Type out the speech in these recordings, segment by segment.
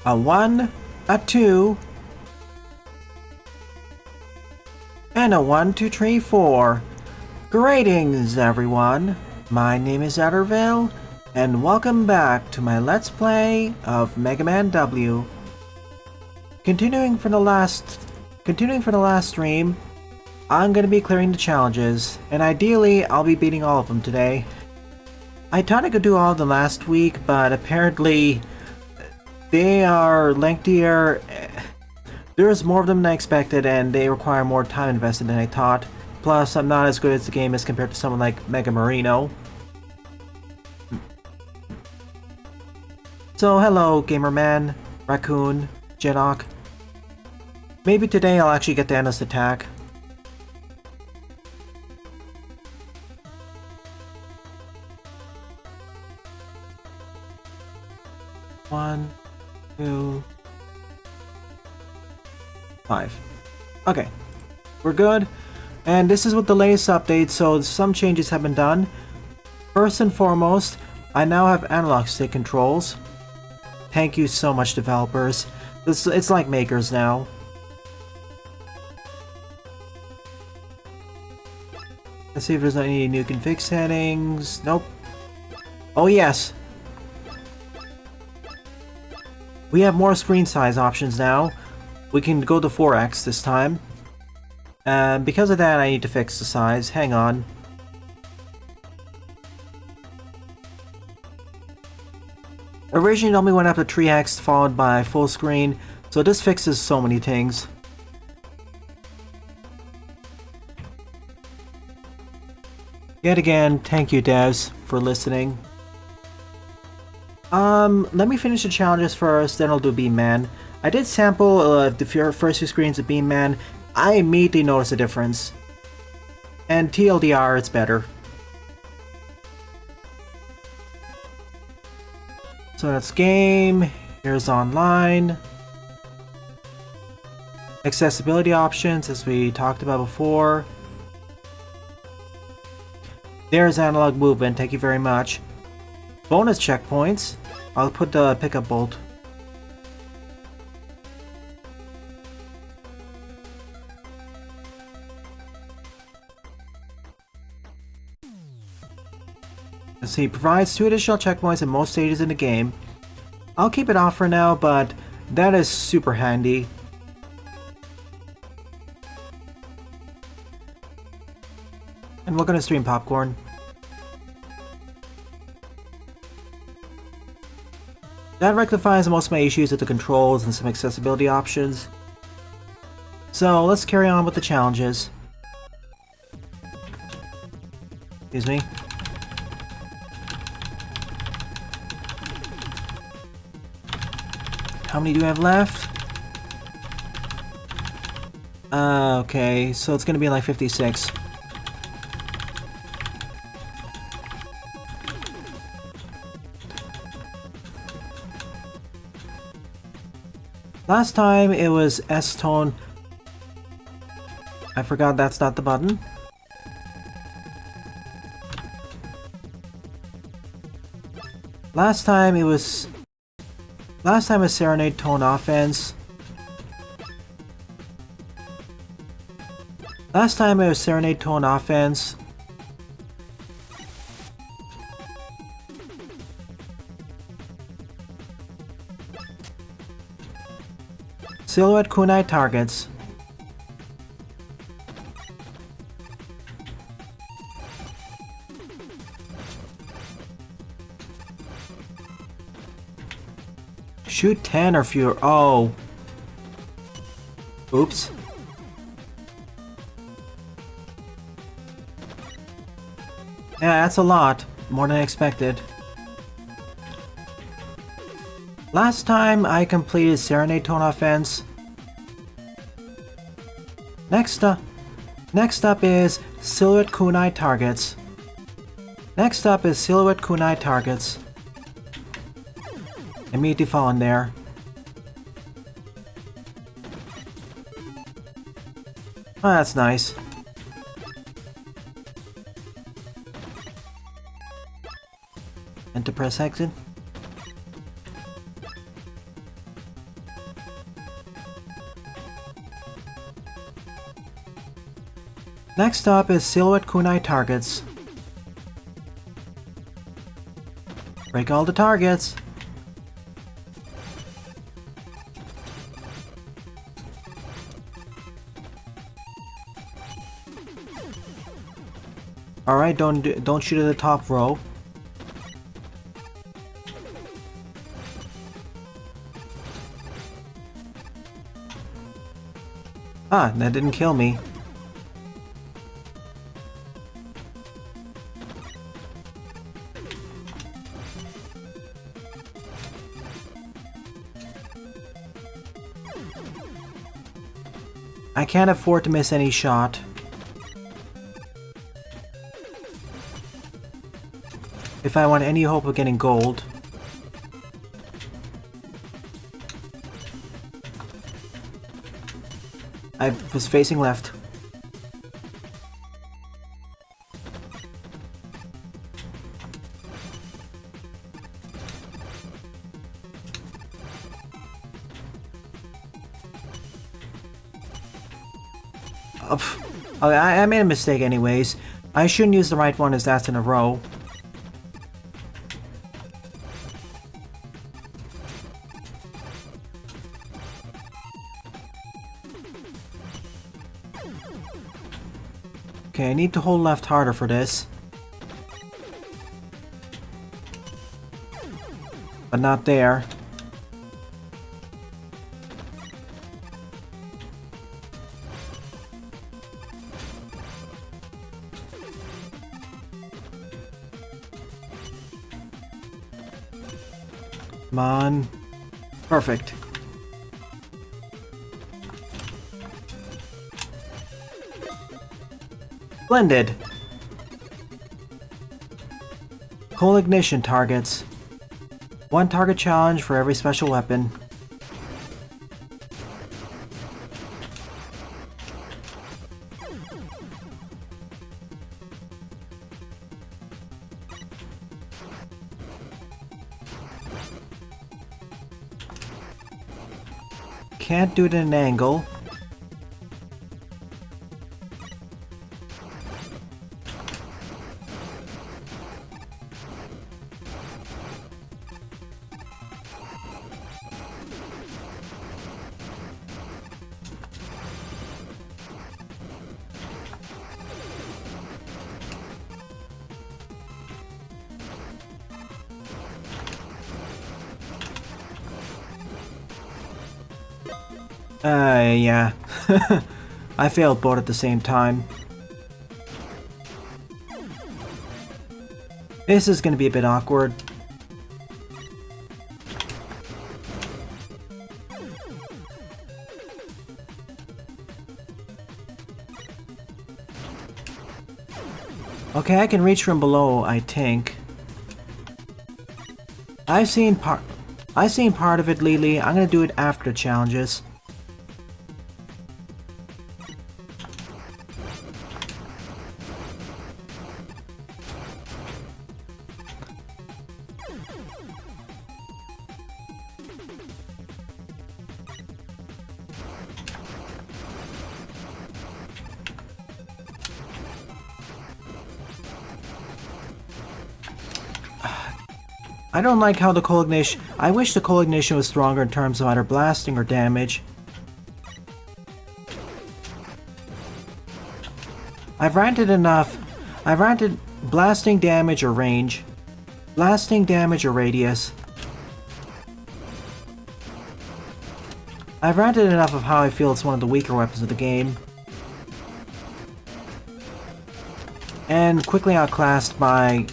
A 1, a 2, and a 1, 2, 3, 4. Greetings, everyone. My name is Adderville, and welcome back to my Let's Play of Mega Man W. Continuing from the last stream, I'm gonna be clearing the challenges, and ideally, I'll be beating all of them today. I thought I could do all of them last week, but apparently they are lengthier. There's more of them than I expected, and they require more time invested than I thought. Plus, I'm not as good at the game as compared to someone like Mega Marino. So, hello, Gamerman, Raccoon, Jedok. Maybe today I'll actually get the endless attack. One, 2, 5. Okay, we're good. And this is with the latest update, so some changes have been done. First and foremost, I now have analog stick controls. Thank you so much, developers. It's like makers now. Let's see if there's any new config settings. Nope. Oh yes! We have more screen size options now. We can go to 4x this time. Because of that, I need to fix the size. Hang on. Originally, it only went up to 3x, followed by full screen, so this fixes so many things. Yet again, thank you, devs, for listening. Let me finish the challenges first, then I'll do Beam Man. I did sample the first few screens of Beam Man. I immediately noticed a difference. And TLDR, it's better. So that's game, here's online. Accessibility options, as we talked about before. There's analog movement, thank you very much. Bonus checkpoints. I'll put the pickup bolt. Let's see, provides 2 additional checkpoints in most stages in the game. I'll keep it off for now, but that is super handy. And we're gonna stream popcorn. That rectifies most of my issues with the controls and some accessibility options. So let's carry on with the challenges. Excuse me. How many do we have left? Okay, so it's gonna be like 56. Last time it was S-tone. I forgot that's not the button. Last time it was Serenade tone offense. Last time it was Serenade tone offense. Silhouette kunai targets. Shoot 10 or fewer. Oh. Oops. Yeah, that's a lot. More than I expected. Last time I completed Serenade tone offense. Next up is Silhouette kunai targets. Next up is Silhouette kunai targets. Immediately fall in there. Oh, that's nice. And to press exit. Next up is silhouette kunai targets. Break all the targets. Alright, don't shoot at the top row. Ah, that didn't kill me. I can't afford to miss any shot. If I want any hope of getting gold. I was facing left. I made a mistake anyways. I shouldn't use the right one as that's in a row. Okay, I need to hold left harder for this. But not there. Come on. Perfect. Splendid. Coal ignition targets. One target challenge for every special weapon. Can't do it in an angle. Yeah. I failed both at the same time. This is gonna be a bit awkward. Okay, I can reach from below, I think. I've seen part of it lately. I'm gonna do it after the challenges. I don't like how the coal ignition... I wish the coal ignition was stronger in terms of either blasting or damage. I've ranted enough. I've ranted blasting damage or range. Blasting damage or radius. I've ranted enough of how I feel it's one of the weaker weapons of the game. And quickly outclassed by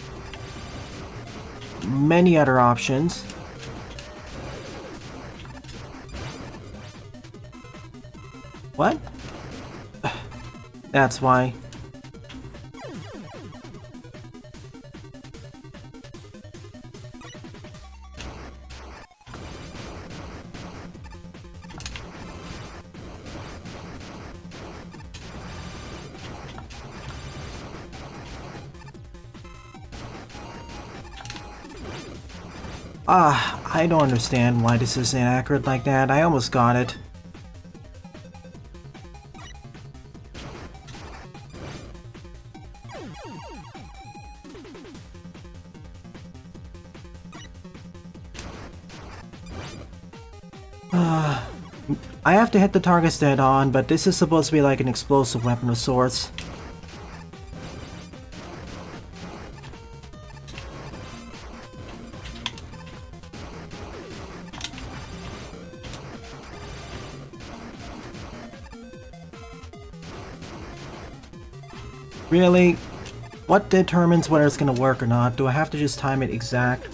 many other options. What? That's why. I don't understand why this is inaccurate like that. I almost got it. I have to hit the targets dead on, but this is supposed to be like an explosive weapon of sorts. Really? What determines whether it's gonna work or not? Do I have to just time it exact?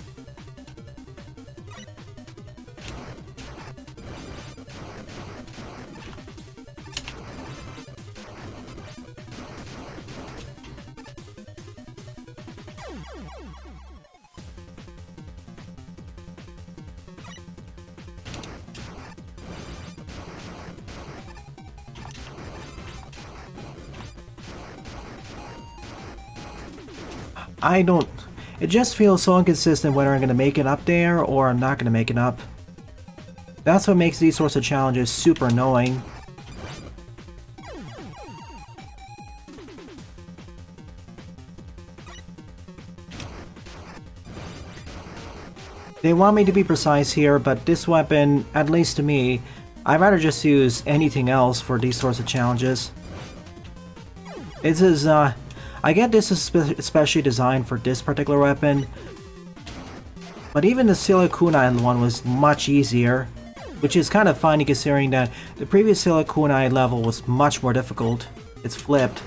I don't... It just feels so inconsistent whether I'm going to make it up there or I'm not going to make it up. That's what makes these sorts of challenges super annoying. They want me to be precise here, but this weapon, at least to me, I'd rather just use anything else for these sorts of challenges. This is, I get this is especially designed for this particular weapon, but even the Silikunai one was much easier, which is kind of funny considering that the previous Silikunai level was much more difficult. It's flipped.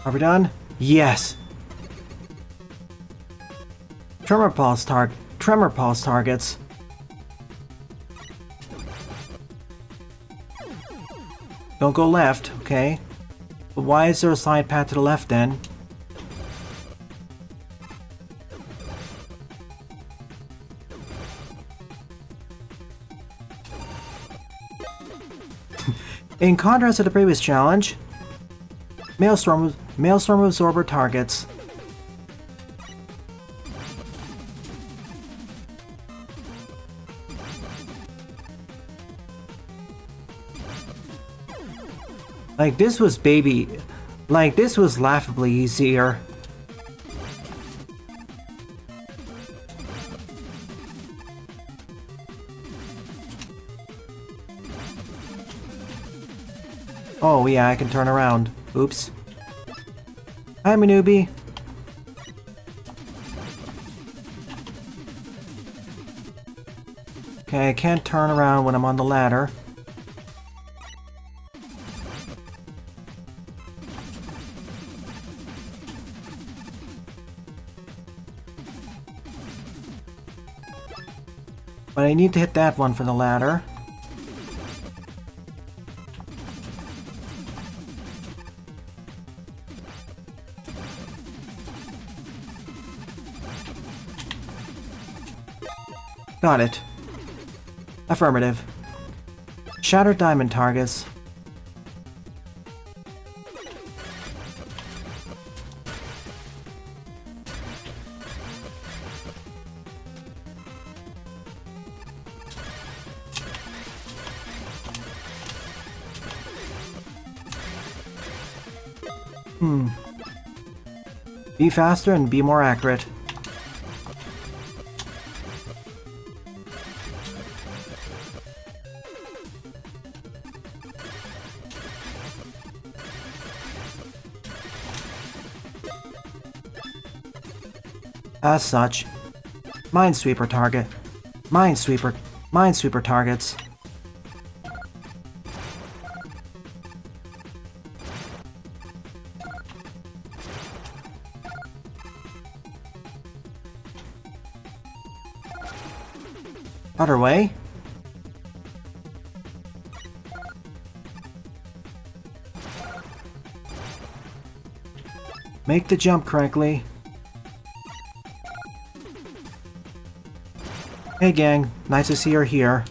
Are we done? Yes! Tremor pulse targets. Don't go left, okay? But why is there a side path to the left then? In contrast to the previous challenge, Maelstrom absorber targets. Like this was laughably easier. Oh yeah, I can turn around. Oops. I'm a newbie. Okay, I can't turn around when I'm on the ladder. But I need to hit that one for the ladder. Got it. Affirmative. Shattered diamond targets. Be faster and be more accurate. As such, Minesweeper target. Minesweeper targets. Other way. Make the jump correctly. Hey gang, nice to see you're here.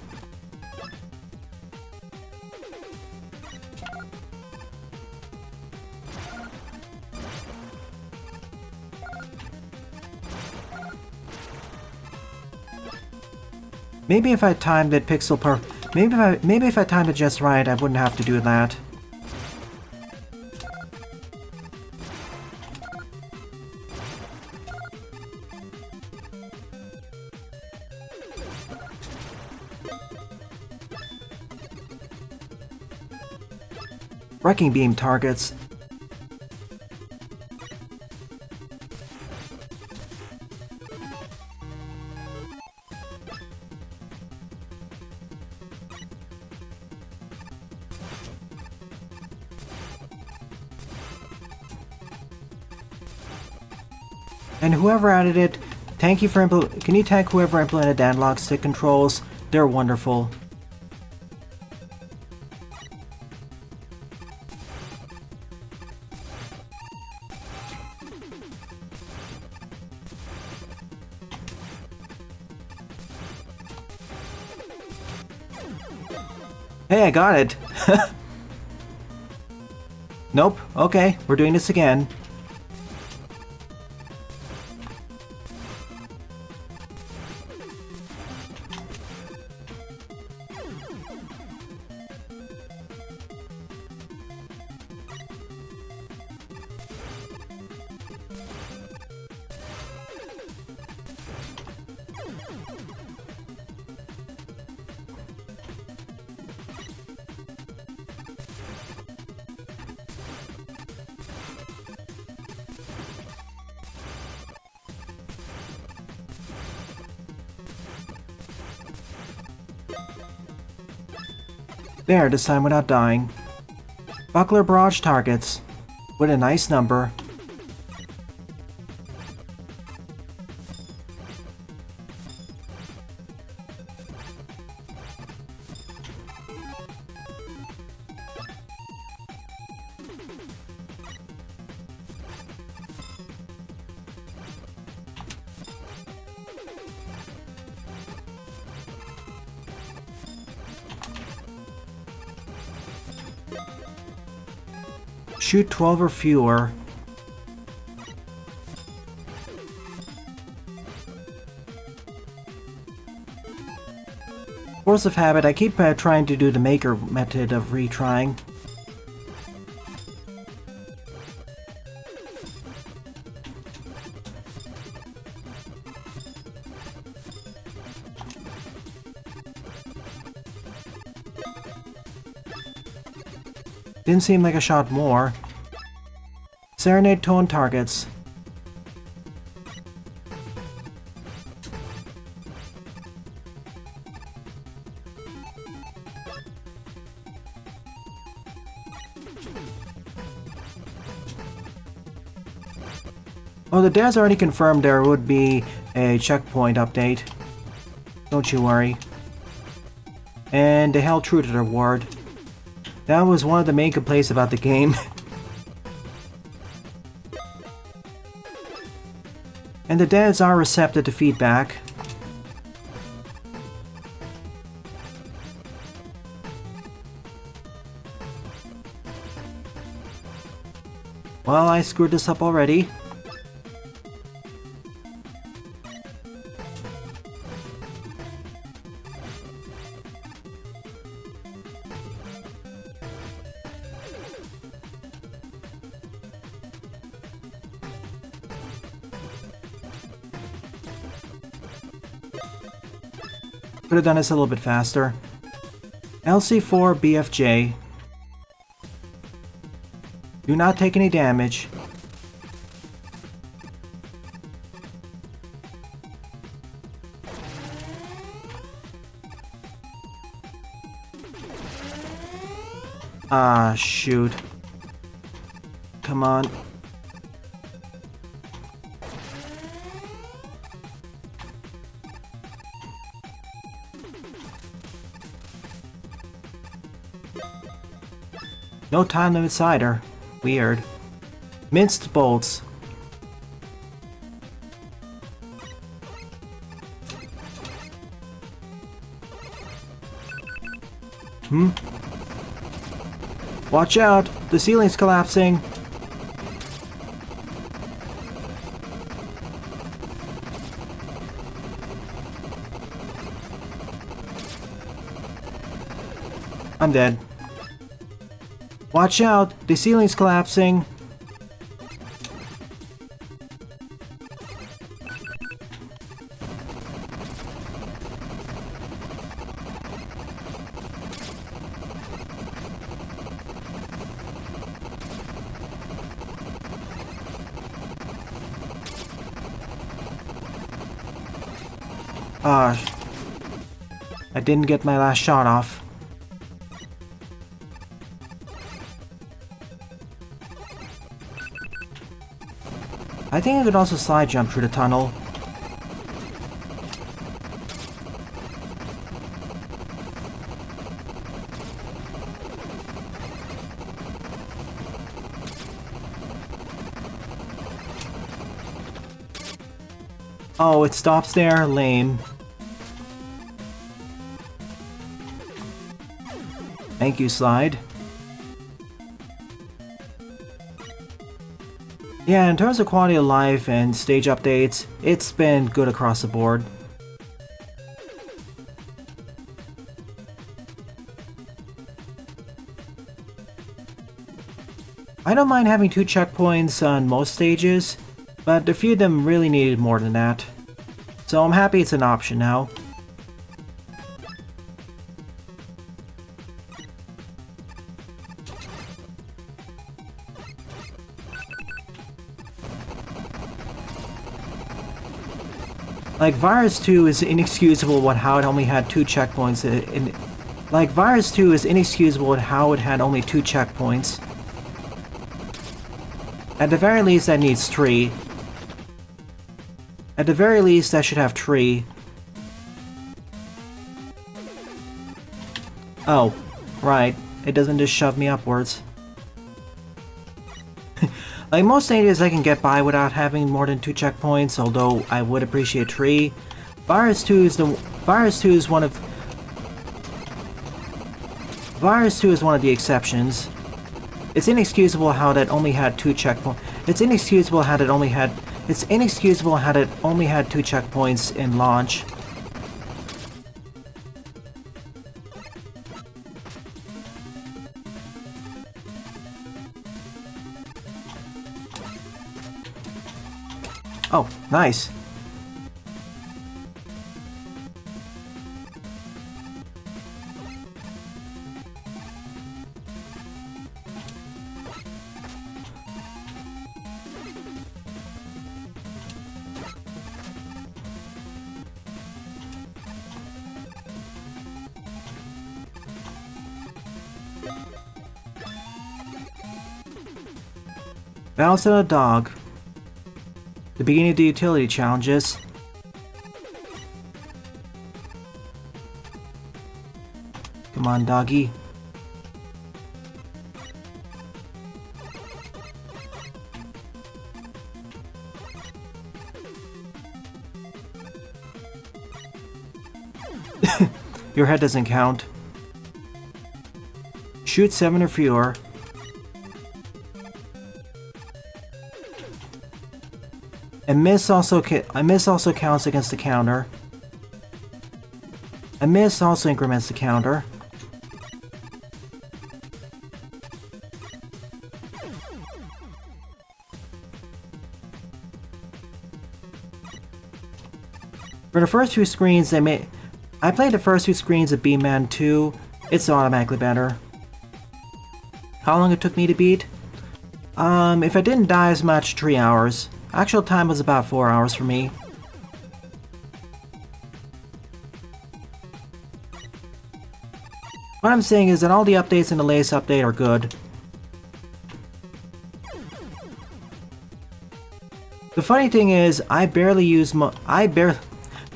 Maybe if I timed it maybe if I timed it just right, I wouldn't have to do that. Wrecking beam targets. And whoever added it, thank you for can you thank whoever implemented analog stick controls? They're wonderful. Hey, I got it! Nope, okay, we're doing this again. There, this time without dying. Buckler barrage targets. With a nice number. Shoot 12 or fewer. Force of habit, I keep trying to do the maker method of retrying. Didn't seem like I shot more. Serenade tone targets. Oh, the devs already confirmed there would be a checkpoint update. Don't you worry. And they held true to their word. That was one of the main complaints about the game. And the devs are receptive to feedback. Well, I screwed this up already. Could have done this a little bit faster. LC4 BFJ. Do not take any damage. Ah, shoot. Come on. No time limit cider. Weird. Minced bolts. Watch out! The ceiling's collapsing! I'm dead. Watch out! The ceiling's collapsing! I didn't get my last shot off. I think I could also slide jump through the tunnel. Oh, it stops there? Lame. Thank you, slide. Yeah, in terms of quality of life and stage updates, it's been good across the board. I don't mind having 2 checkpoints on most stages, but a few of them really needed more than that. So I'm happy it's an option now. Like, Virus 2 is inexcusable with how it only had 2 checkpoints Like, Virus 2 is inexcusable with how it had only 2 checkpoints. At the very least, that needs 3. At the very least, that should have 3. Oh, right. It doesn't just shove me upwards. Like most stages, I can get by without having more than 2 checkpoints, although I would appreciate 3. Virus 2 is one of the exceptions. It's inexcusable how that only had 2 checkpoints. It's inexcusable how it only had 2 checkpoints in launch. Oh, nice. Bounce on a dog. The beginning of the utility challenges. Come on, doggy. Your head doesn't count. Shoot 7 or fewer. And miss also counts against the counter. A miss also increments the counter. For the first 2 screens, I played the first 2 screens of B-Man 2. It's automatically better. How long it took me to beat? If I didn't die as much, 3 hours. Actual time was about 4 hours for me. What I'm saying is that all the updates in the latest update are good. The funny thing is, the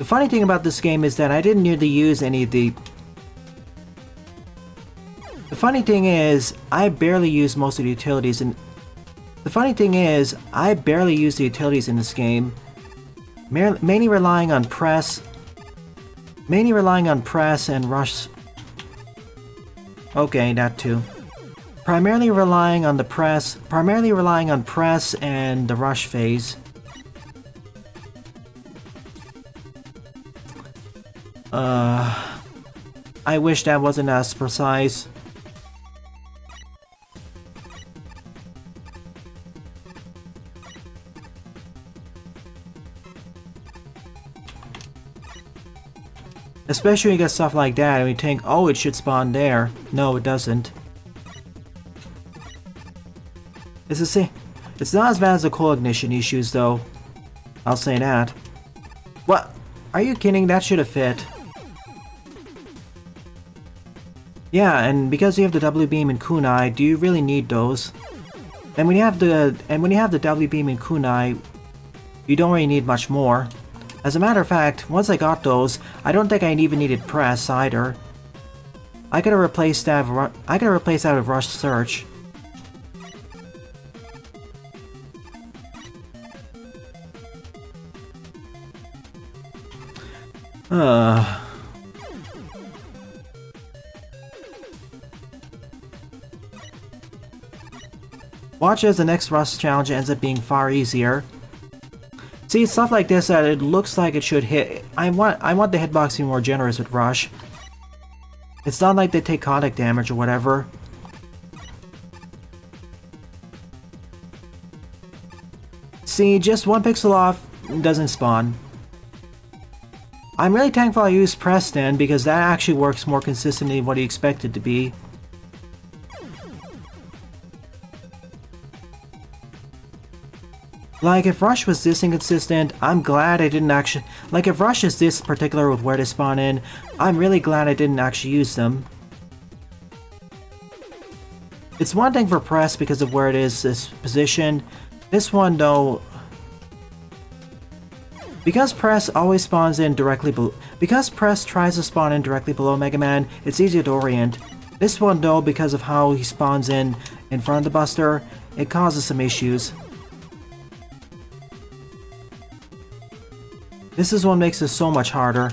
funny thing about this game is that I didn't nearly use any of the... The funny thing is, I barely used most of the utilities in... The funny thing is, I barely use the utilities in this game, mainly relying on press and rush. Okay, that too. Primarily relying on press and the rush phase. I wish that wasn't as precise. Especially when you get stuff like that and we think, oh, it should spawn there. No, it doesn't. It's not as bad as the coal ignition issues, though. I'll say that. What? Are you kidding? That should have fit. Yeah, and because you have the W beam and kunai, do you really need those? And when you have the W beam and kunai, you don't really need much more. As a matter of fact, once I got those, I don't think I even needed press either. I could have replaced that with rush search. Watch as the next rush challenge ends up being far easier. See, stuff like this that it looks like it should hit. I want the hitbox to be more generous with rush. It's not like they take contact damage or whatever. See, just one pixel off doesn't spawn. I'm really thankful I used Preston because that actually works more consistently than what you expect it to be. Like, if Rush was this inconsistent, I'm glad I didn't actually... Like, if Rush is this particular with where to spawn in, I'm really glad I didn't actually use them. It's one thing for Press because of where it is positioned. This one, though... Because Press always spawns in directly below... Because Press tries to spawn in directly below Mega Man, it's easier to orient. This one, though, because of how he spawns in front of the Buster, it causes some issues. This is what makes this so much harder.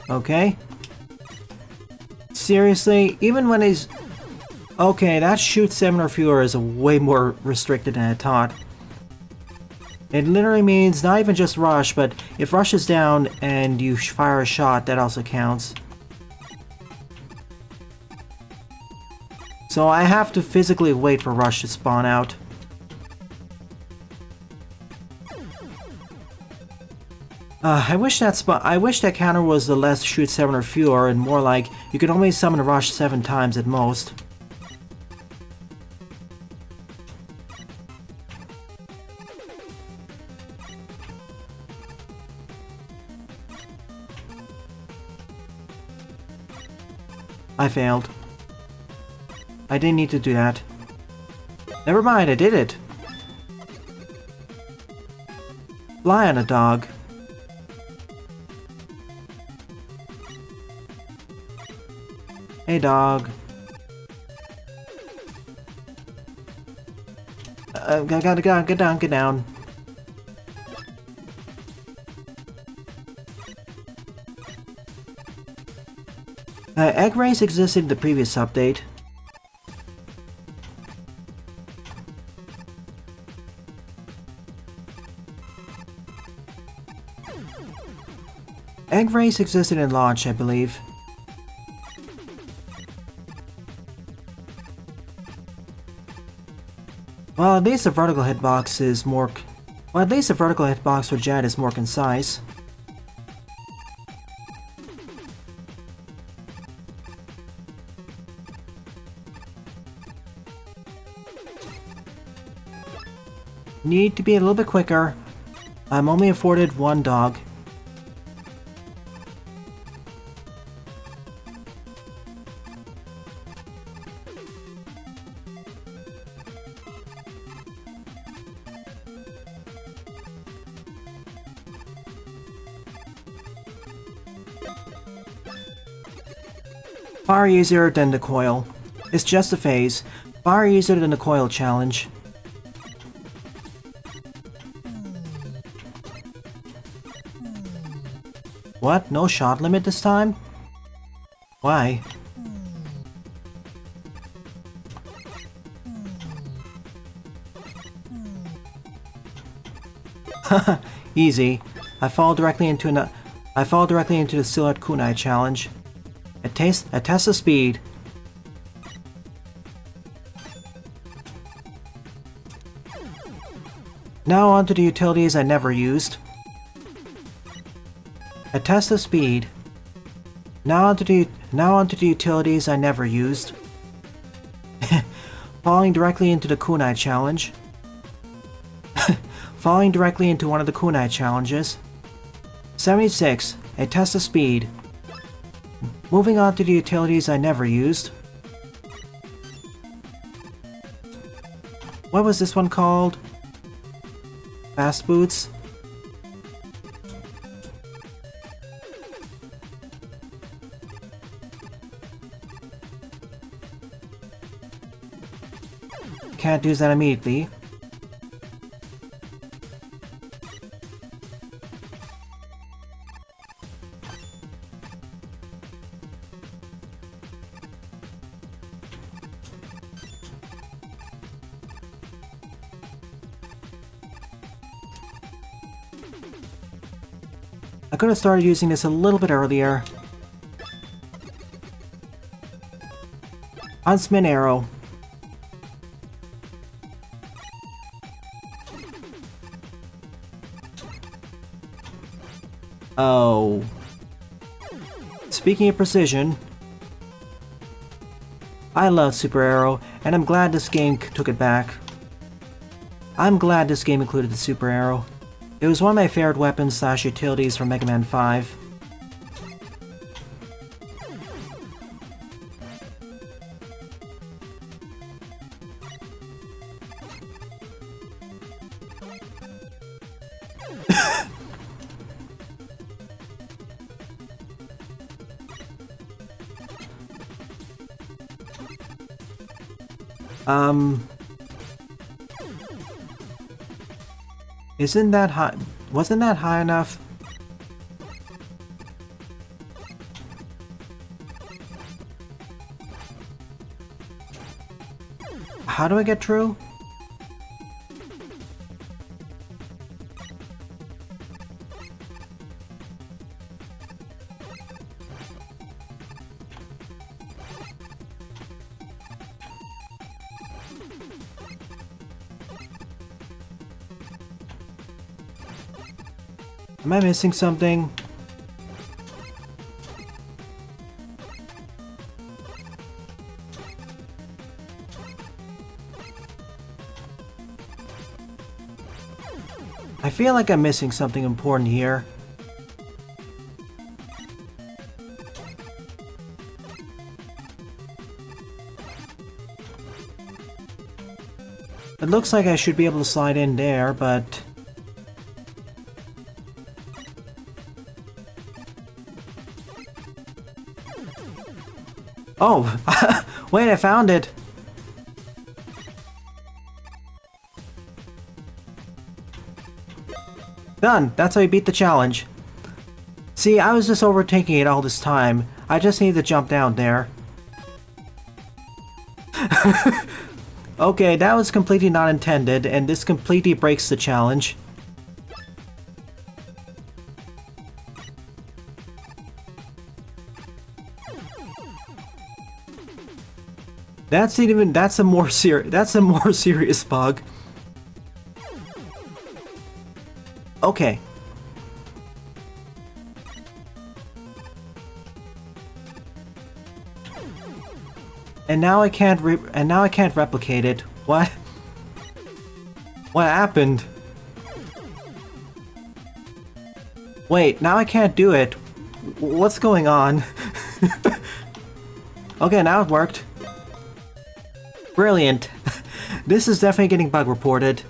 Okay. Seriously, even when he's... Okay, that shoot 7 or fewer is way more restricted than I thought. It literally means not even just rush, but if rush is down and you fire a shot, that also counts. So I have to physically wait for rush to spawn out. I wish that counter was the less shoot 7 or fewer and more like you could only summon rush 7 times at most. I failed. I didn't need to do that. Never mind, I did it. Lie on a dog. Hey, dog. Get down. Egg race existed in the previous update. Egg race existed in launch, I believe. Well, at least the vertical hitbox is more... Well, at least the vertical hitbox for Jet is more concise. Need to be a little bit quicker. I'm only afforded one dog. Far easier than the coil. It's just a phase. Far easier than the coil challenge. What? No shot limit this time? Why? Easy. I fall directly into the Silhouette Kunai challenge. A test of speed. Now on to the utilities I never used. A test of speed. Now on to the utilities I never used. Falling directly into the Kunai challenge. Falling directly into one of the Kunai challenges. 76. A test of speed. Moving on to the utilities I never used. What was this one called? Fast boots? Can't use that immediately. I could have started using this a little bit earlier. Huntsman Arrow. Oh. Speaking of precision, I love Super Arrow, and I'm glad this game took it back. I'm glad this game included the Super Arrow. It was one of my favorite weapons / utilities from Mega Man 5. Isn't that high? Wasn't that high enough? How do I get through? Am I missing something? I feel like I'm missing something important here. It looks like I should be able to slide in there, but... Oh! Wait, I found it! Done! That's how you beat the challenge. See, I was just overtaking it all this time. I just need to jump down there. Okay, that was completely not intended, and this completely breaks the challenge. That's a more serious bug. Okay. And now I can't replicate it. What? What happened? Wait, now I can't do it. What's going on? Okay, now it worked. Brilliant. This is definitely getting bug reported.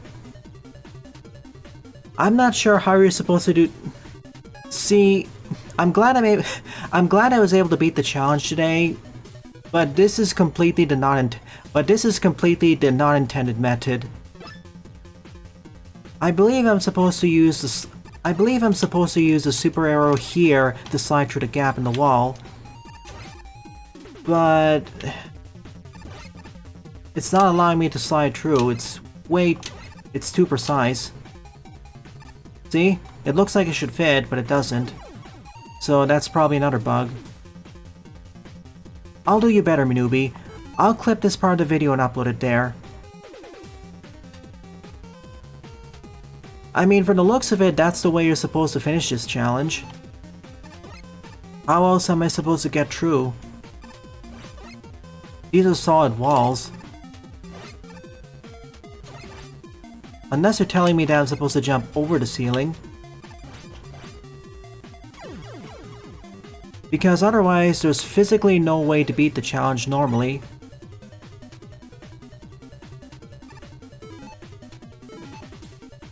I'm not sure how you're supposed to do... See, I'm glad I was able to beat the challenge today, but this is completely the non-intended method. I believe I'm supposed to use the super arrow here to slide through the gap in the wall, but it's not allowing me to slide through. It's too precise. See? It looks like it should fit, but it doesn't. So that's probably another bug. I'll do you better, Minubi. I'll clip this part of the video and upload it there. I mean, for the looks of it, that's the way you're supposed to finish this challenge. How else am I supposed to get through? These are solid walls. Unless you're telling me that I'm supposed to jump over the ceiling. Because otherwise, there's physically no way to beat the challenge normally.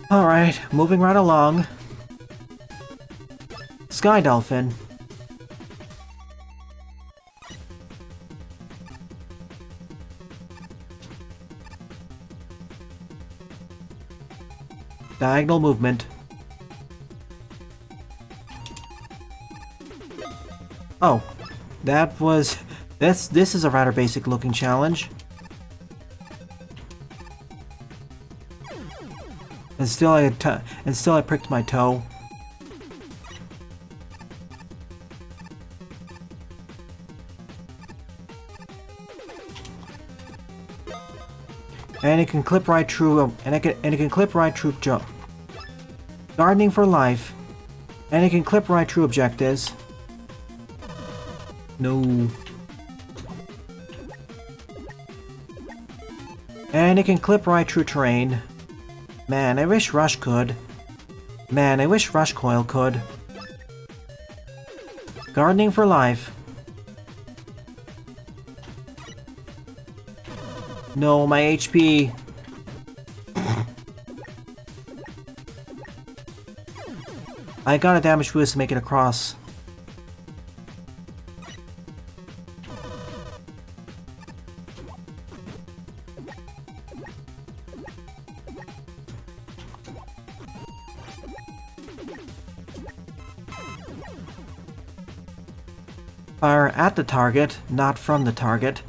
Alright, moving right along. Sky Dolphin. Diagonal movement. Oh, that was... This is a rather basic looking challenge. And still I pricked my toe. And it can clip right through, and it can clip right through jump. Gardening for life. And it can clip right through objectives. No. And it can clip right through terrain. Man, I wish Rush could. Man, I wish Rush Coil could. Gardening for life. No, my HP. I got a damage boost to make it across. Fire at the target, not from the target.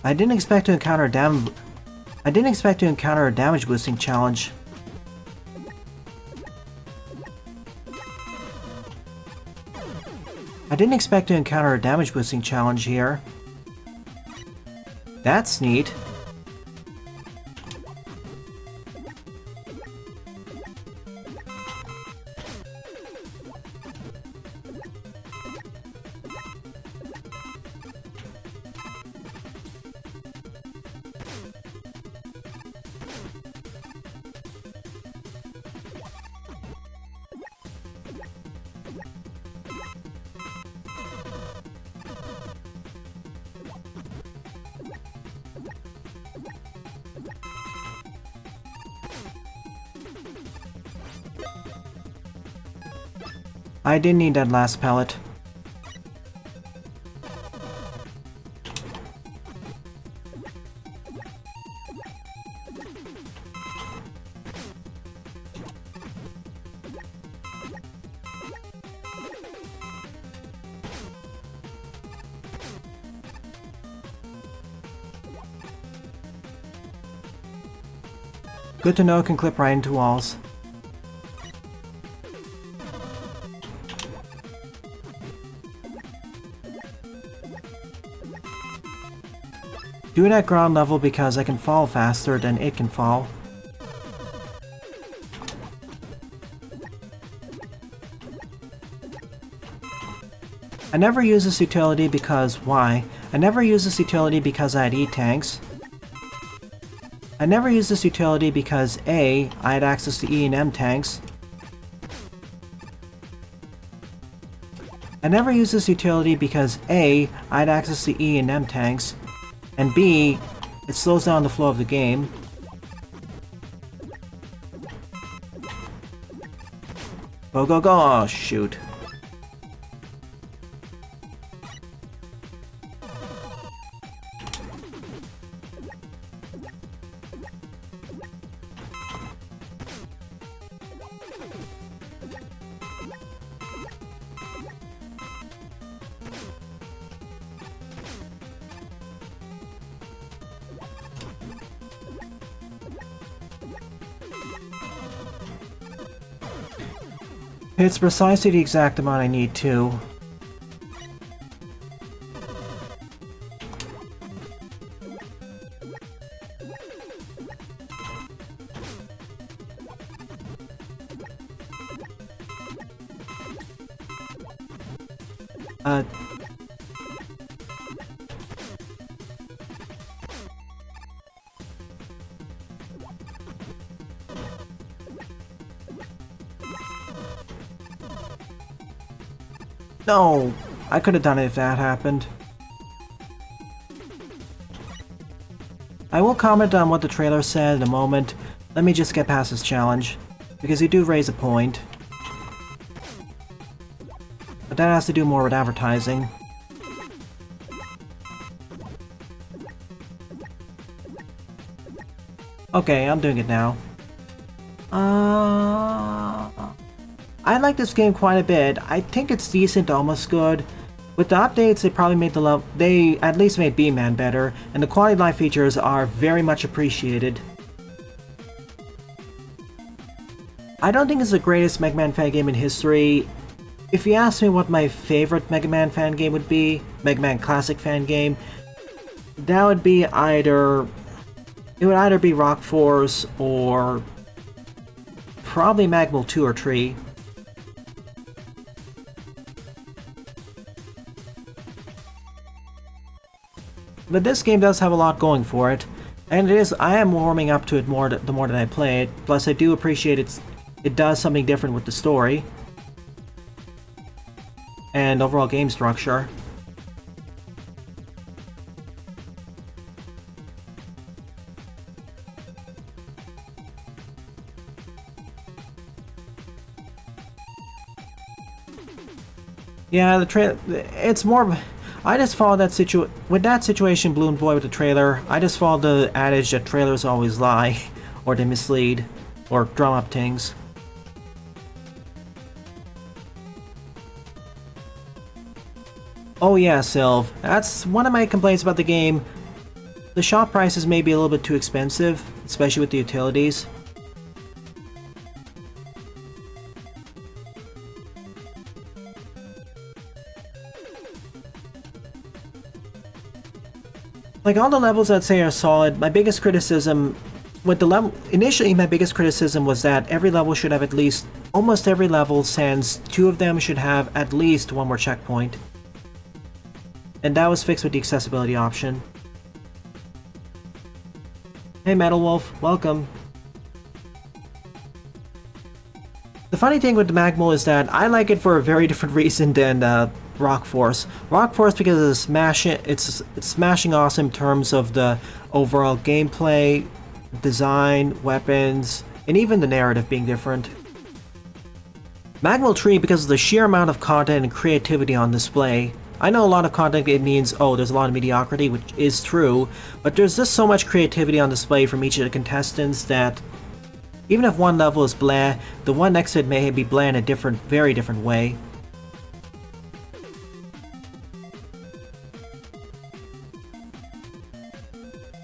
I didn't expect to encounter a damage boosting challenge. I didn't expect to encounter a damage boosting challenge here. That's neat. I didn't need that last pellet. Good to know it can clip right into walls. Do it at ground level because I can fall faster than it can fall. I never use this utility because why? I never use this utility because I had E-tanks. I never use this utility because A, I had access to E and M tanks. I never use this utility because A, I had access to E and M tanks. And B, it slows down the flow of the game. Go, go, go! Oh, shoot. It's precisely the exact amount I need too. No! I could have done it if that happened. I will comment on what the trailer said in a moment. Let me just get past this challenge, because you do raise a point. But that has to do more with advertising. Okay, I'm doing it now. I like this game quite a bit. I think it's decent, almost good. With the updates, they probably made the level. They at least made B-Man better, and the quality of life features are very much appreciated. I don't think it's the greatest Mega Man fan game in history. If you ask me what my favorite Mega Man fan game would be, Mega Man Classic fan game, that would be either... It would either be Rock Force or probably Magmal 2 or 3. But this game does have a lot going for it, and I am warming up to it more the more that I play it. Plus, I do appreciate it does something different with the story and overall game structure. Yeah, it's more of... I just follow that with that situation, Balloon Boy, with the trailer, I just follow the adage that trailers always lie, or they mislead, or drum up things. Oh yeah, Sylv. That's one of my complaints about the game. The shop prices may be a little bit too expensive, especially with the utilities. Like, all the levels I'd say are solid. My biggest criticism with the level... Initially, my biggest criticism was that every level should have at least... Almost every level, sans 2 of them, should have at least one more checkpoint. And that was fixed with the accessibility option. Hey Metal Wolf, welcome. The funny thing with the Magmal is that I like it for a very different reason than Rock Force. Rock Force because it's smashing awesome in terms of the overall gameplay, design, weapons, and even the narrative being different. Magmal 3 because of the sheer amount of content and creativity on display. I know a lot of content, it means, oh, there's a lot of mediocrity, which is true, but there's just so much creativity on display from each of the contestants that even if one level is blah, the one next to it may be blah in a very different way.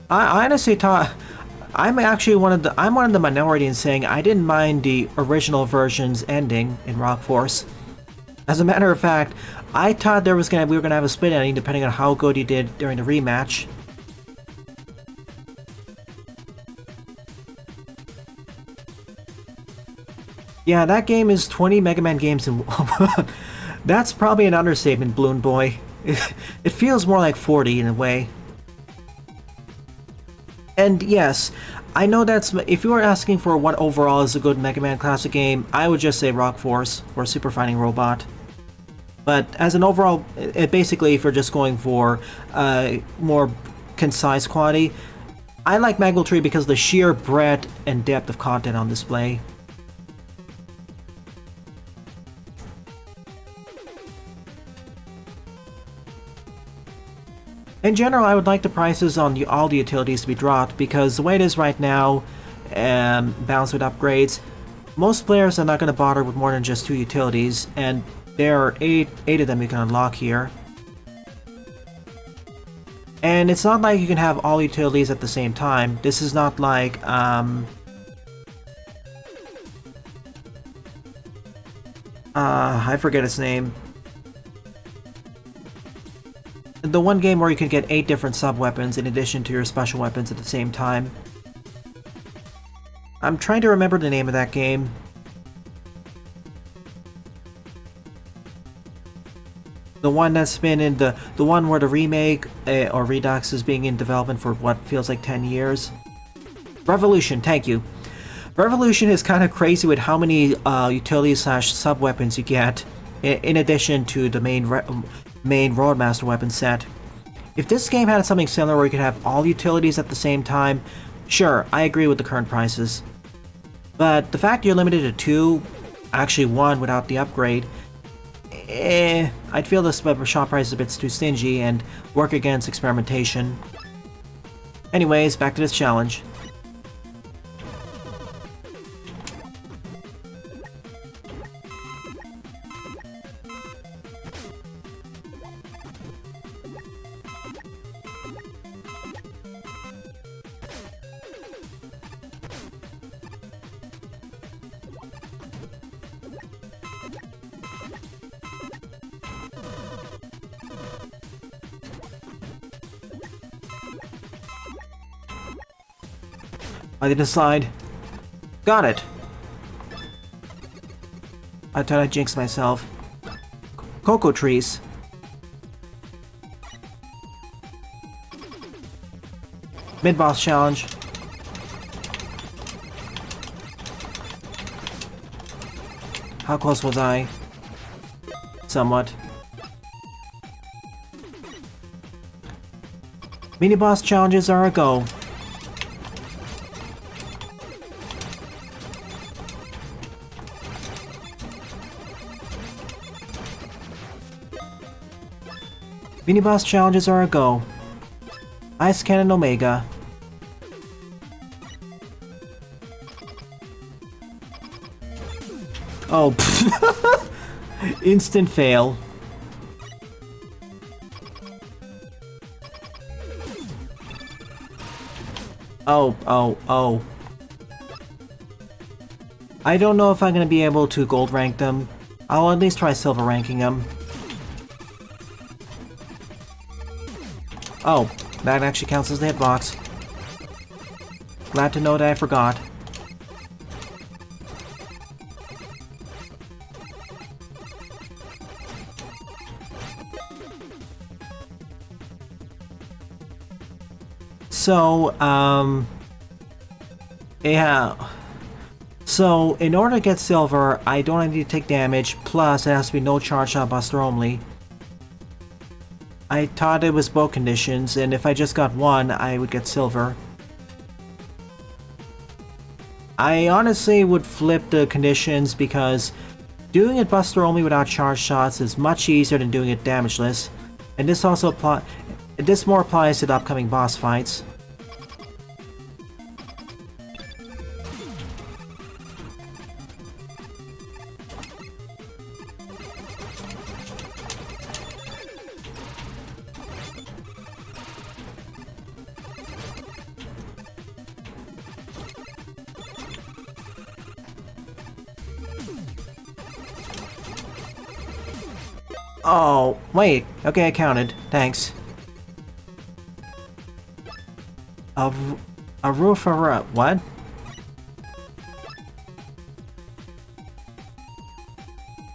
I honestly thought I'm one of the minority in saying I didn't mind the original version's ending in Rock Force. As a matter of fact, I thought we were gonna have a split ending depending on how good he did during the rematch. Yeah, that game is 20 Mega Man games in That's probably an understatement, Balloon Boy. It feels more like 40 in a way. And yes, I know if you were asking for what overall is a good Mega Man Classic game, I would just say Rock Force or Super Fighting Robot. But as an overall, basically if you're just going for more concise quality, I like Magmal 3 because of the sheer breadth and depth of content on display. In general, I would like the prices on all the utilities to be dropped, because the way it is right now, balanced with upgrades, most players are not going to bother with more than just 2 utilities, and there are 8 of them you can unlock here. And it's not like you can have all utilities at the same time. This is not like, I forget its name. The one game where you can get 8 different sub-weapons in addition to your special weapons at the same time. I'm trying to remember the name of that game. The one that's been in the one where the remake or Redux is being in development for what feels like 10 years. Revolution, thank you. Revolution is kind of crazy with how many utilities / sub-weapons you get in addition to the main Roadmaster weapon set. If this game had something similar where you could have all utilities at the same time, sure, I agree with the current prices. But the fact you're limited to 2, actually 1 without the upgrade, I'd feel this shop price is a bit too stingy and work against experimentation. Anyways, back to this challenge. I didn't slide. Got it! I thought I jinxed myself. Cocoa trees. Mid-boss challenge. How close was I? Somewhat. Mini-boss challenges are a go. Mini-boss challenges are a go. Ice Cannon Omega. Oh, instant fail. Oh. I don't know if I'm gonna be able to gold rank them. I'll at least try silver ranking them. Oh, that actually counts as the hitbox. Glad to know that I forgot. So, yeah. So, in order to get silver, I don't need to take damage, plus it has to be no charge shot buster only. I thought it was both conditions, and if I just got one, I would get silver. I honestly would flip the conditions because doing it buster only without charge shots is much easier than doing it damageless, and this more applies to the upcoming boss fights. Oh, wait. Okay, I counted. Thanks. A Rufara... What?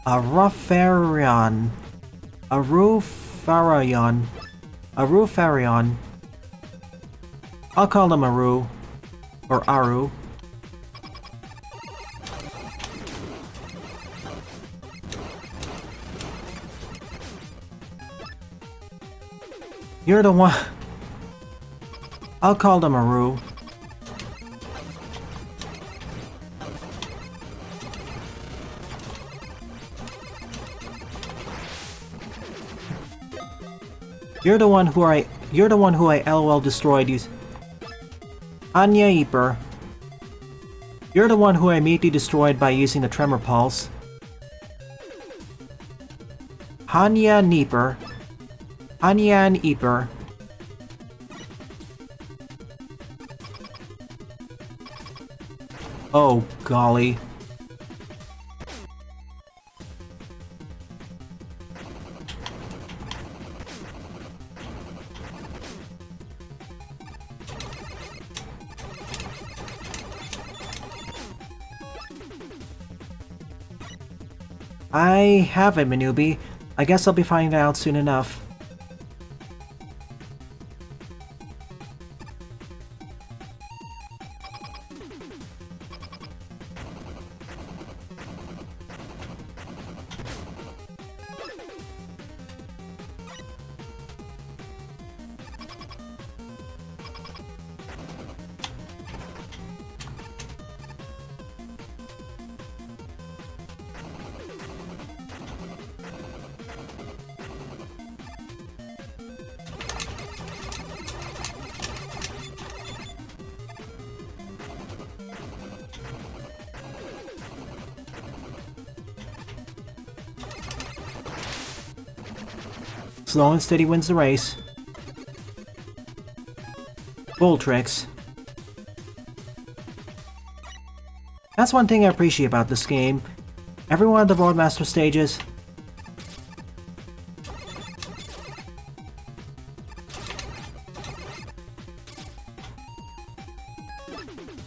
A Rufarion. A Rufarion. A Rufarion. I'll call them Aru. Or Aru. You're the one... I'll call them Aru. You're the one who I LOL destroyed you. Anya Eeper. You're the one who I immediately destroyed by using the Tremor Pulse. Hanya Neeper. Anya and Eeper. Oh, golly. I have it, Manubi. I guess I'll be finding out soon enough. Slow and steady wins the race. Bull tricks. That's one thing I appreciate about this game. Every one of the Roadmaster stages.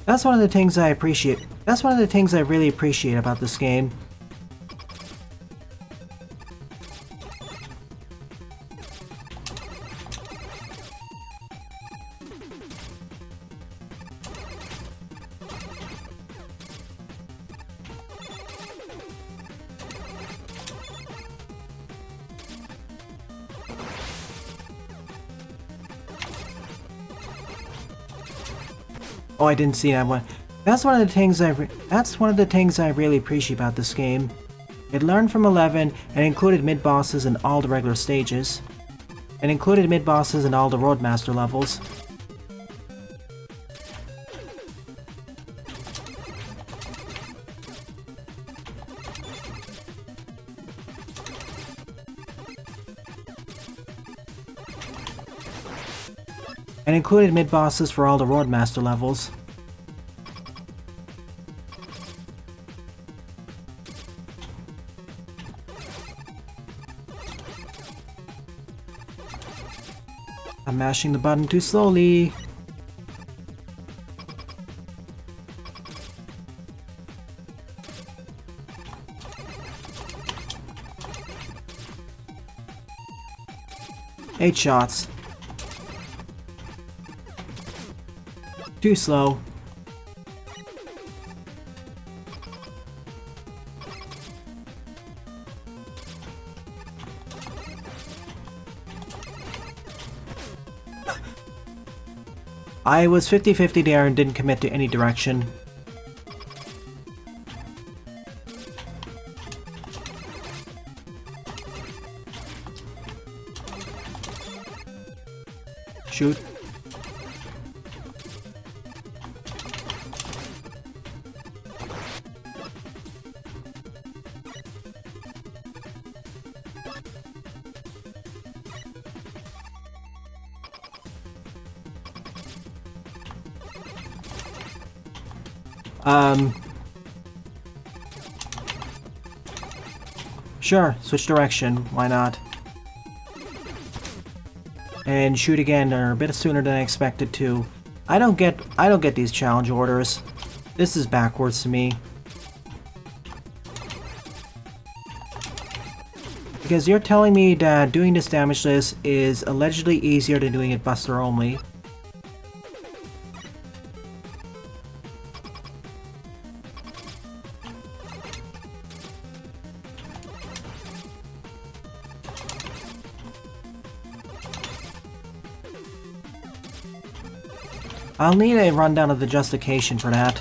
That's one of the things I appreciate. That's one of the things I really appreciate about this game. Oh, I didn't see that one. That's one of the things I really appreciate about this game. It learned from 11 and included mid-bosses in all the regular stages. And included mid-bosses in all the Roadmaster levels. And included mid-bosses for all the Roadmaster levels. I'm mashing the button too slowly. Eight shots. Too slow. I was 50-50 there and didn't commit to any direction. Shoot. Sure, switch direction, why not? And shoot again, or a bit sooner than I expected to. I don't get these challenge orders. This is backwards to me. Because you're telling me that doing this damage list is allegedly easier than doing it Buster only. I'll need a rundown of the justification for that.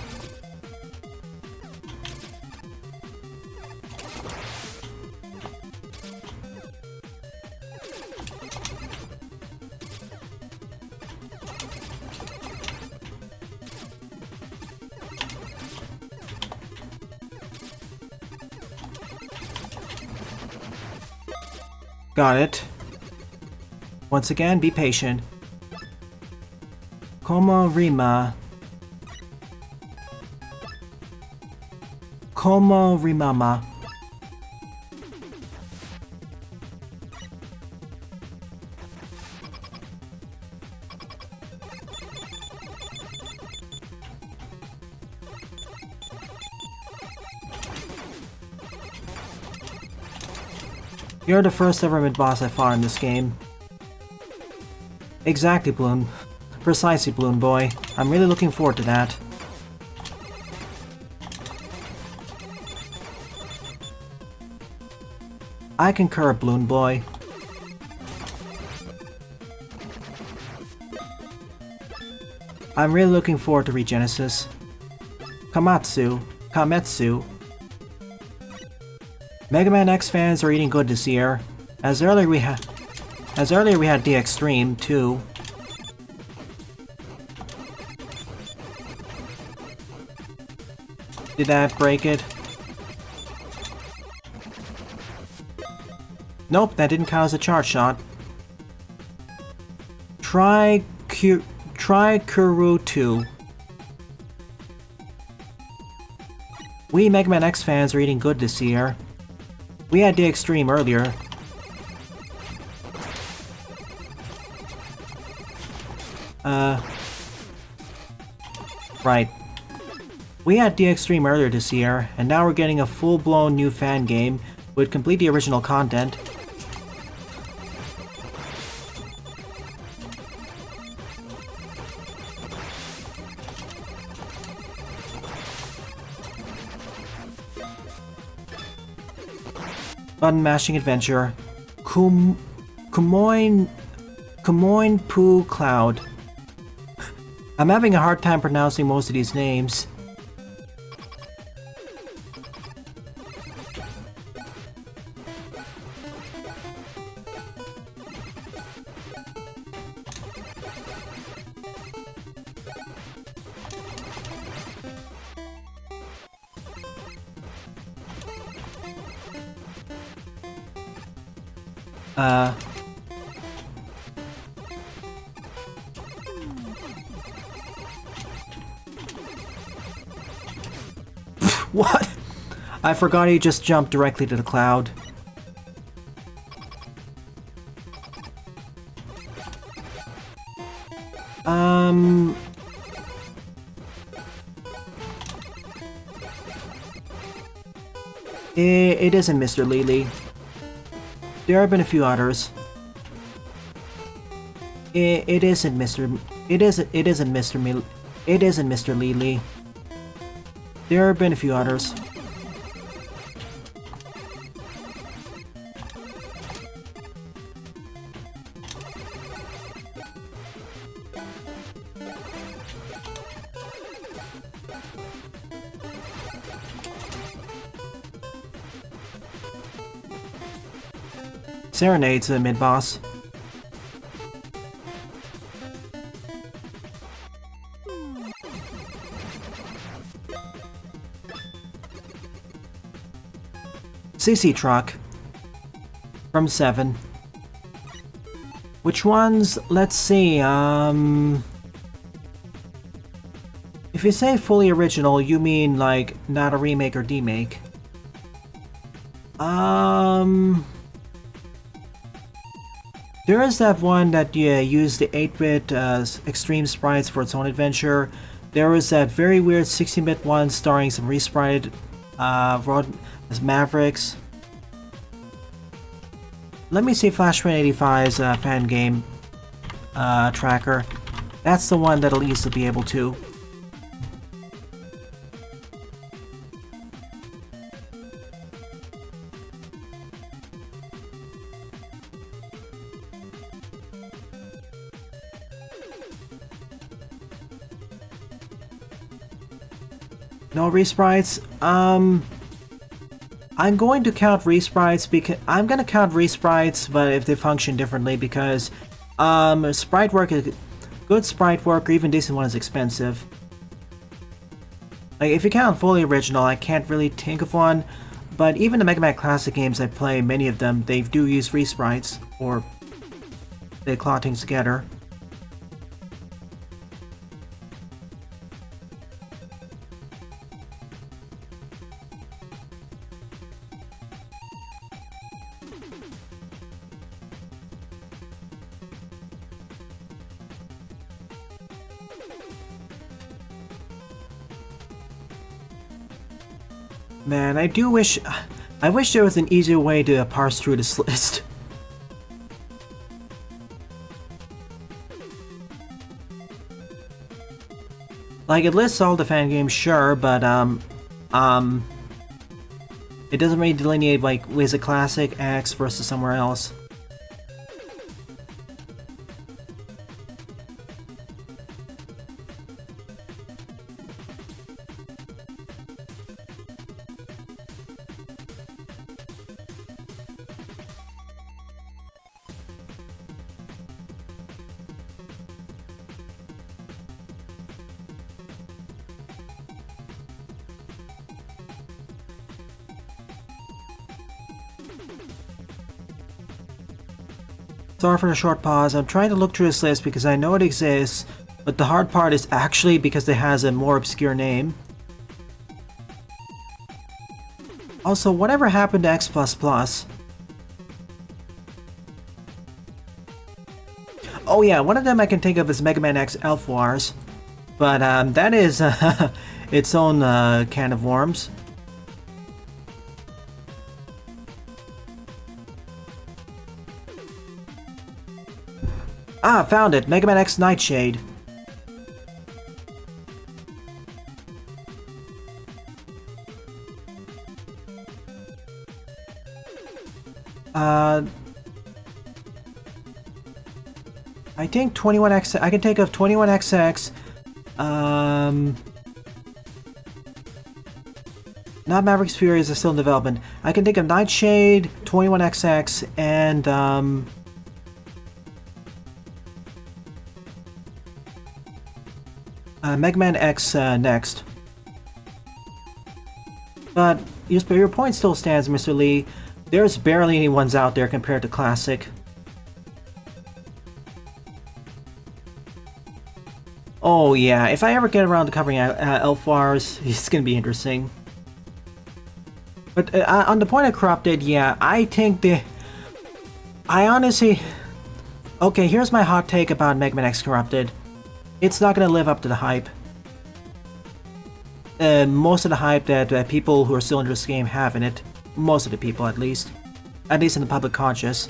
Got it. Once again, be patient. Como rima. Como rimama. You're the first ever mid-boss I fought in this game. Exactly, Bloon. Precisely, Bloon Boy. I'm really looking forward to that. I concur, Bloon Boy. I'm really looking forward to Regenesis. Kametsu. Mega Man X fans are eating good this year. As earlier we had the Extreme too. Did that break it? Nope, that didn't count as a charge shot. Try Kuru 2. We Mega Man X fans are eating good this year. We had the Extreme earlier. Right. We had the Extreme earlier this year, and now we're getting a full-blown new fan game with completely original content. Button mashing adventure. Kumoin Poo Cloud. I'm having a hard time pronouncing most of these names. What? I forgot he just jumped directly to the cloud. It isn't Mr. Lely. There have been a few others. It isn't Mr. Lely. There have been a few others. Serenade to the mid-boss. CC Truck. From 7. Which ones? Let's see, if you say fully original, you mean, like, not a remake or demake. There is that one that used the 8-bit extreme sprites for its own adventure. There was that very weird 16-bit one starring some resprited as Mavericks. Let me see Flashpoint 85's fan game tracker. That's the one that'll easily be able to. No resprites? I'm going to count resprites because I'm gonna count resprites, but if they function differently, because sprite work is good. Sprite work, or even decent one, is expensive. Like if you count fully original, I can't really think of one. But even the Mega Man Classic games I play, many of them, they do use resprites, or they claw things together. Man, I do wish... I wish there was an easier way to parse through this list. Like, it lists all the fan games, sure, but, it doesn't really delineate, like, is it Classic, X versus somewhere else. Sorry for the short pause. I'm trying to look through this list because I know it exists, but the hard part is actually because it has a more obscure name. Also, whatever happened to X++? Oh yeah, one of them I can think of is Mega Man X Elf Wars, but that is its own can of worms. Ah, found it! Mega Man X Nightshade. I think 21X. I can take of 21XX. Not Maverick's Furies are still in development. I can think of Nightshade, 21XX, and Mega Man X next. But your point still stands, Mr. Lee. There's barely any ones out there compared to Classic. Oh yeah, if I ever get around to covering Elf Wars, it's gonna be interesting. But on the point of Corrupted, yeah, I think I honestly... Okay, here's my hot take about Mega Man X Corrupted. It's not gonna live up to the hype. Most of the hype that people who are still into this game have in it. Most of the people, at least. At least in the public conscious.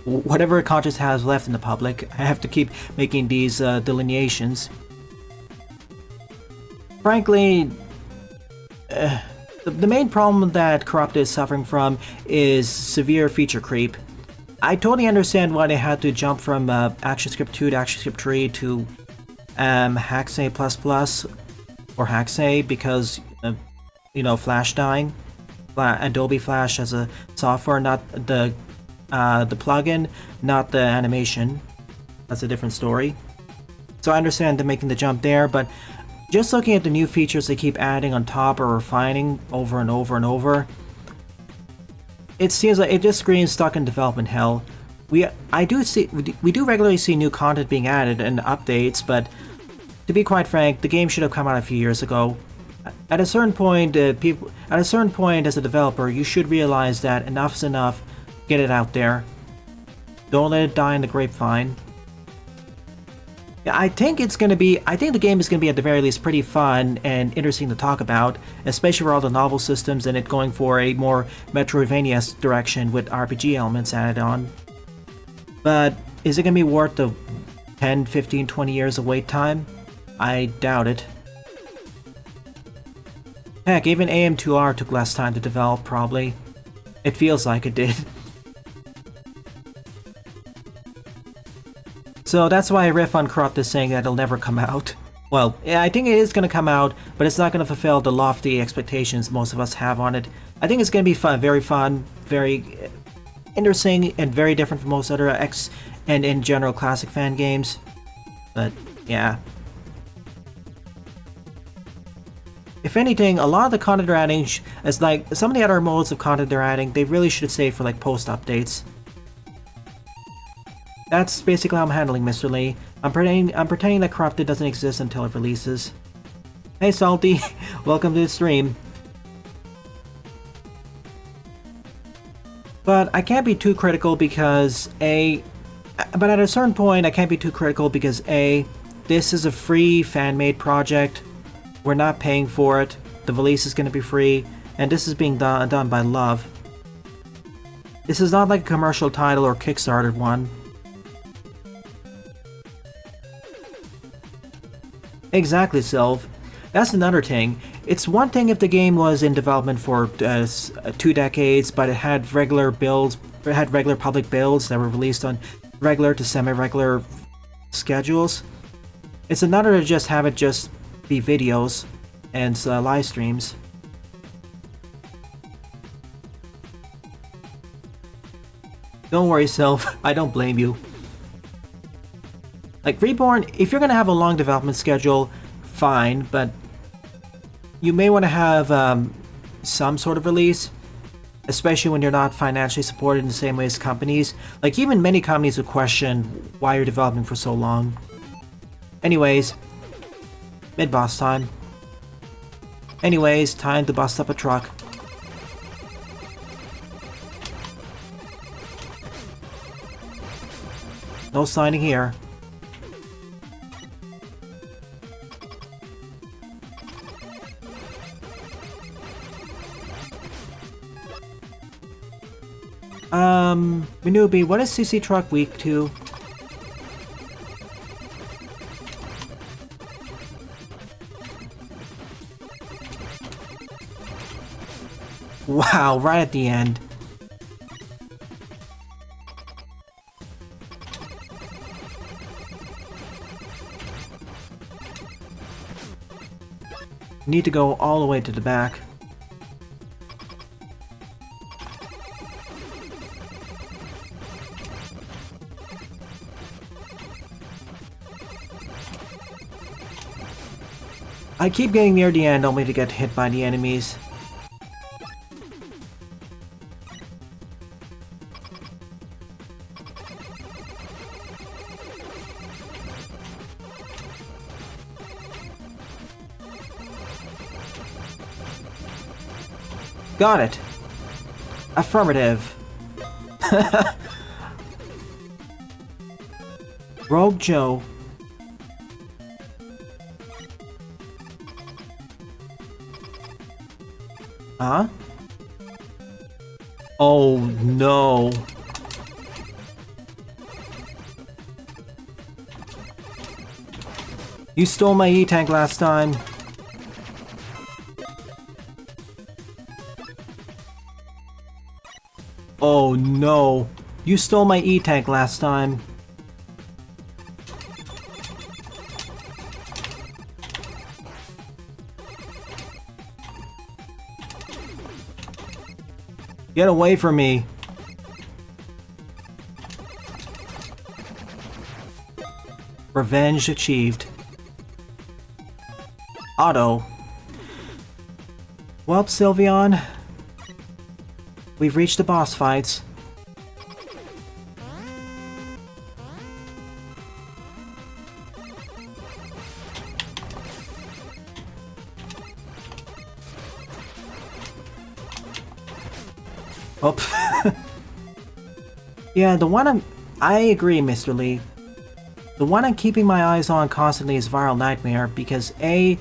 Whatever conscious has left in the public, I have to keep making these delineations. Frankly, the main problem that Corrupted is suffering from is severe feature creep. I totally understand why they had to jump from ActionScript 2 to ActionScript 3 to Haxay++ or Haxay because, you know, Flash dying. Adobe Flash as a software, not the plugin, not the animation. That's a different story. So I understand them making the jump there, but just looking at the new features they keep adding on top or refining over and over and over, it seems like it just screams stuck in development hell. We do regularly see new content being added and updates, but to be quite frank, the game should have come out a few years ago. At a certain point, as a developer, you should realize that enough's enough. Get it out there. Don't let it die in the grapevine. Yeah, I think the game is gonna be at the very least pretty fun and interesting to talk about, especially for all the novel systems and it going for a more Metroidvania direction with RPG elements added on. But is it gonna be worth the 10, 15, 20 years of wait time? I doubt it. Heck, even AM2R took less time to develop, probably. It feels like it did. So that's why I riff on Corrupted saying that it'll never come out. Well, yeah, I think it is going to come out, but it's not going to fulfill the lofty expectations most of us have on it. I think it's going to be fun, very interesting, and very different from most other X and in general classic fan games. But, yeah. If anything, a lot of the content they're adding, is like some of the other modes of content they're adding, they really should save for like post updates. That's basically how I'm handling Mr. Lee. I'm pretending that Corrupted doesn't exist until it releases. Hey Salty, welcome to the stream. But I can't be too critical because but at a certain point I can't be too critical because this is a free fan-made project. We're not paying for it. The release is going to be free. and this is being done by Love. This is not like a commercial title or Kickstarter one. Exactly, Sylv. That's another thing. It's one thing if the game was in development for 2 decades, but it had regular builds, it had regular public builds that were released on regular to semi-regular schedules. It's another to just have it just be videos and live streams. Don't worry, Sylv. I don't blame you. Like, Reborn, if you're gonna have a long development schedule, fine, but you may want to have some sort of release, especially when you're not financially supported in the same way as companies. Like, even many companies would question why you're developing for so long. Anyways, mid-boss time. Anyways, time to bust up a truck. No signing here. Manubi, what is CC Truck weak to? Wow, right at the end. Need to go all the way to the back. I keep getting near the end only to get hit by the enemies. Got it. Affirmative. Rogue Joe. Huh? Oh no. You stole my E-Tank last time. Oh no. You stole my E-Tank last time. Get away from me. Revenge achieved. Auto. Well, Sylveon, we've reached the boss fights. Oh. Yeah, the one I agree, Mr. Lee. The one I'm keeping my eyes on constantly is Viral Nightmare, because the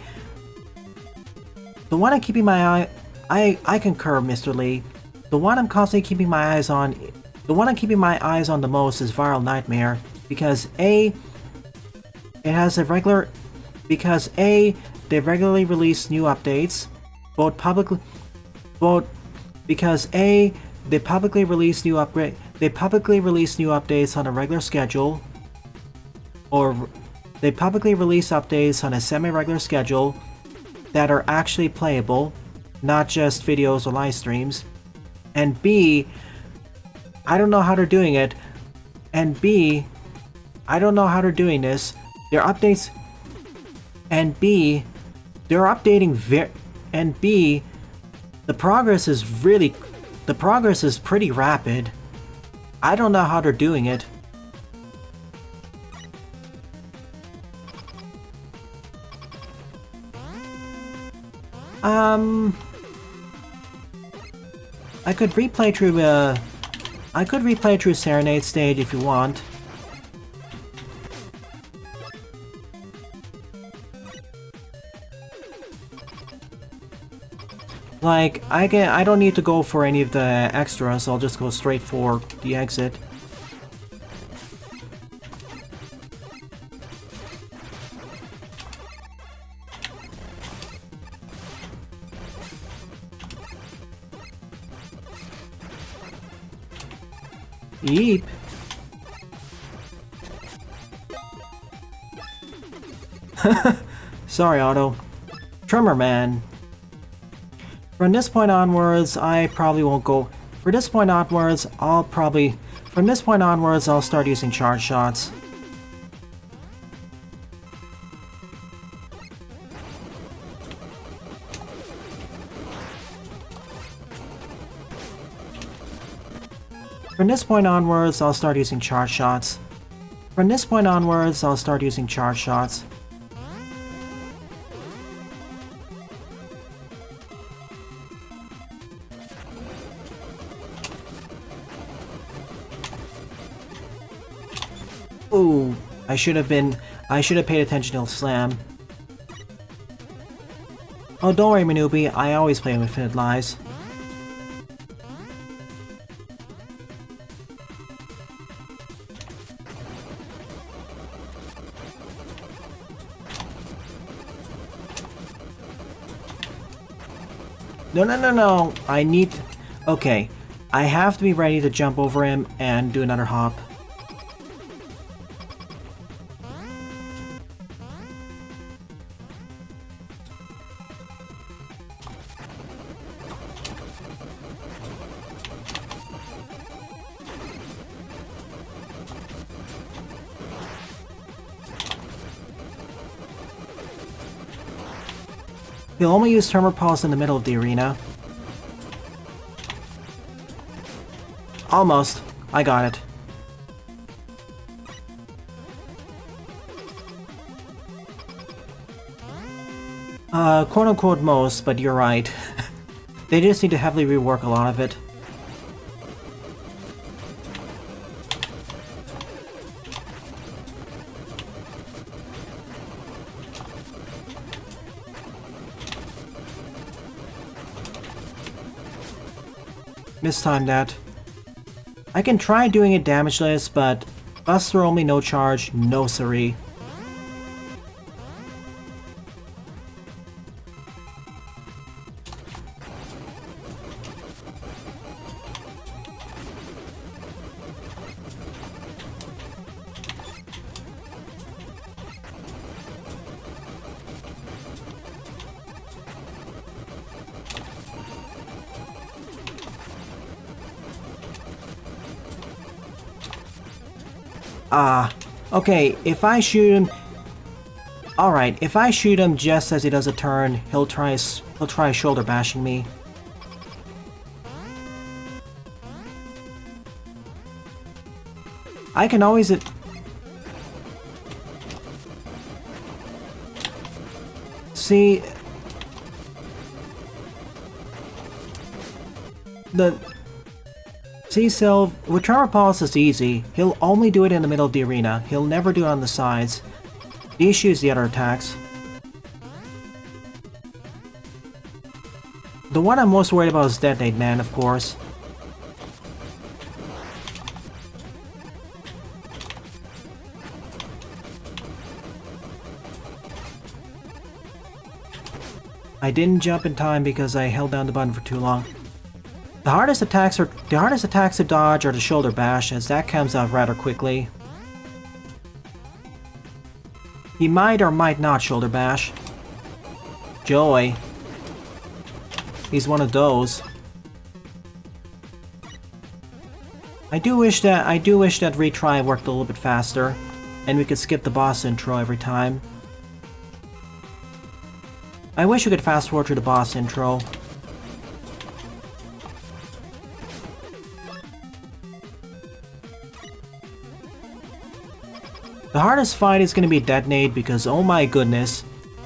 one I'm keeping my I concur, Mr. Lee. The one I'm constantly keeping my eyes on, the one I'm keeping my eyes on the most is Viral Nightmare, because it has a regular, because they regularly release new updates, they publicly release new updates on a regular schedule, or they publicly release updates on a semi-regular schedule that are actually playable, not just videos or live streams. And B, I don't know how they're doing it. And B, I don't know how they're doing this. Their updates. And B, they're updating and B, the progress is pretty rapid. I don't know how they're doing it. I could replay through Serenade stage if you want. Like, I don't need to go for any of the extras, I'll just go straight for the exit. Yeep. Sorry, Otto. Tremor Man. From this point onwards, I probably won't go... For this point onwards, I'll probably... From this point onwards, I'll start using charge shots. From this point onwards, I'll start using charge shots. From this point onwards, I'll start using charge shots. Ooh, I should have paid attention to Slam. Oh, don't worry, Manubi, I always play with Infinite Lives. No, I need... Okay, I have to be ready to jump over him and do another hop. He'll only use Tremor Pulse in the middle of the arena. Almost. I got it. Quote-unquote most, but you're right. They just need to heavily rework a lot of it. Mistime that. I can try doing it damageless, but Buster only no charge, no siree. Okay, if I shoot him... Alright, if I shoot him just as he does a turn, he'll try shoulder bashing me. I can always... See... See, Sylv, with Tremor Pulse it's easy. He'll only do it in the middle of the arena. He'll never do it on the sides. The issue is the other attacks. The one I'm most worried about is Detonate Man, of course. I didn't jump in time because I held down the button for too long. The hardest attacks to dodge are the shoulder bash, as that comes out rather quickly. He might or might not shoulder bash. Joy. He's one of those. I do wish that retry worked a little bit faster, and we could skip the boss intro every time. I wish we could fast forward to the boss intro. The hardest fight is going to be Detonate because, oh my goodness,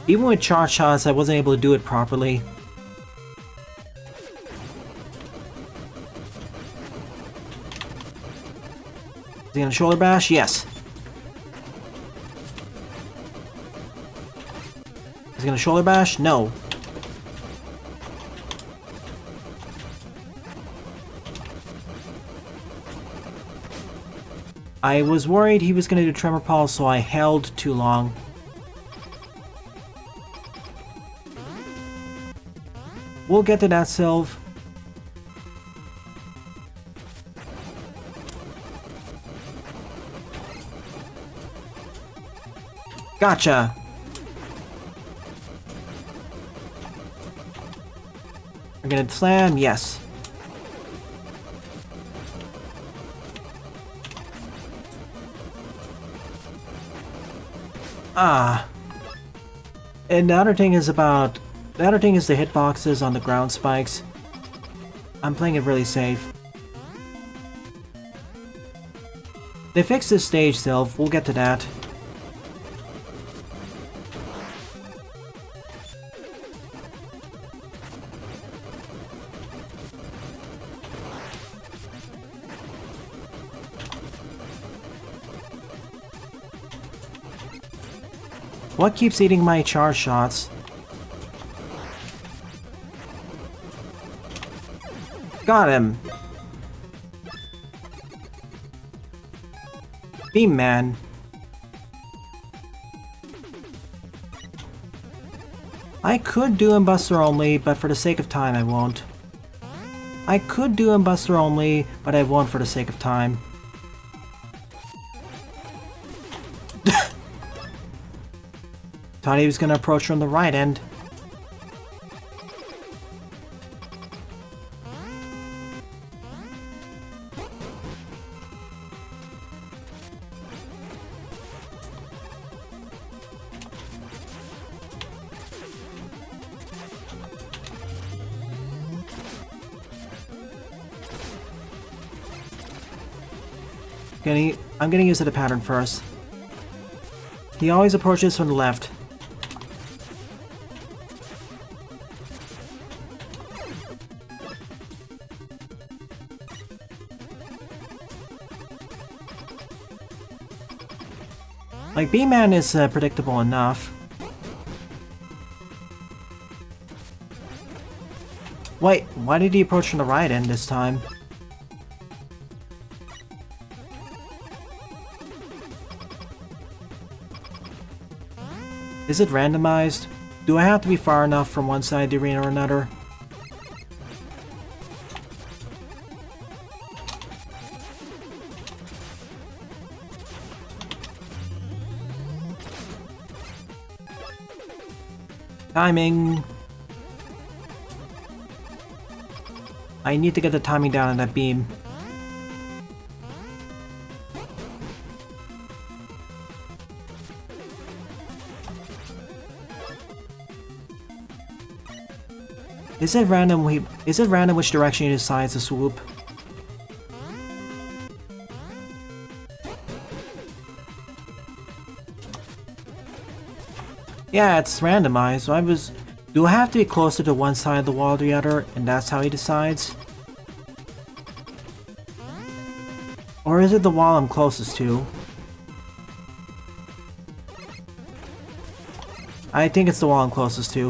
even with charge shots I wasn't able to do it properly. Is he gonna shoulder bash? Yes. Is he gonna shoulder bash? No. I was worried he was gonna do Tremor Pulse, so I held too long. We'll get to that, Sylve. Gotcha! We're gonna slam, yes. Ah. And the other thing is the hitboxes on the ground spikes. I'm playing it really safe. They fixed this stage, Sylve. We'll get to that. What keeps eating my charge shots? Got him! Beam Man. I could do him Buster only, but for the sake of time I won't. I could do him Buster only, but I won't for the sake of time. Thought he was gonna approach from the right end. I'm gonna use the pattern first. He always approaches from the left. Like, B-Man is predictable enough. Wait, why did he approach from the right end this time? Is it randomized? Do I have to be far enough from one side of the arena or another? Timing! I need to get the timing down on that beam. Is it random which direction he decides to swoop? Yeah, it's randomized, so do I have to be closer to one side of the wall or the other, and that's how he decides? Or is it the wall I'm closest to? I think it's the wall I'm closest to.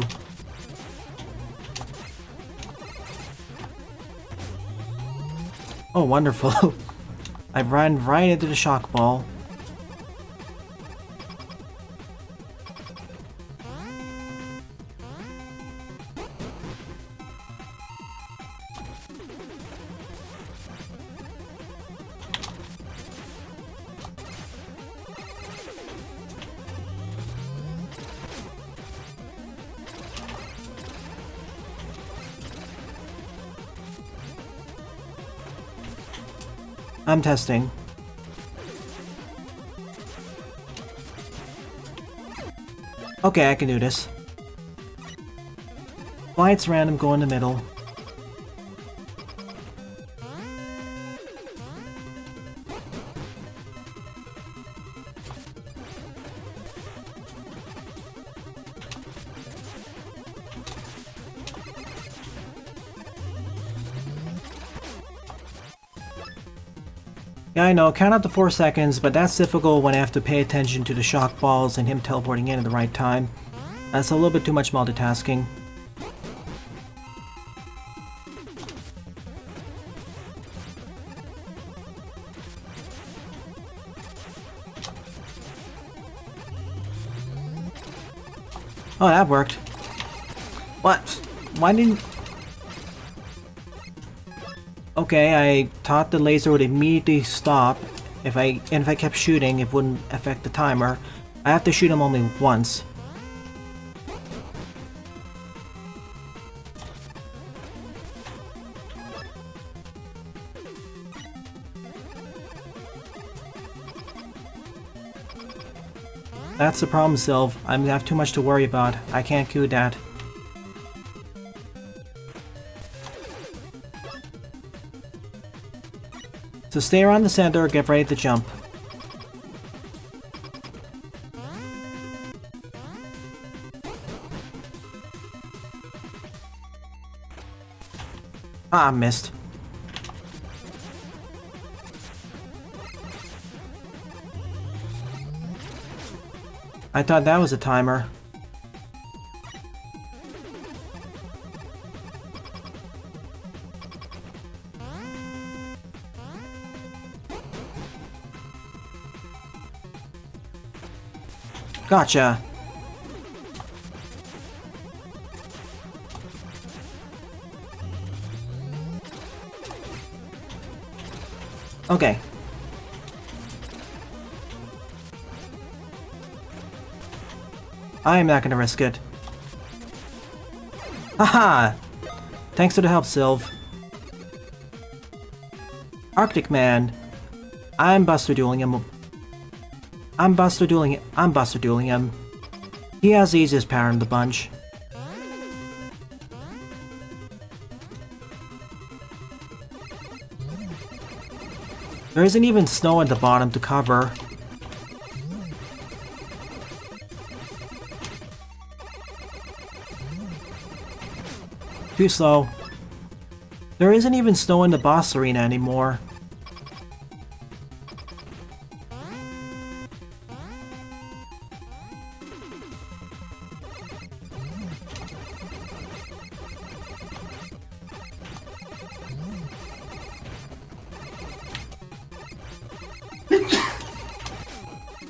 Oh, wonderful. I ran right into the shock ball. I'm testing. Okay, I can do this. Flight's random, go in the middle. Yeah, I know, count up to 4 seconds, but that's difficult when I have to pay attention to the shock balls and him teleporting in at the right time. That's a little bit too much multitasking. Oh, that worked. What? Why didn't... Okay, I thought the laser would immediately stop. If I kept shooting, it wouldn't affect the timer. I have to shoot him only once. That's the problem, Sylv. I have too much to worry about. I can't do that. So stay around the center, get ready to jump. Ah, missed. I thought that was a timer. Gotcha. Okay. I am not gonna risk it. Haha! Thanks for the help, Sylv. Arctic Man. I'm Buster Dueling him. I'm Buster Dueling him. He has the easiest power in the bunch. There isn't even snow at the bottom to cover. Too slow. There isn't even snow in the boss arena anymore.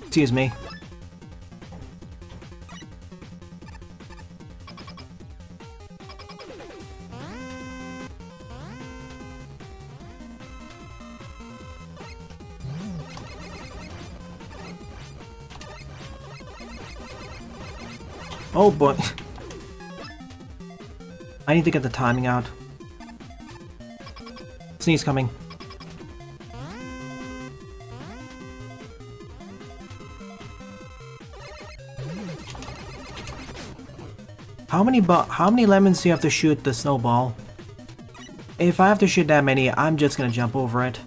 Excuse me. Oh boy. I need to get the timing out. Sneeze coming. How many lemons do you have to shoot the snowball? If I have to shoot that many, I'm just gonna jump over it.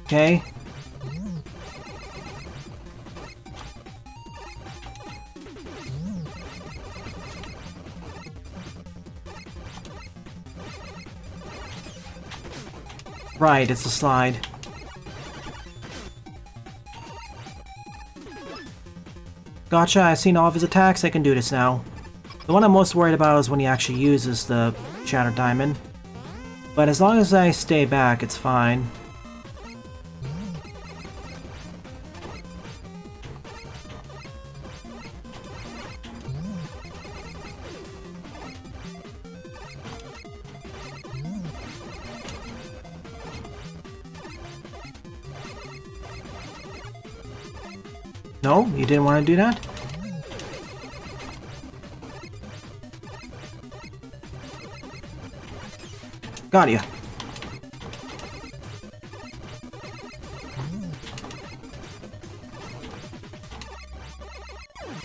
Okay. Right, it's a slide. Gotcha, I've seen all of his attacks, I can do this now. The one I'm most worried about is when he actually uses the Shattered Diamond. But as long as I stay back, it's fine. No? You didn't want to do that? Got ya.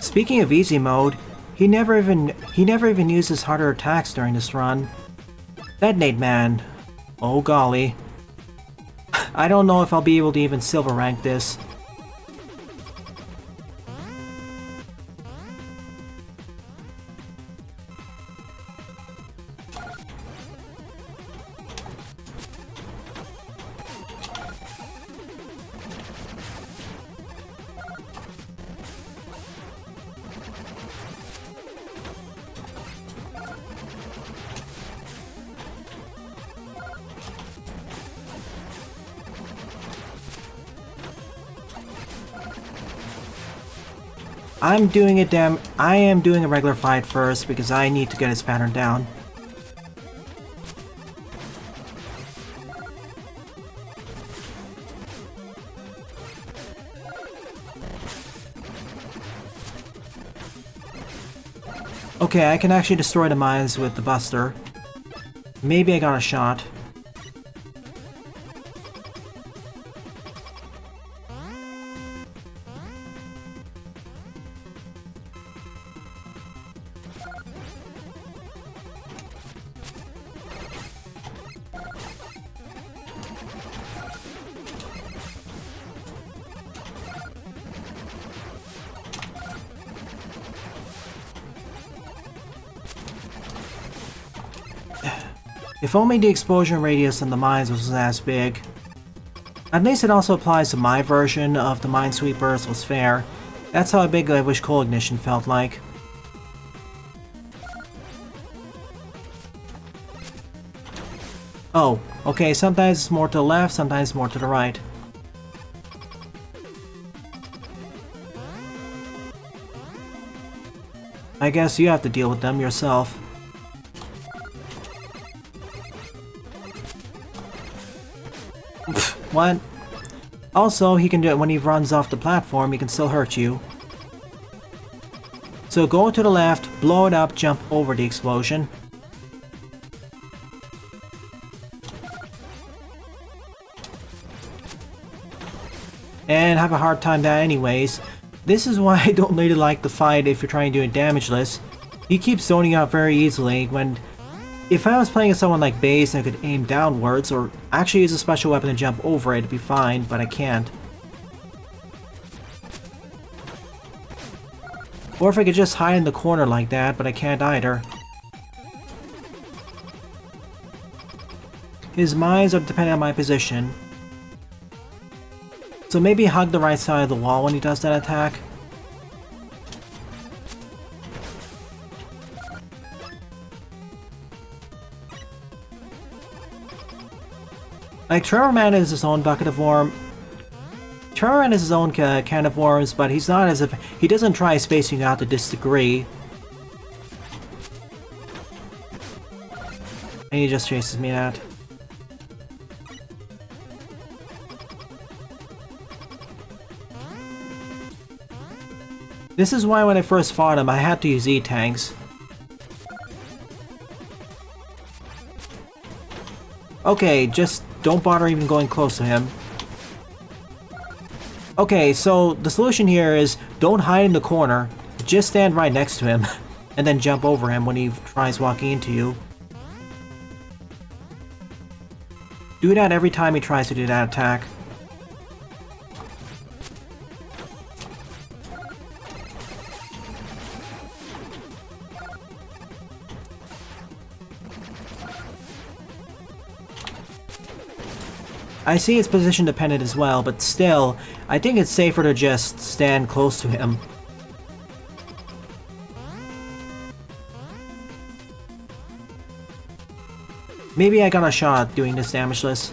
Speaking of easy mode, he never even uses harder attacks during this run. Detonate Man. Oh golly. I don't know if I'll be able to even silver rank this. I am doing a regular fight first because I need to get his pattern down. Okay, I can actually destroy the mines with the Buster. Maybe I got a shot. If only the explosion radius on the mines was as big. At least it also applies to my version of the Minesweepers was fair. That's how big I wish Coal Ignition felt like. Oh, okay, sometimes it's more to the left, sometimes more to the right. I guess you have to deal with them yourself. What? Also, he can do it when he runs off the platform, he can still hurt you. So go to the left, blow it up, jump over the explosion. And have a hard time that anyways. This is why I don't really like the fight if you're trying to do it damageless. He keeps zoning out very easily when... If I was playing as someone like Base and I could aim downwards, or actually use a special weapon and jump over it, it'd be fine, but I can't. Or if I could just hide in the corner like that, but I can't either. His mines are dependent on my position. So maybe hug the right side of the wall when he does that attack. Like, Trevor Man is his own bucket of worm. Trevor Man is his own can of worms, but he's not as if... He doesn't try spacing out to this degree. And he just chases me out. This is why when I first fought him, I had to use E-tanks. Okay, just don't bother even going close to him. Okay, so the solution here is don't hide in the corner, just stand right next to him, and then jump over him when he tries walking into you. Do that every time he tries to do that attack. I see it's position dependent as well, but still, I think it's safer to just stand close to him. Maybe I got a shot doing this damageless.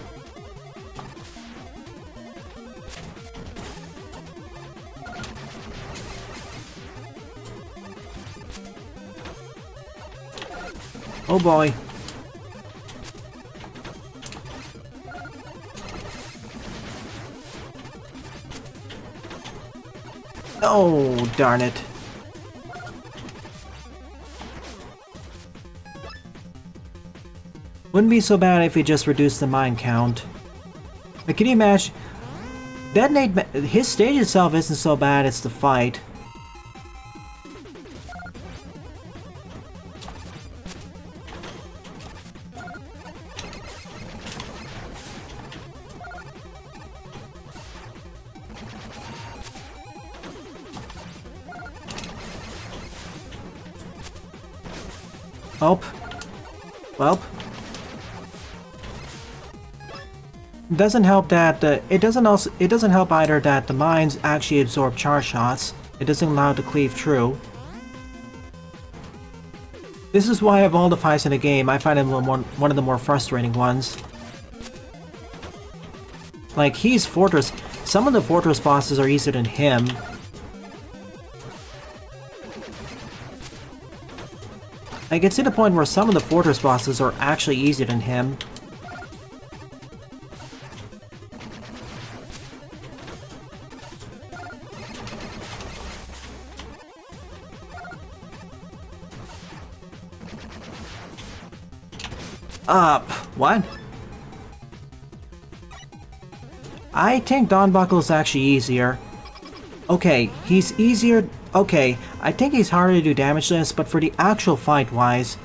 Oh boy. Oh, darn it. Wouldn't be so bad if we just reduced the mine count. But can you imagine? His stage itself isn't so bad, it's the fight. Welp. Welp. It doesn't help that it doesn't help either that the mines actually absorb charge shots. It doesn't allow it to cleave through. This is why of all the fights in the game, I find him one of the more frustrating ones. Like, he's Fortress. Some of the Fortress bosses are easier than him. I can see the point where some of the fortress bosses are actually easier than him. What? I think Dawnbuckle is actually easier. Okay, he's easier. Okay, I think he's harder to do damage to this, but for the actual fight-wise,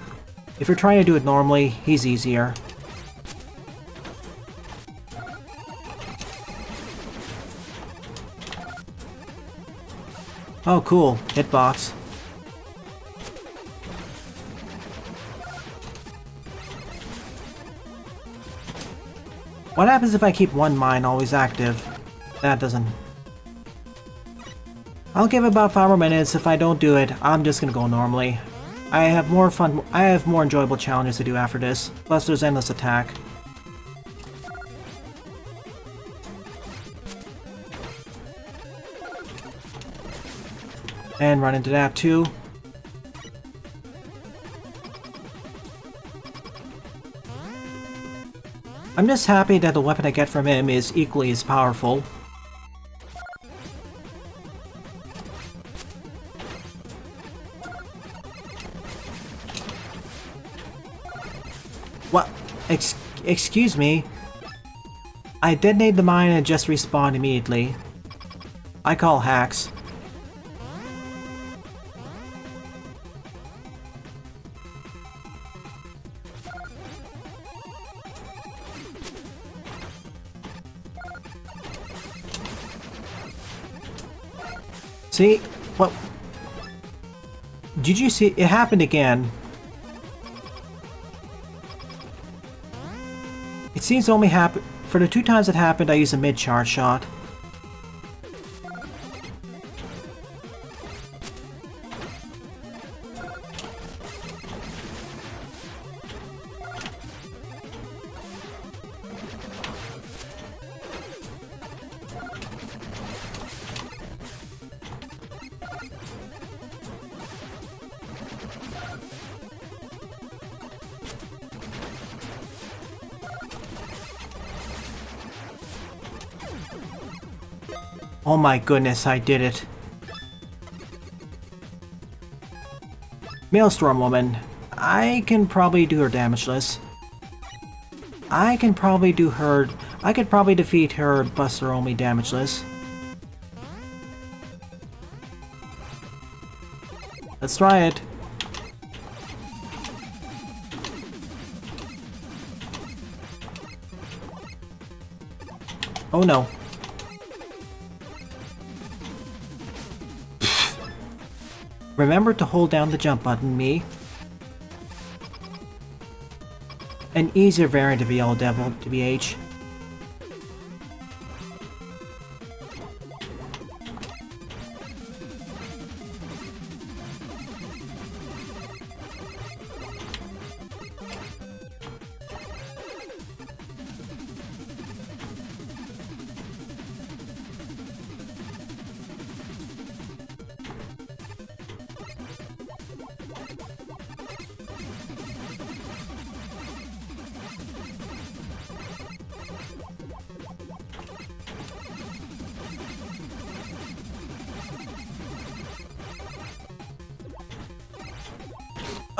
if you're trying to do it normally, he's easier. Oh, cool. Hitbox. What happens if I keep one mine always active? That doesn't... I'll give it about 5 more minutes. If I don't do it, I'm just gonna go normally. I have more fun. I have more enjoyable challenges to do after this. Plus there's endless attack. And run into that too. I'm just happy that the weapon I get from him is equally as powerful. What? Excuse me? I detonated the mine and it just respawned immediately. I call hacks. See? What? Did you see? It happened again. It seems to only happen... For the 2 times it happened, I used a mid-charge shot. Oh my goodness, I did it. Maelstrom Woman. I can probably do her damageless. I can probably do her... I could probably defeat her Buster only damageless. Let's try it. Oh no. Remember to hold down the jump button, me. An easier variant of Yellow Devil, TBH.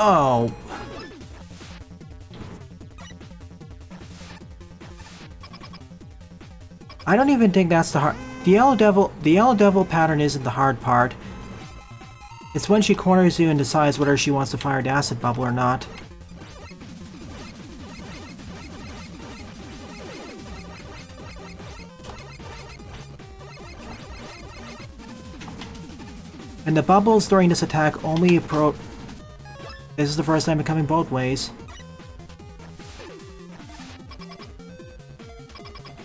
Oh. I don't even think that's the hard... The Yellow Devil pattern isn't the hard part. It's when she corners you and decides whether she wants to fire the acid bubble or not. And the bubbles during this attack only approach... This is the first time coming both ways.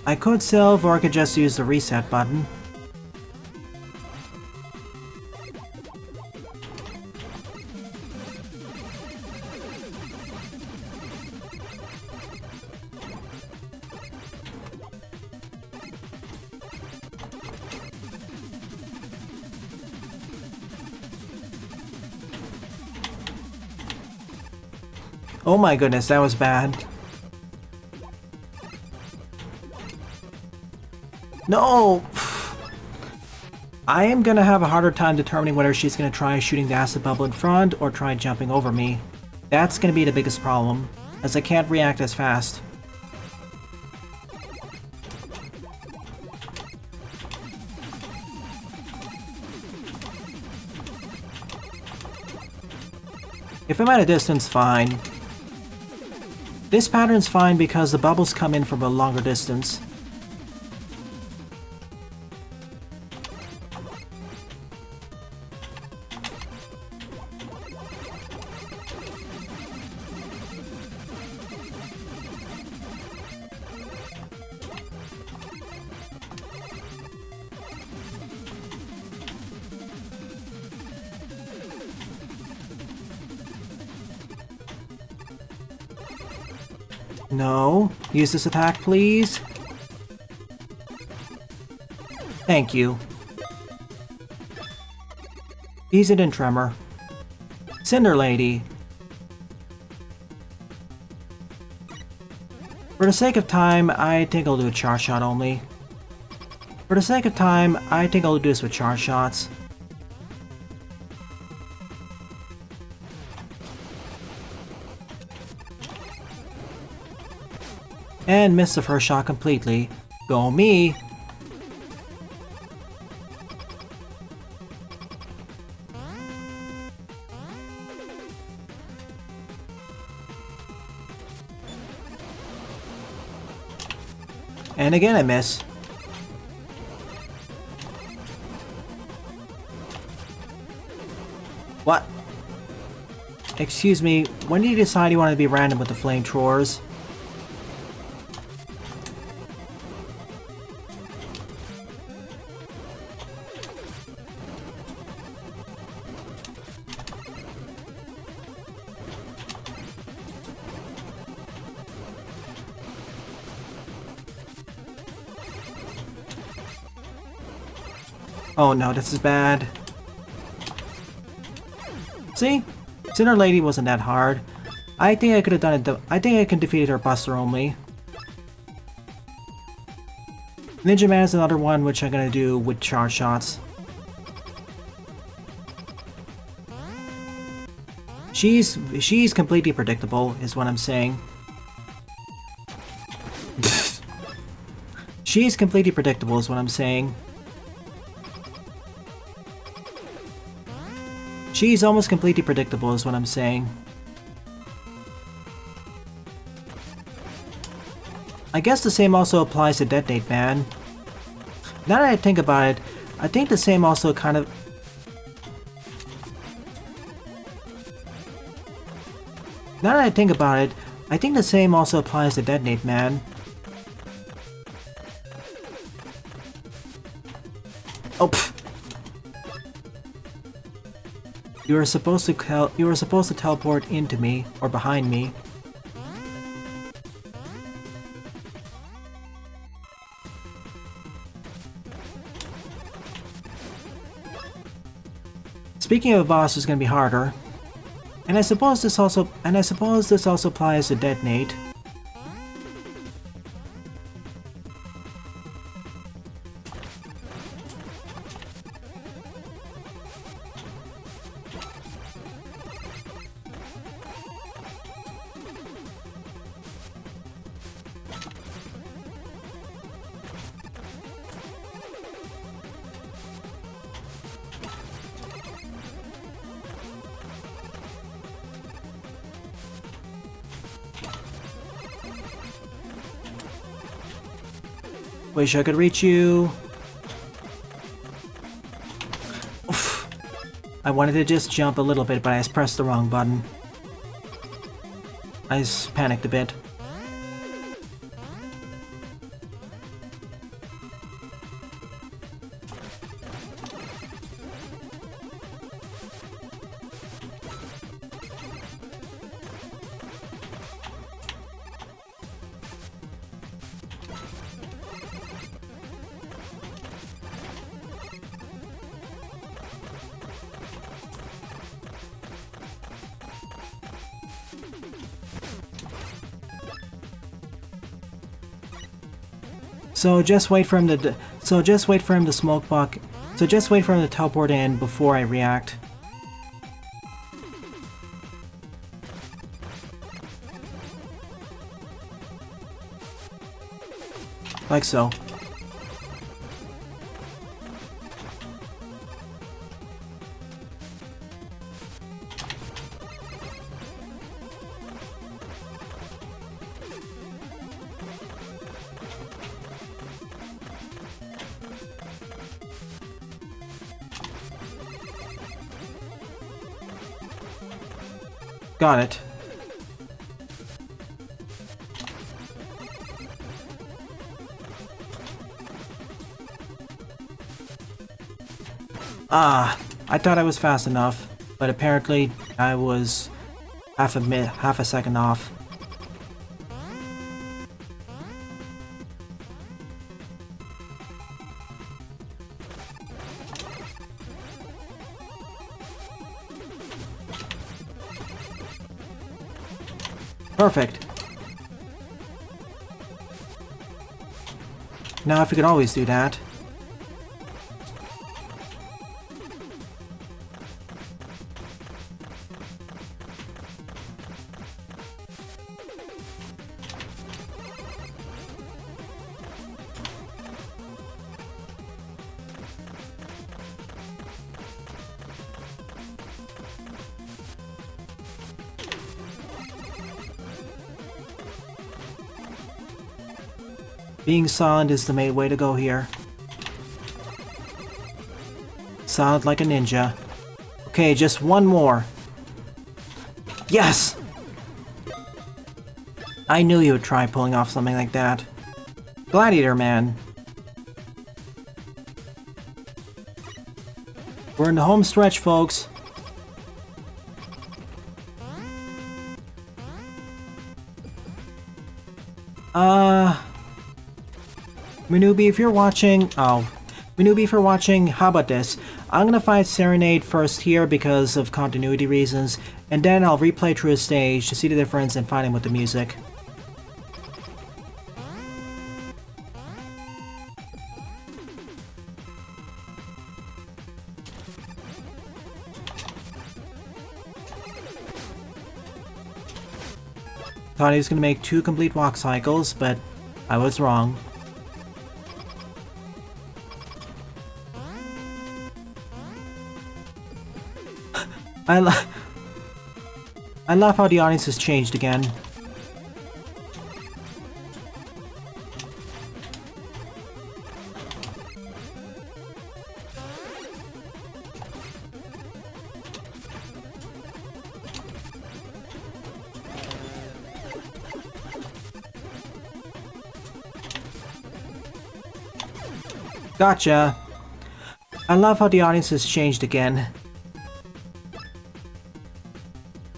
I could save, or I could just use the reset button. Oh my goodness, that was bad. No! I am gonna have a harder time determining whether she's gonna try shooting the acid bubble in front or try jumping over me. That's gonna be the biggest problem, as I can't react as fast. If I'm at a distance, fine. This pattern's fine because the bubbles come in from a longer distance. No. Use this attack, please. Thank you. Ease it in Tremor. Cinder Lady. For the sake of time, I think I'll do a charge shot only. For the sake of time, I think I'll do this with charge shots. And missed the first shot completely. Go me! And again I miss. What? Excuse me, when did you decide you wanted to be random with the flamethrowers? Oh no, this is bad. See? Cinder Lady wasn't that hard. I think I could have done it. I think I can defeat her Buster only. Ninja Man is another one which I'm gonna do with charge shots. She's completely predictable, is what I'm saying. She's completely predictable, is what I'm saying. She's almost completely predictable, is what I'm saying. I guess the same also applies to Detonate Man. Now that I think about it, I think the same also kind of... Now that I think about it, I think the same also applies to Detonate Man. Oh, pfft. You were supposed to teleport into me or behind me. Speaking of a boss who's gonna be harder, and I suppose this also applies to Detonate. Wish I could reach you. Oof. I wanted to just jump a little bit, but I just pressed the wrong button. I just panicked a bit. So just wait for him to smoke buck. So just wait for him to teleport in before I react. Like so. Got it. Ah, I thought I was fast enough, but apparently I was half a second off. Perfect. Now if we could always do that. Being silent is the main way to go here. Silent like a ninja. Okay, just one more. Yes! I knew you would try pulling off something like that. Gladiator Man. We're in the home stretch, folks. Manubi, if you're watching... Oh. Manubi, if you're watching, how about this? I'm gonna fight Serenade first here because of continuity reasons, and then I'll replay through the stage to see the difference and find him with the music. Thought he was gonna make 2 complete walk cycles, but I was wrong. I love how the audience has changed again. Gotcha. I love how the audience has changed again.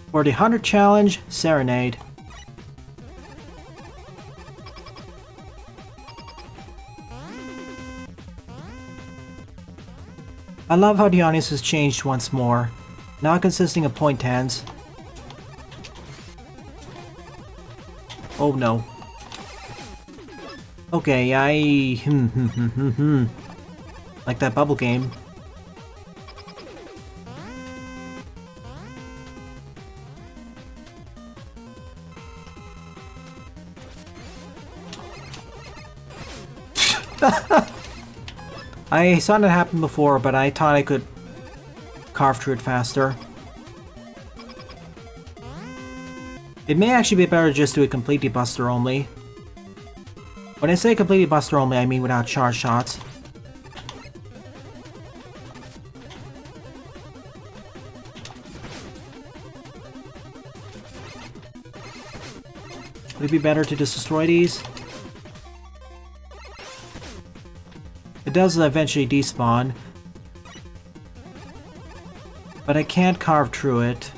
For the 100 challenge, Serenade. I love how the audience has changed once more, now consisting of point hands. Oh no. Okay, like that bubble game. I saw that happen before, but I thought I could carve through it faster. It may actually be better to just do it completely buster only. When I say completely buster only, I mean without charge shots. Would it be better to just destroy these? It does eventually despawn, but I can't carve through it.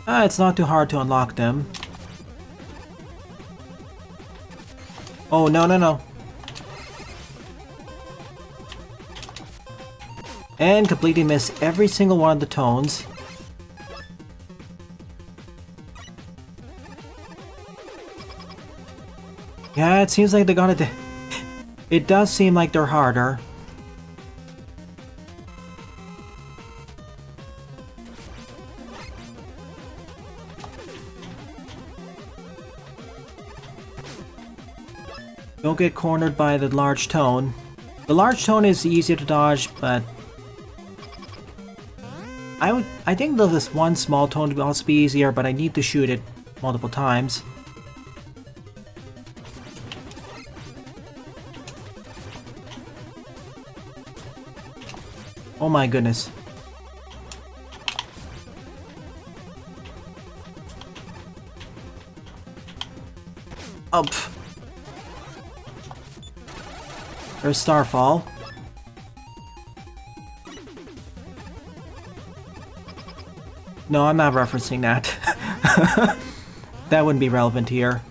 It's not too hard to unlock them. Oh, no, no, no. And completely miss every single one of the tones. Yeah, it seems like they got it. It does seem like they're harder. Don't get cornered by the large tone. The large tone is easier to dodge, but I think this one small tone would also be easier, but I need to shoot it multiple times. Oh my goodness. Oh, pff. There's Starfall. No, I'm not referencing that. That wouldn't be relevant here.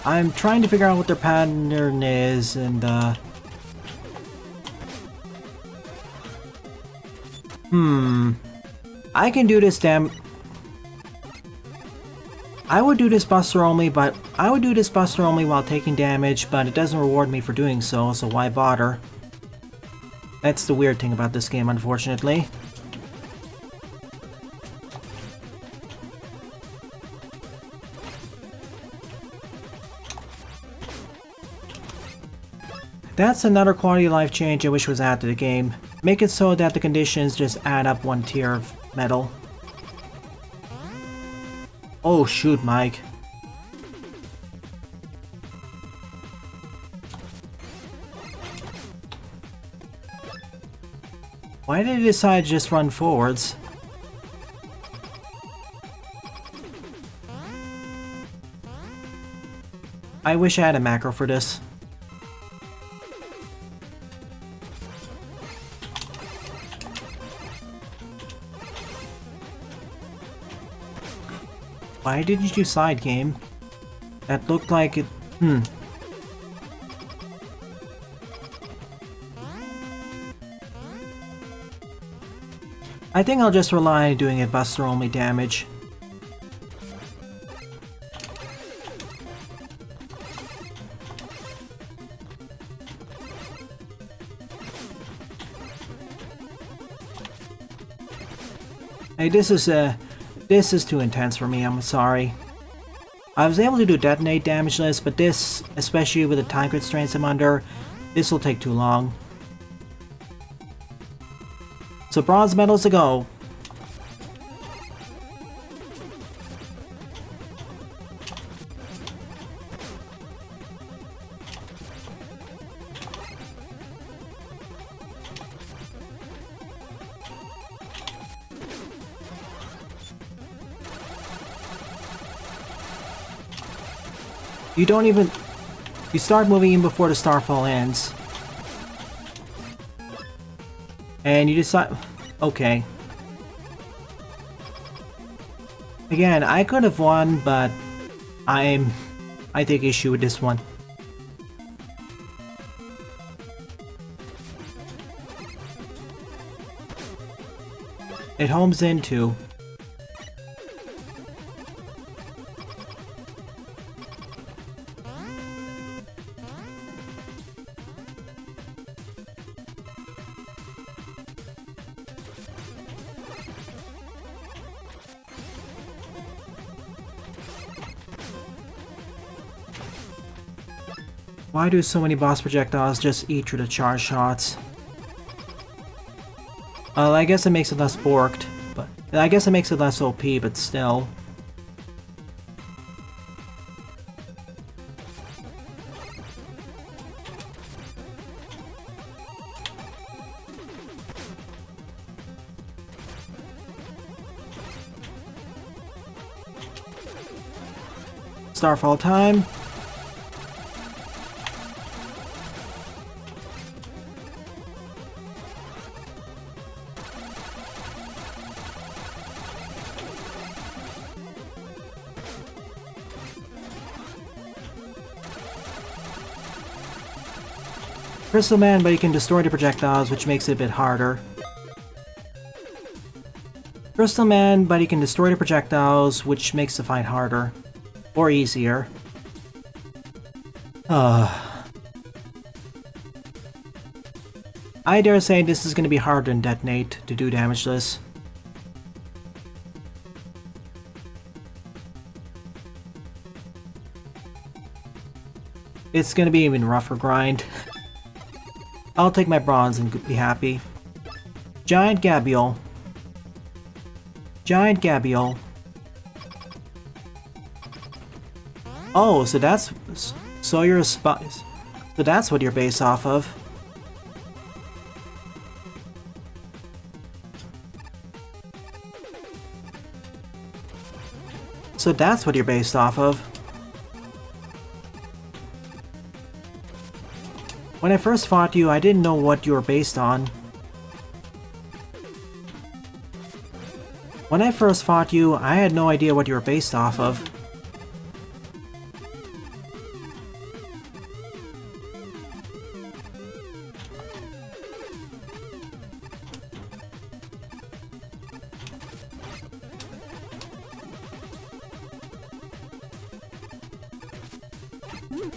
I'm trying to figure out what their pattern is, and I can do this I would do this buster only, but I would do this buster only while taking damage, but it doesn't reward me for doing so, so why bother? That's the weird thing about this game, unfortunately. That's another quality of life change I wish was added to the game. Make it so that the conditions just add up one tier of metal. Oh shoot, Mike. Why did he decide to just run forwards? I wish I had a macro for this. Why didn't you side game? That looked like it... I think I'll just rely on doing it buster only damage. Hey, this is too intense for me, I'm sorry. I was able to do detonate damageless, but this, especially with the time constraints I'm under, this will take too long. So bronze medals to go. You don't even... You start moving in before the Starfall ends. And you decide... Okay. Again, I could have won, but... I take issue with this one. It homes in too. Why do so many boss projectiles just eat through the charge shots? Well, I guess it makes it less borked, but I guess it makes it less OP, but still. Starfall time. Crystal Man, but he can destroy the projectiles, which makes it a bit harder. Crystal Man, but he can destroy the projectiles, which makes the fight harder. Or easier. I dare say this is going to be harder than Detonate to do damageless. It's going to be even rougher grind. I'll take my bronze and be happy. Giant Gabiole. Giant Gabiole. Oh, so that's... So you're a spy... So that's what you're based off of. So that's what you're based off of. When I first fought you, I didn't know what you were based on. When I first fought you, I had no idea what you were based off of.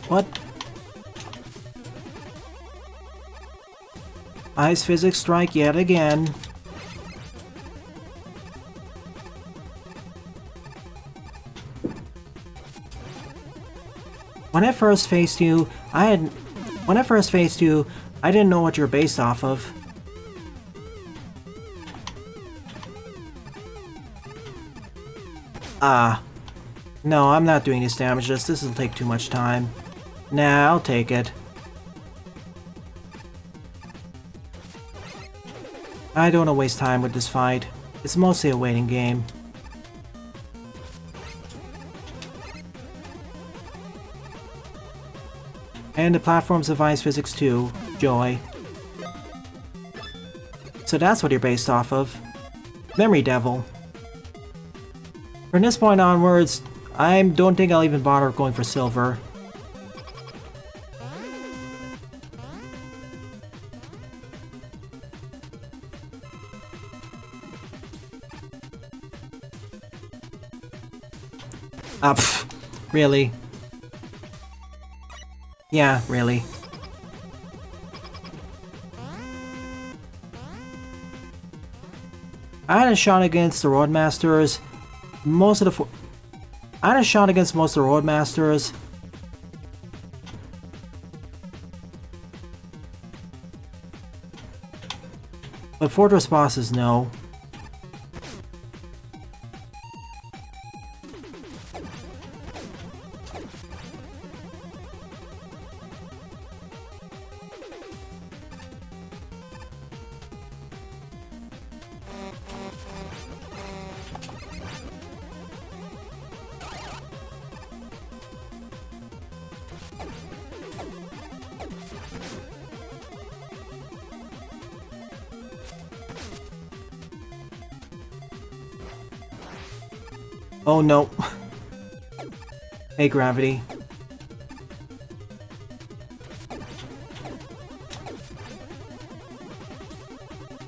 What? Ice Physics Strike yet again. When I first faced you, I didn't know what you're based off of. No, I'm not doing this damageless. This will take too much time. Nah, I'll take it. I don't want to waste time with this fight. It's mostly a waiting game. And the platforms of Ice Physics 2, Joy. So that's what you're based off of. Memory Devil. From this point onwards, I don't think I'll even bother going for silver. Really? Yeah, really. I had a shot against the Roadmasters. I had a shot against most of the Roadmasters. But Fortress bosses, no. Oh no. Hey, Gravity.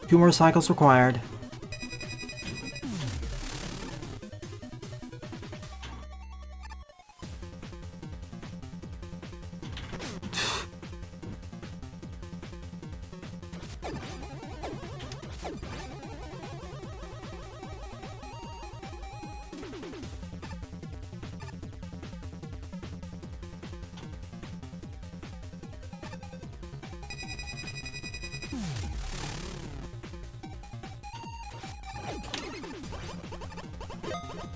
Two more cycles required.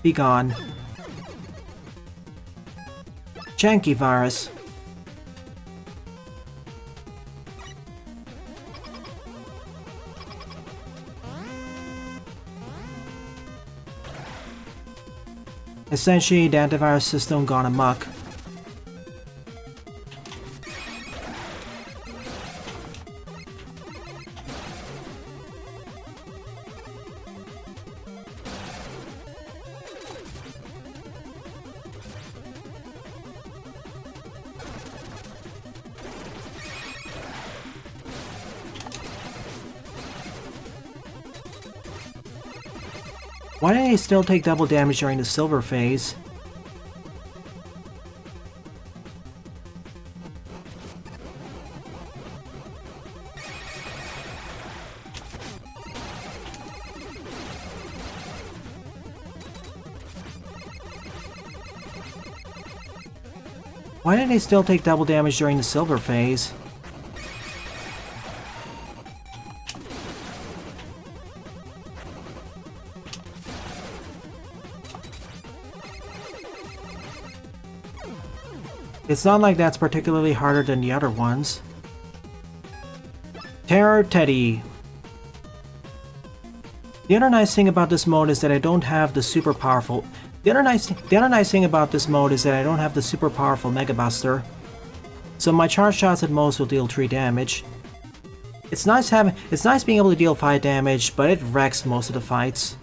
Be gone. Janky virus. Essentially, the antivirus system gone amok. Why did they still take double damage during the silver phase? Why did they still take double damage during the silver phase? It's not like that's particularly harder than the other ones. Terror Teddy. The other nice thing about this mode is that I don't have the super powerful... The other nice thing about this mode is that I don't have the super powerful Mega Buster. So my charge shots at most will deal 3 damage. It's nice being able to deal 5 damage, but it wrecks most of the fights.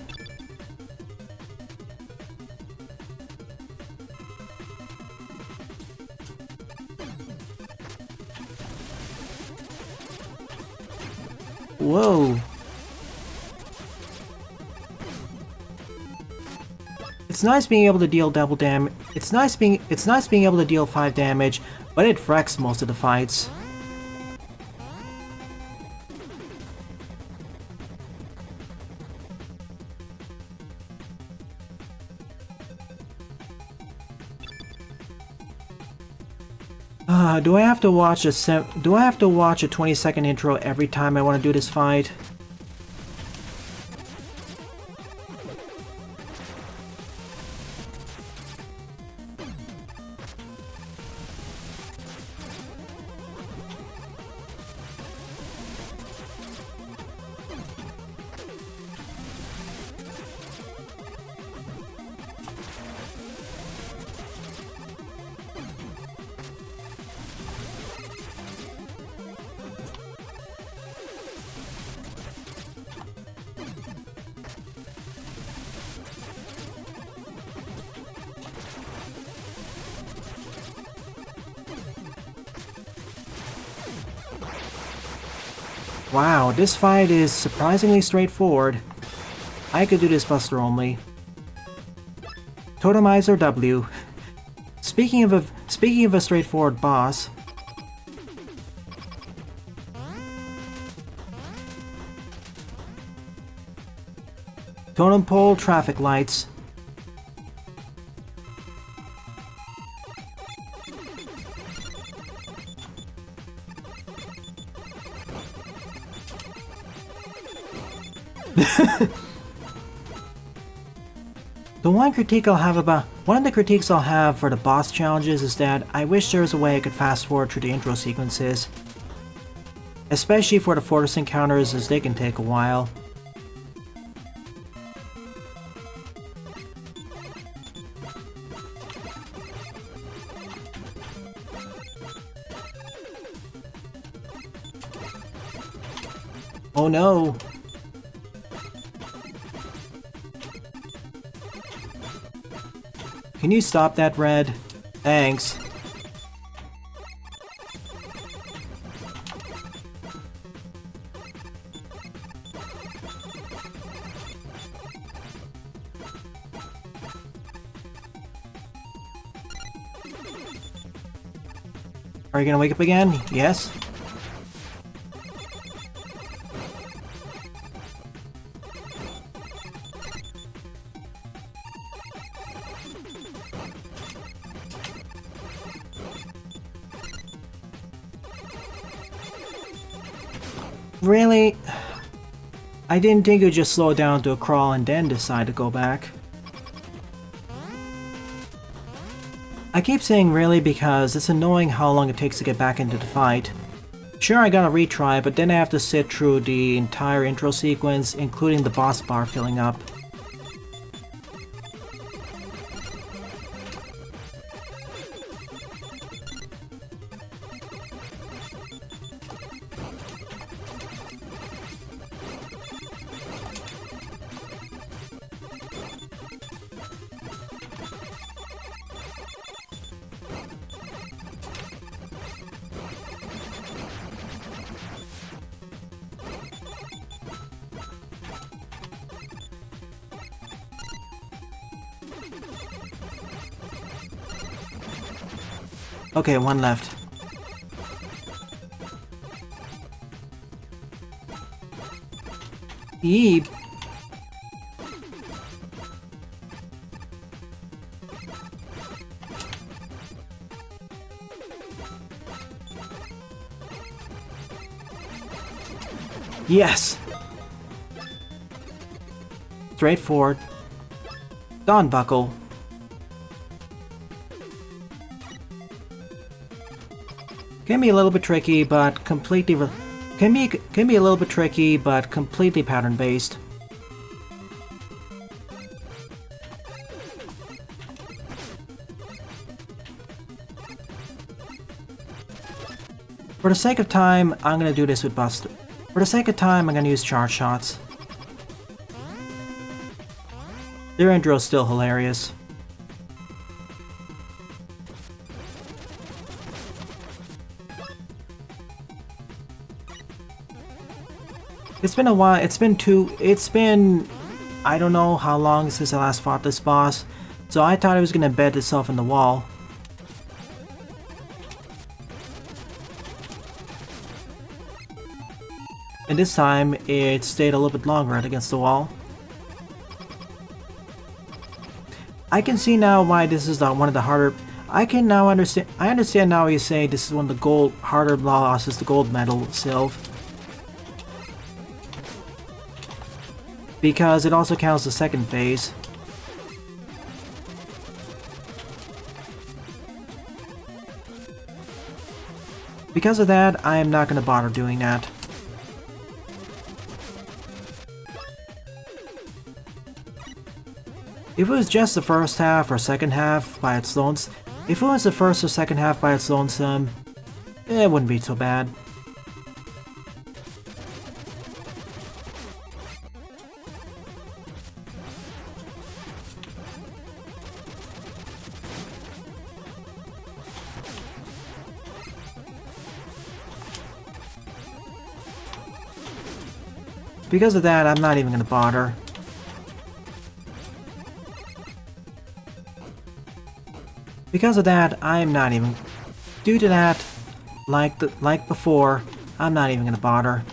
Whoa. It's nice being able to deal double damage. It's nice being able to deal 5 damage, but it wrecks most of the fights. Do I have to watch a 20-second intro every time I want to do this fight? Wow, this fight is surprisingly straightforward. I could do this Buster only. Totemizer W. Speaking of a straightforward boss. Totem pole traffic lights. One of the critiques I'll have for the boss challenges is that I wish there was a way I could fast forward through the intro sequences. Especially for the fortress encounters, as they can take a while. Oh no! Can you stop that, Red? Thanks. Are you gonna wake up again? Yes? Really? I didn't think you'd just slow down to a crawl and then decide to go back. I keep saying really because it's annoying how long it takes to get back into the fight. Sure, I gotta retry, but then I have to sit through the entire intro sequence, including the boss bar filling up. Okay, one left. Yeep. Yes! Straightforward. Dawn buckle. Can be a little bit tricky, but completely can be a little bit tricky, but completely pattern based. For the sake of time, I'm gonna do this with Buster. For the sake of time, I'm gonna use charge shots. Their intro's still hilarious. It's been a while. It's been I don't know how long since I last fought this boss, so I thought it was gonna embed itself in the wall. And this time, it stayed a little bit longer against the wall. I can see now why this is one of the harder... I understand now why you say this is one of the harder bosses, the gold medal, Sylve. Because it also counts the second phase. Because of that, I am not going to bother doing that. If it was just the first half or second half by its lonesome, if it was the first or second half by its lonesome, it wouldn't be so bad. Because of that, I'm not even going to bother. Because of that, I'm not even... Due to that, like before, I'm not even gonna bother.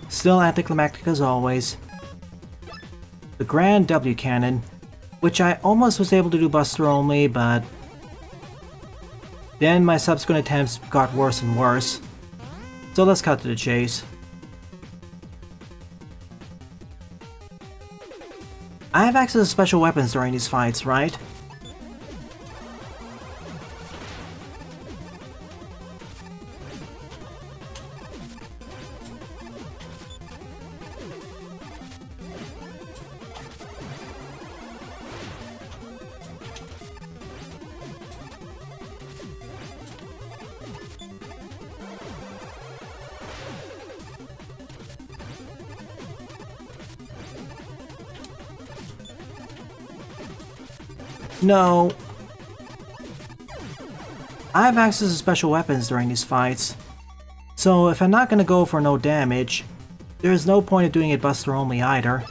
Still anticlimactic as always. The Grand W Cannon, which I almost was able to do Buster only, but then my subsequent attempts got worse and worse. So let's cut to the chase. I have access to special weapons during these fights, right? No. I have access to special weapons during these fights, so if I'm not gonna go for no damage, there is no point of doing it Buster only either.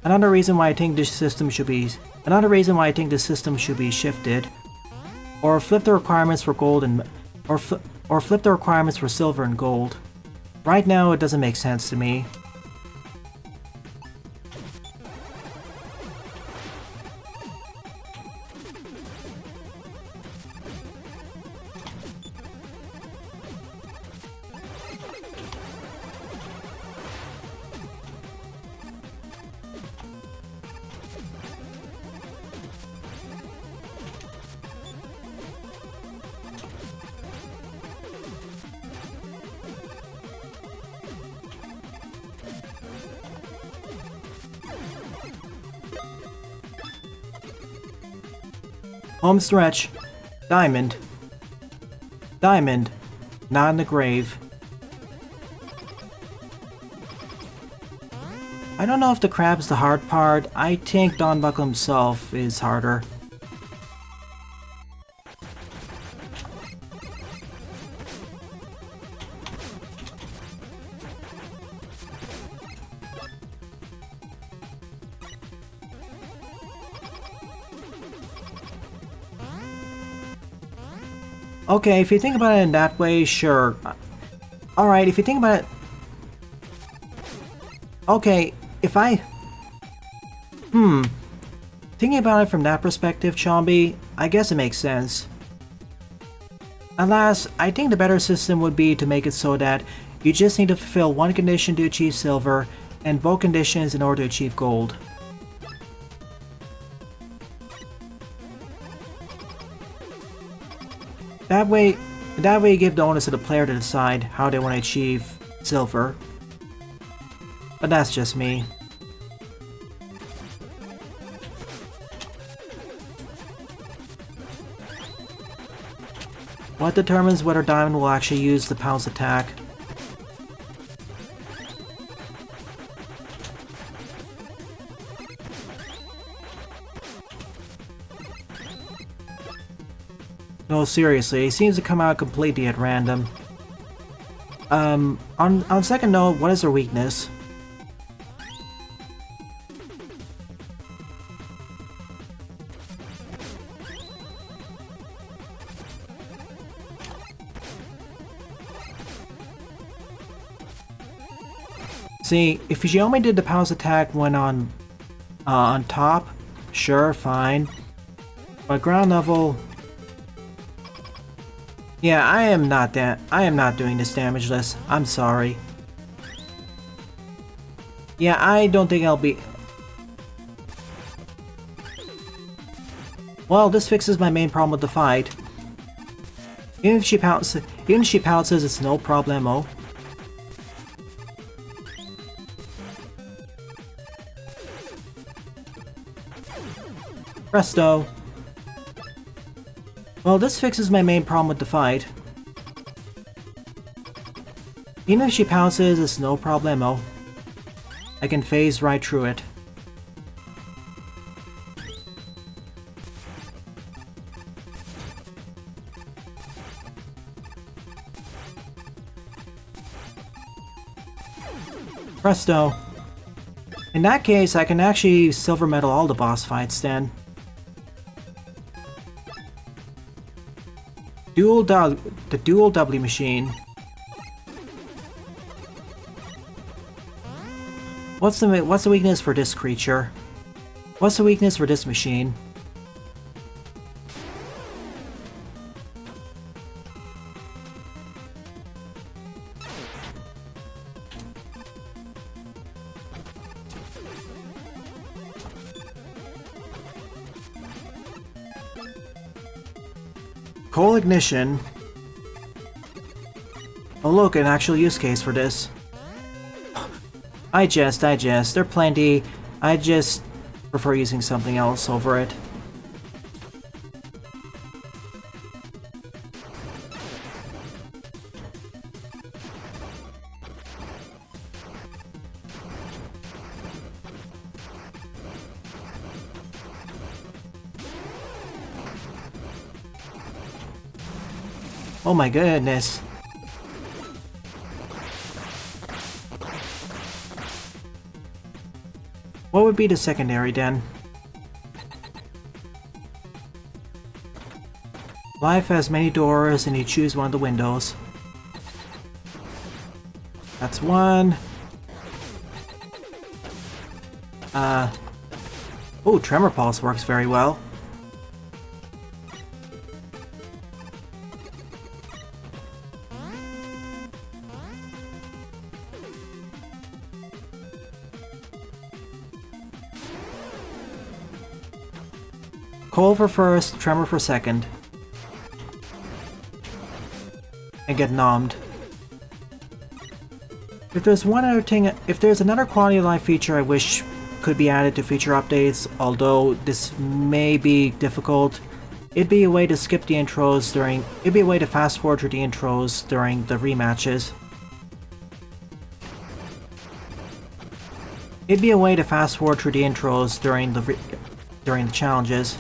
Another reason why I think this system should be shifted, or flip the requirements for gold and or flip the requirements for silver and gold. Right now, it doesn't make sense to me. Home stretch. Diamond. Diamond. Not in the grave. I don't know if the crab's the hard part. I think Don Buckle himself is harder. Okay, if you think about it in that way, sure. Alright, if you think about it... Okay, if I... Thinking about it from that perspective, Chomby, I guess it makes sense. Alas, I think the better system would be to make it so that you just need to fulfill one condition to achieve silver, and both conditions in order to achieve gold. That way you give the onus to the player to decide how they want to achieve silver. But that's just me. What determines whether Diamond will actually use the pounce attack? No, seriously, it seems to come out completely at random. On second note, what is her weakness? See, if she only did the pounce attack when on top, sure, fine. But ground level... Yeah, I am not doing this damageless. I'm sorry. Yeah, I don't think I'll be... Well, this fixes my main problem with the fight. Even if she pounces, it's no problemo. Presto. Well, this fixes my main problem with the fight. Even if she pounces, it's no problemo. I can phase right through it. Presto. In that case, I can actually silver medal all the boss fights then. The dual W machine. What's the weakness for this creature? What's the weakness for this machine? Coal ignition. Oh look, an actual use case for this. I jest, they're plenty. I just prefer using something else over it. Oh my goodness. What would be the secondary then? Life has many doors and you choose one of the windows. That's one. Oh, Tremor Pulse works very well. Coal for first, Tremor for second. And get nommed. If there's one other thing, if there's another quality of life feature I wish could be added to future updates, although this may be difficult, it'd be a way to skip the intros during... It'd be a way to fast forward through the intros during the rematches. It'd be a way to fast forward through the intros during the challenges.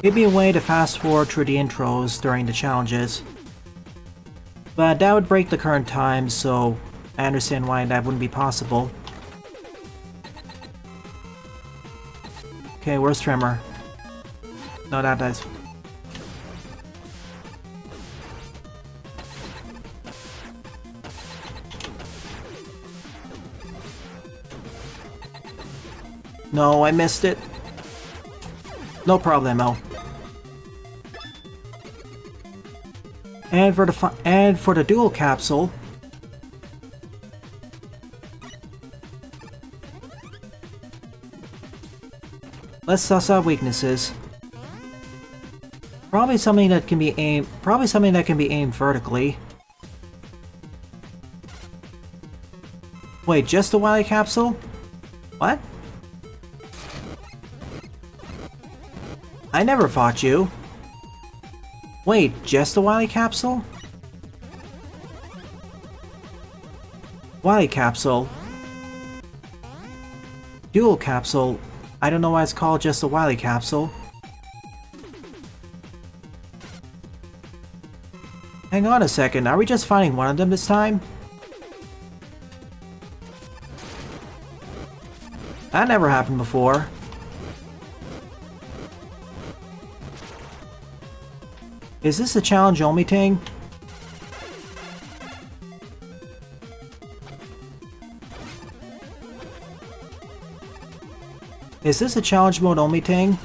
It'd be a way to fast forward through the intros during the challenges. But that would break the current time, so I understand why that wouldn't be possible. Okay, where's Tremor? No, that does. No, I missed it. No problemo. And for the dual capsule, let's suss out weaknesses. Probably something that can be aimed vertically. Wait, just the Wily capsule? What? I never fought you. Wait, just the Wily capsule? Wily capsule. Dual capsule. I don't know why it's called just the Wily capsule. Hang on a second, are we just finding one of them this time? That never happened before. Is this a challenge only thing? Is this a challenge mode only thing?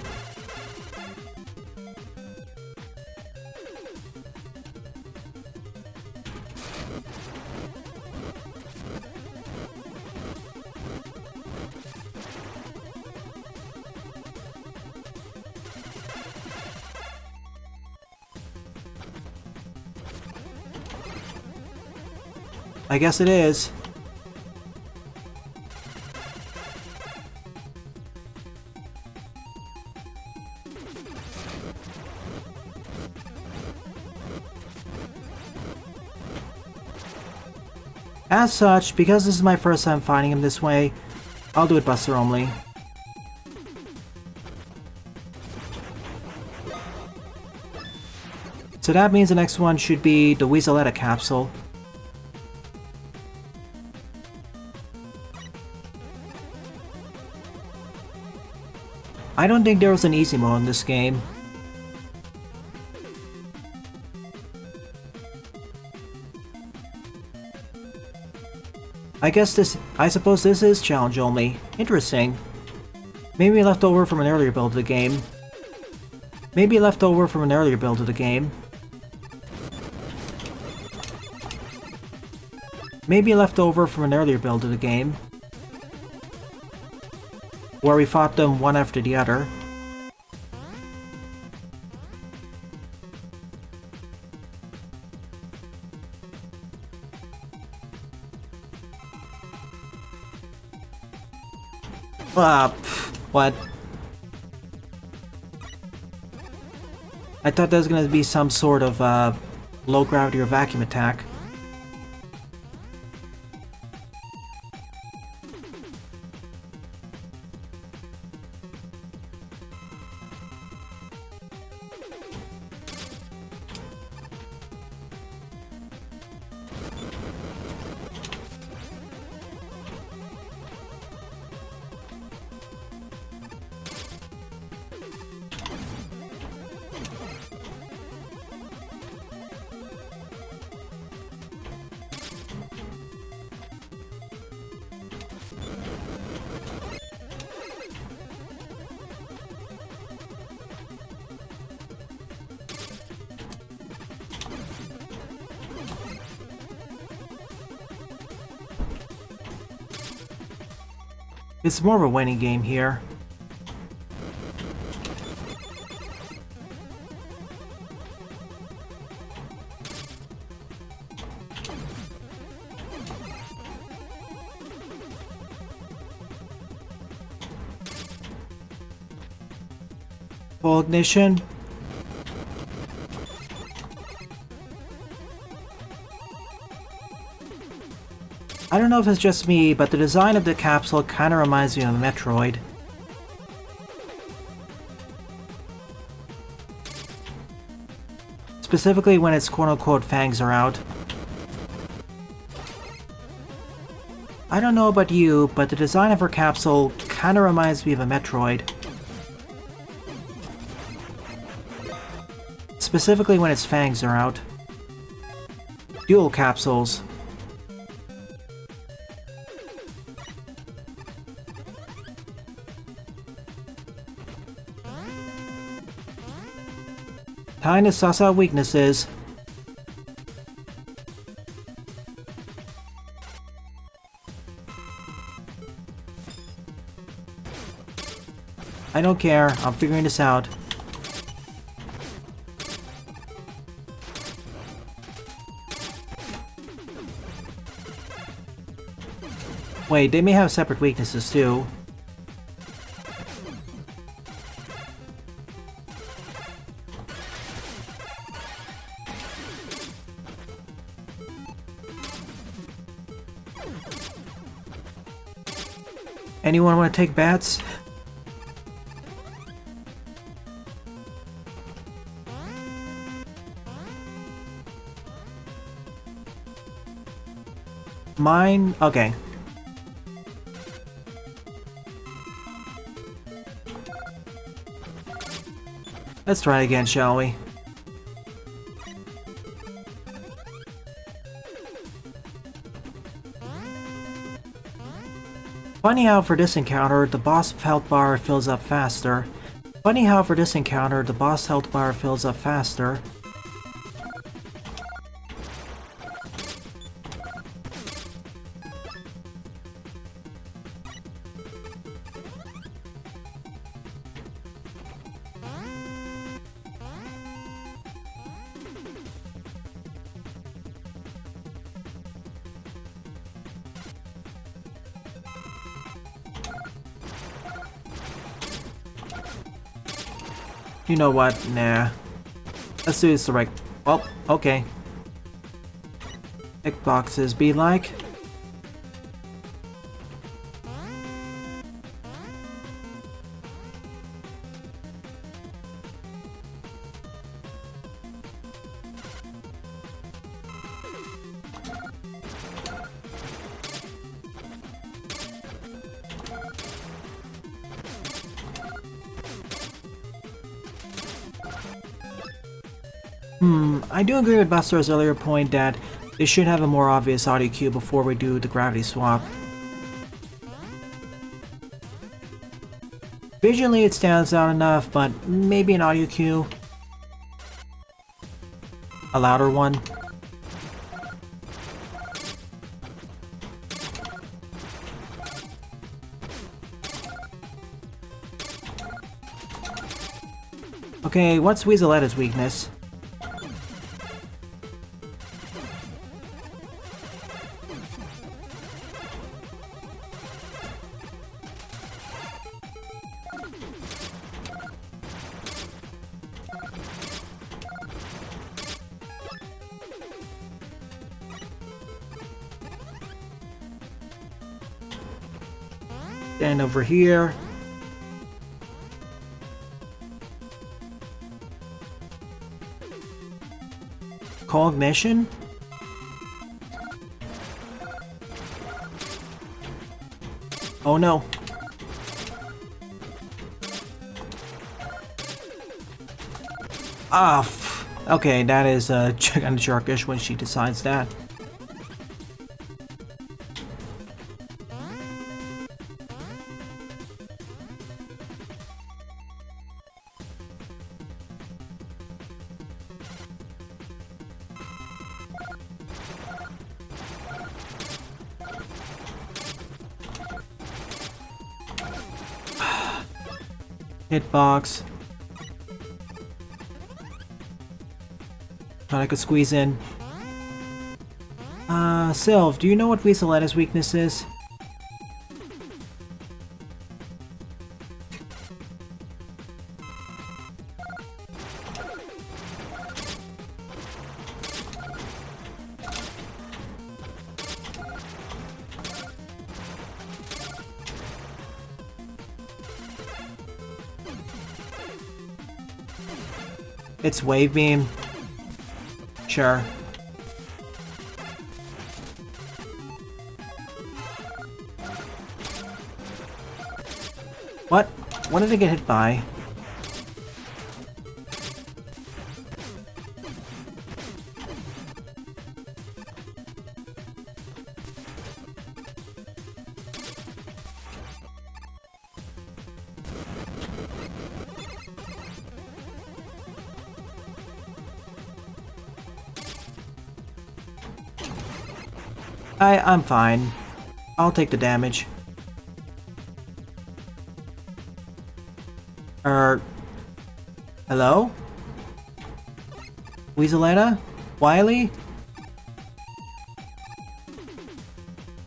I guess it is. As such, because this is my first time finding him this way, I'll do it Buster only. So that means the next one should be the Weaseletta capsule. I don't think there was an easy mode in this game. I suppose this is challenge only. Interesting. Maybe left over from an earlier build of the game. Maybe left over from an earlier build of the game. Maybe left over from an earlier build of the game. Where we fought them one after the other. What? I thought there was gonna be some sort of low gravity or vacuum attack. It's more of a winning game here. Full ignition. I don't know if it's just me, but the design of the capsule kinda reminds me of a Metroid. Specifically when its quote-unquote fangs are out. I don't know about you, but the design of her capsule kinda reminds me of a Metroid. Specifically when its fangs are out. Dual capsules. Time to suss out weaknesses. I don't care, I'm figuring this out. Wait, they may have separate weaknesses too. Anyone want to take bets? Mine? Okay. Let's try again, shall we? Funny how for this encounter, the boss health bar fills up faster. Funny how for this encounter, the boss health bar fills up faster. You know what? Nah. Let's do this the right... Oh, okay. Pick boxes be like. I do agree with Buster's earlier point that they should have a more obvious audio cue before we do the gravity swap. Visually it stands out enough, but maybe an audio cue. A louder one. Okay, what's Weaselletta's weakness? Stand over here. Call ignition? Oh no. Ah, okay, that is kind of jerkish when she decides that. Hitbox. Thought I could squeeze in. Sylv, do you know what Weaselletta's weakness is? It's Wave Beam. Sure. What? What did I get hit by? I'm fine. I'll take the damage. Hello? Weaseletta? Wily?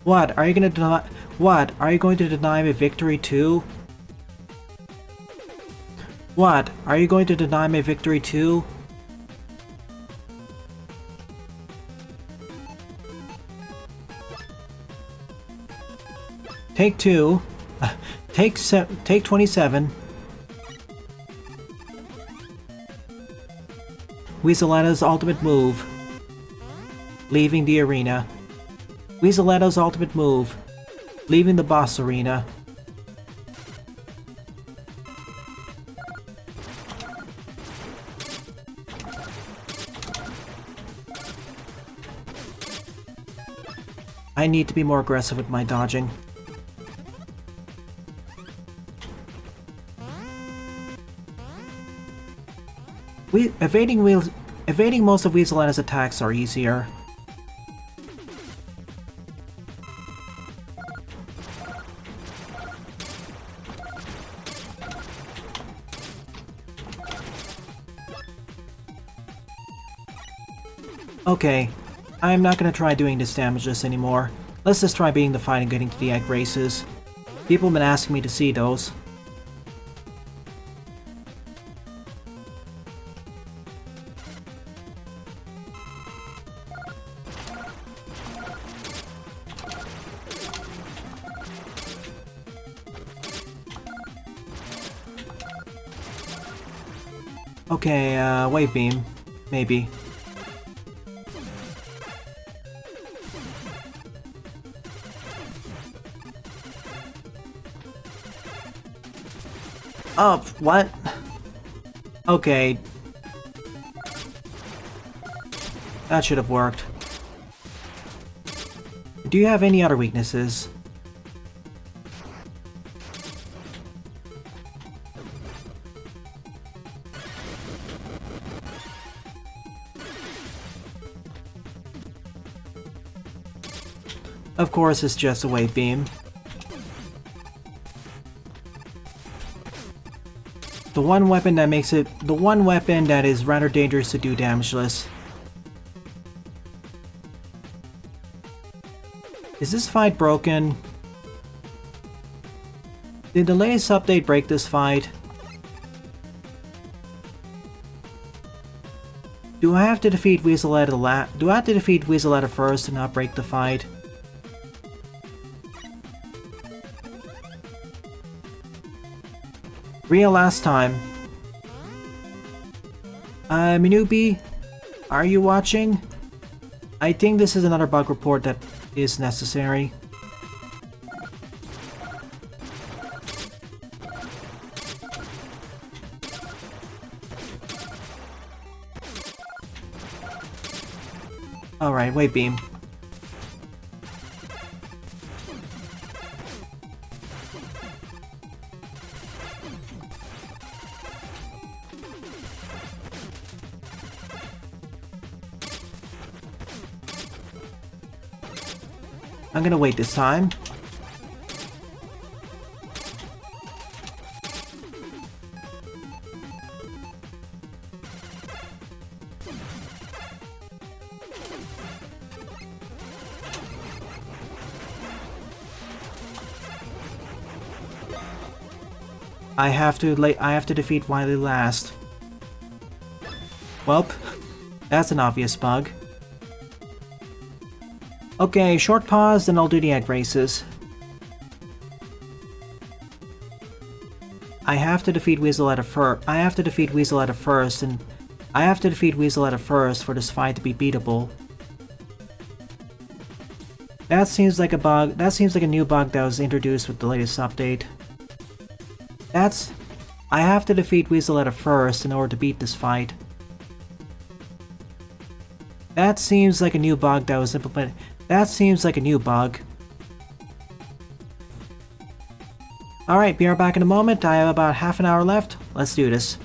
What? Are you gonna deny— What? Are you going to deny me victory too? What? Are you going to deny me victory too? Take 2. Take 27. Weaseletta's ultimate move. Leaving the arena. Weaseletta's ultimate move. Leaving the boss arena. I need to be more aggressive with my dodging. Evading most of Weaseletta's attacks are easier. Okay, I'm not gonna try doing this damageless anymore. Let's just try beating the fight and getting to the egg races. People have been asking me to see those. Okay, Wave Beam. Maybe. Oh, what? Okay. That should have worked. Do you have any other weaknesses? Of course, it's just a Wave Beam. The one weapon that is rather dangerous to do damageless. Is this fight broken? Did the latest update break this fight? Do I have to defeat Weaseletta first to not break the fight? Real last time. Minubi, are you watching? I think this is another bug report that is necessary. Alright, Wave Beam. I'm gonna wait this time. I have to defeat Wily last. Welp, that's an obvious bug. Okay, short pause, then I'll do the egg races. I have to defeat Weaseletta first, and I have to defeat Weaseletta first for this fight to be beatable. That seems like a bug. That seems like a new bug that was introduced with the latest update. I have to defeat Weaseletta first in order to beat this fight. That seems like a new bug that was implemented. That seems like a new bug. Alright, be right back in a moment. I have about half an hour left. Let's do this.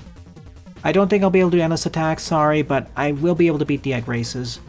I don't think I'll be able to do endless attacks, sorry, but I will be able to beat the egg races.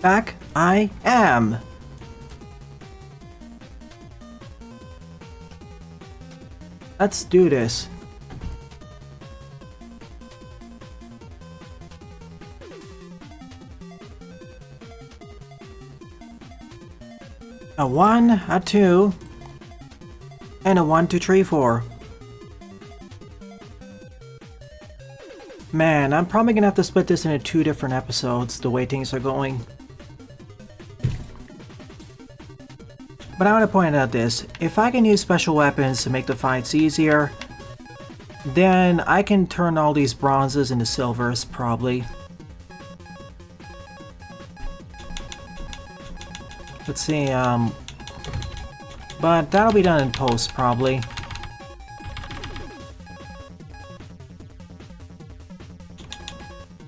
Back I am! Let's do this. A 1, a 2, and a 1, 2, 3, 4. Man, I'm probably gonna have to split this into 2 different episodes, the way things are going. But I want to point out this, if I can use special weapons to make the fights easier, Then I can turn all these bronzes into silvers, probably. Let's see, but that'll be done in post, probably.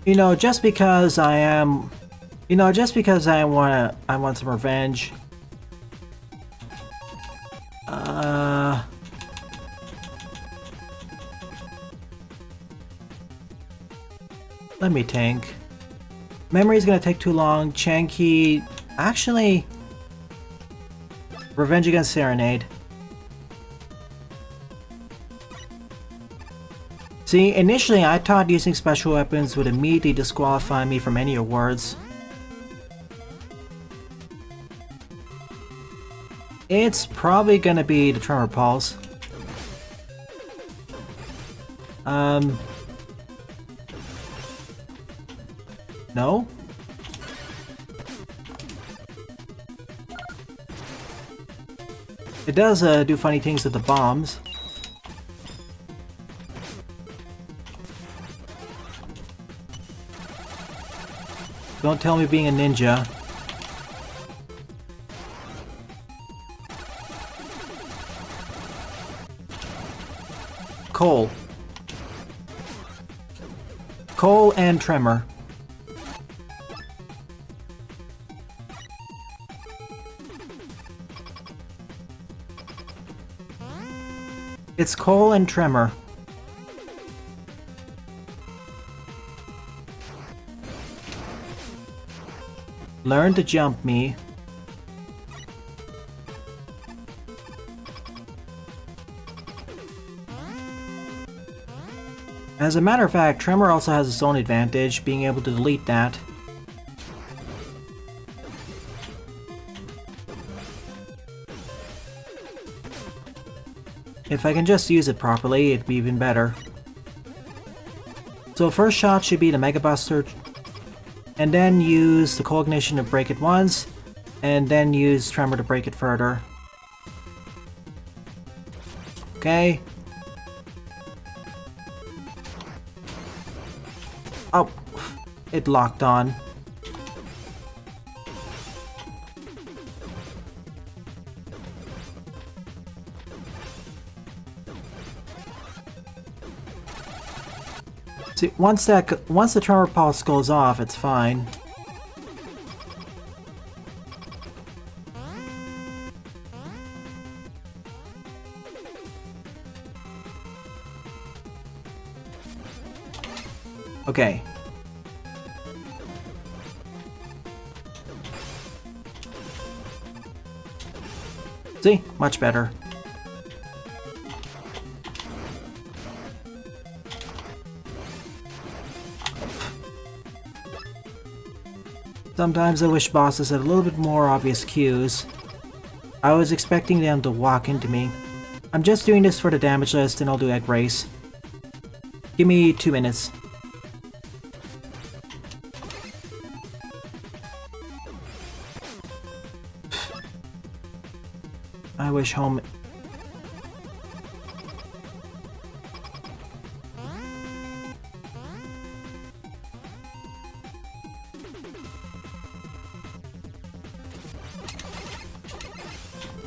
You know, just because I am... You know, just because I want some revenge. Let me think. Memory's gonna take too long. Chanky... Actually... Revenge against Serenade. See, initially I thought using special weapons would immediately disqualify me from any awards. It's probably gonna be the Tremor Pulse. No? It does do funny things with the bombs. Don't tell me being a ninja. Coal. Coal and Tremor. It's Coal and Tremor. Learn to jump me. As a matter of fact, Tremor also has its own advantage, being able to delete that. If I can just use it properly, it'd be even better. So first shot should be the Mega Buster, and then use the Cognition to break it once, and then use Tremor to break it further. Okay. Oh, it locked on. See, once the Tremor Pulse goes off, it's fine. Okay. See? Much better. Sometimes I wish bosses had a little bit more obvious cues. I was expecting them to walk into me. I'm just doing this for the damage list and I'll do Egg Race. Give me 2 minutes. I wish home...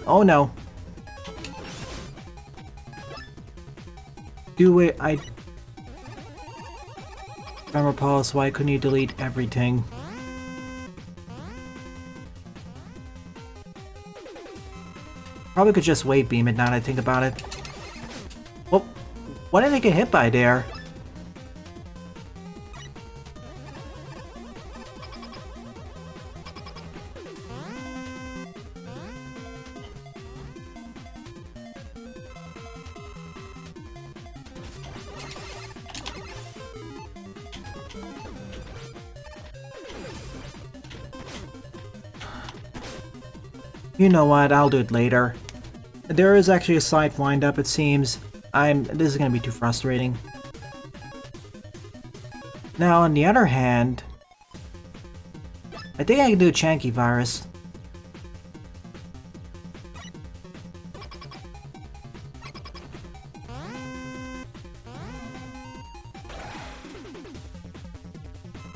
Oh no. Do it, Tremor Pulse, why couldn't you delete everything? Probably could just wave beam it now that I think about it. Well, what did I get hit by there? You know what, I'll do it later. There is actually a slight wind-up, it seems. This is gonna be too frustrating. Now, on the other hand... I think I can do Chanky Virus.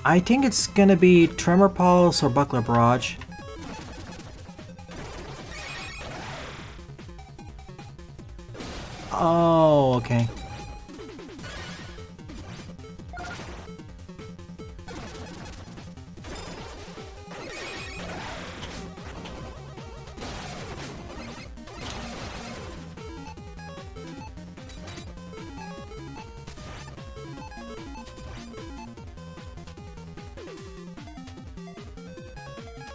I think it's gonna be Tremor Pulse or Buckler Barrage. Oh, okay.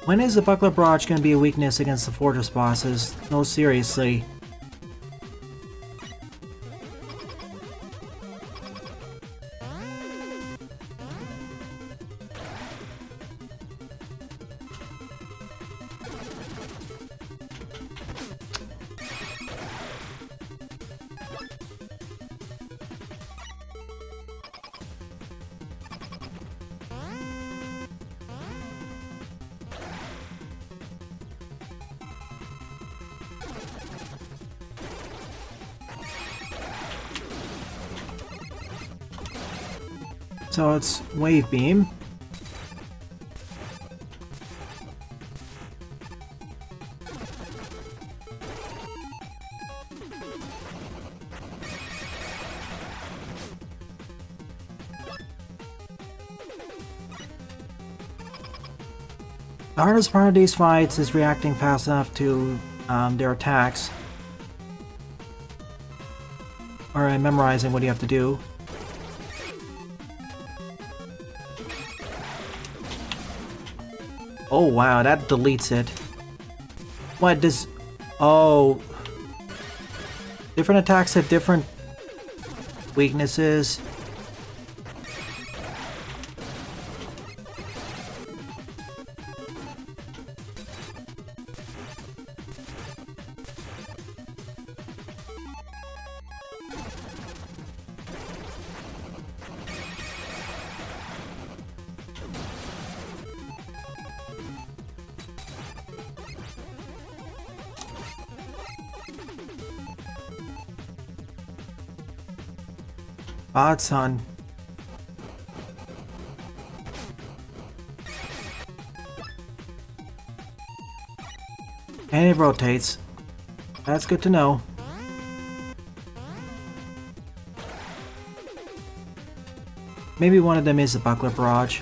When is the Buckler Barrage going to be a weakness against the Fortress bosses? No, seriously. So it's Wave Beam. The hardest part of these fights is reacting fast enough to their attacks. Or memorizing what you have to do. Oh wow, that deletes it. What does... Oh... Different attacks have different weaknesses. Odd son. And it rotates. That's good to know. Maybe one of them is a Buckler Barrage.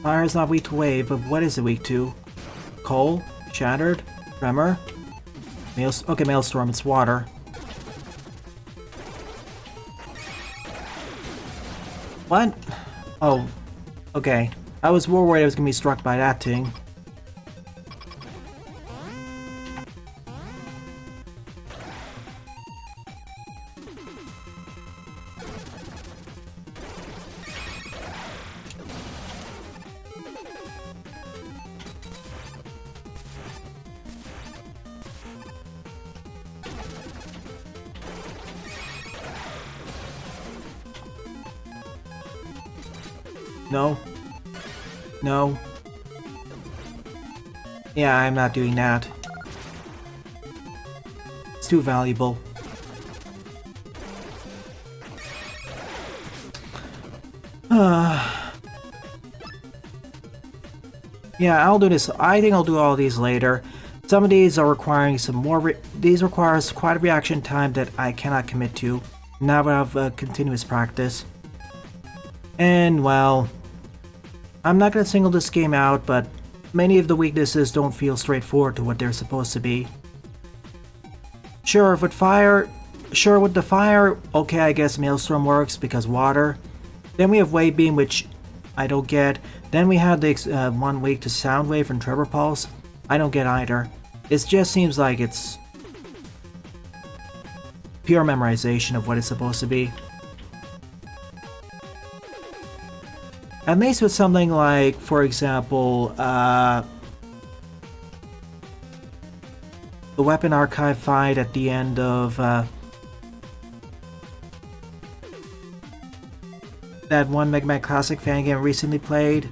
Fire is not weak to wave, but what is it weak to? Coal? Shattered? Tremor? Okay, Maelstrom, it's water. What? Oh, okay. I was more worried I was gonna be struck by that thing. No. No. Yeah, I'm not doing that. It's too valuable. Yeah, I'll do this. I think I'll do all these later. Some of these are requiring some more... These requires quite a reaction time that I cannot commit to. Now I have continuous practice. And, well... I'm not gonna single this game out, but many of the weaknesses don't feel straightforward to what they're supposed to be. Sure, with the fire, okay, I guess Maelstrom works because water. Then we have Wave Beam, which I don't get. Then we have the one weak to Sound Wave and Tremor Pulse. I don't get either. It just seems like it's pure memorization of what it's supposed to be. At least with something like, for example, the Weapon Archive fight at the end of that one Mega Man Classic fan game I recently played.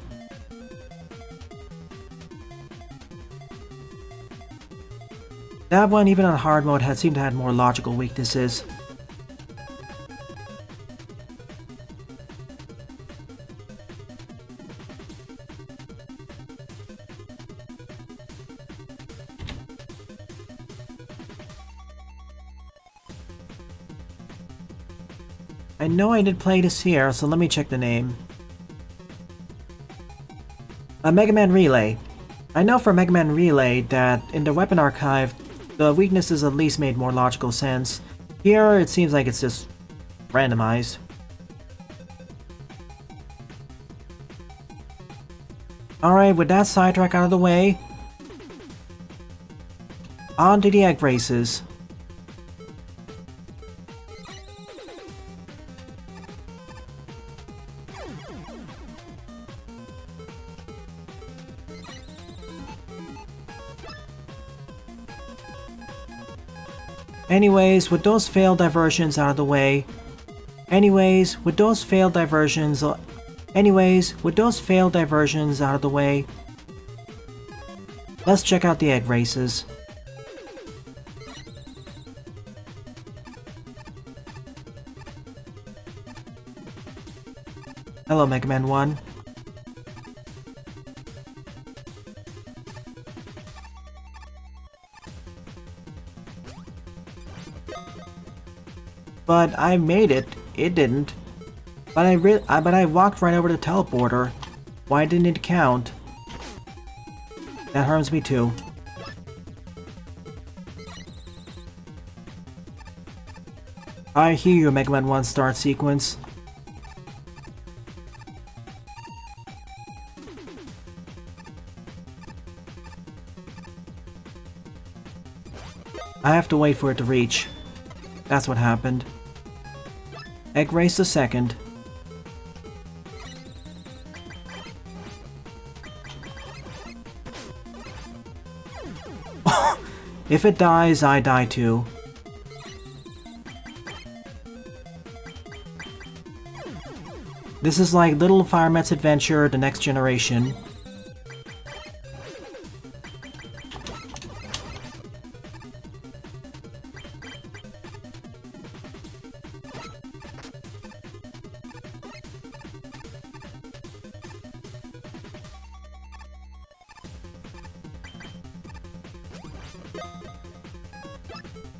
That one, even on hard mode, seemed to have more logical weaknesses. I know I did play this here, so let me check the name. Mega Man Relay. I know for Mega Man Relay that in the Weapon Archive, the weaknesses at least made more logical sense. Here, it seems like it's just randomized. Alright, with that sidetrack out of the way, on to the egg races. Anyways, with those failed diversions out of the way, let's check out the egg races. Hello, Mega Man 1. But I made it. It didn't. But I walked right over the teleporter. Why didn't it count? That harms me too. I hear you, Mega Man 1 start sequence. I have to wait for it to reach. That's what happened. Egg race the second. If it dies, I die too. This is like Little Fireman's Adventure, the next generation.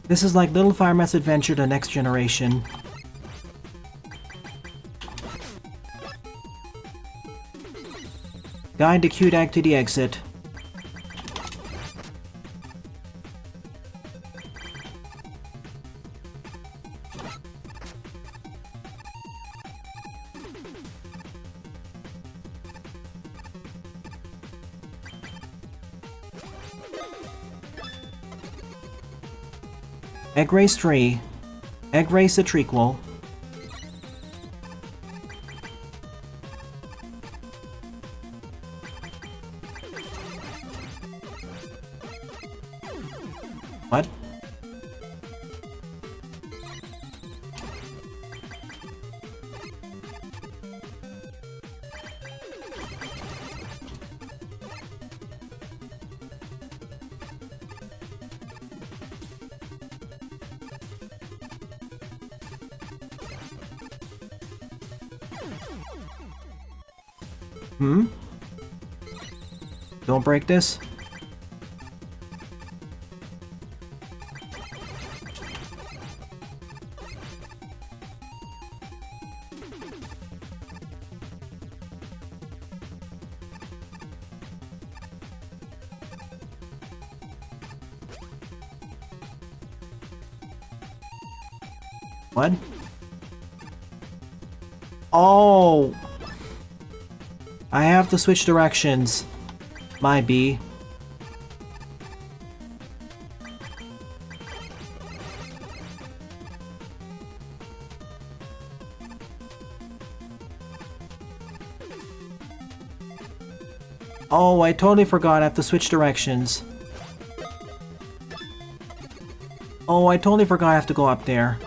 This is like Little Fireman's Adventure, the next generation. Guide the cute egg to the exit. Egg Race 3. Egg Race the Trequel. What? Don't break this. What? Oh! I have to switch directions. My B. Oh, I totally forgot I have to switch directions. Oh, I totally forgot I have to go up there.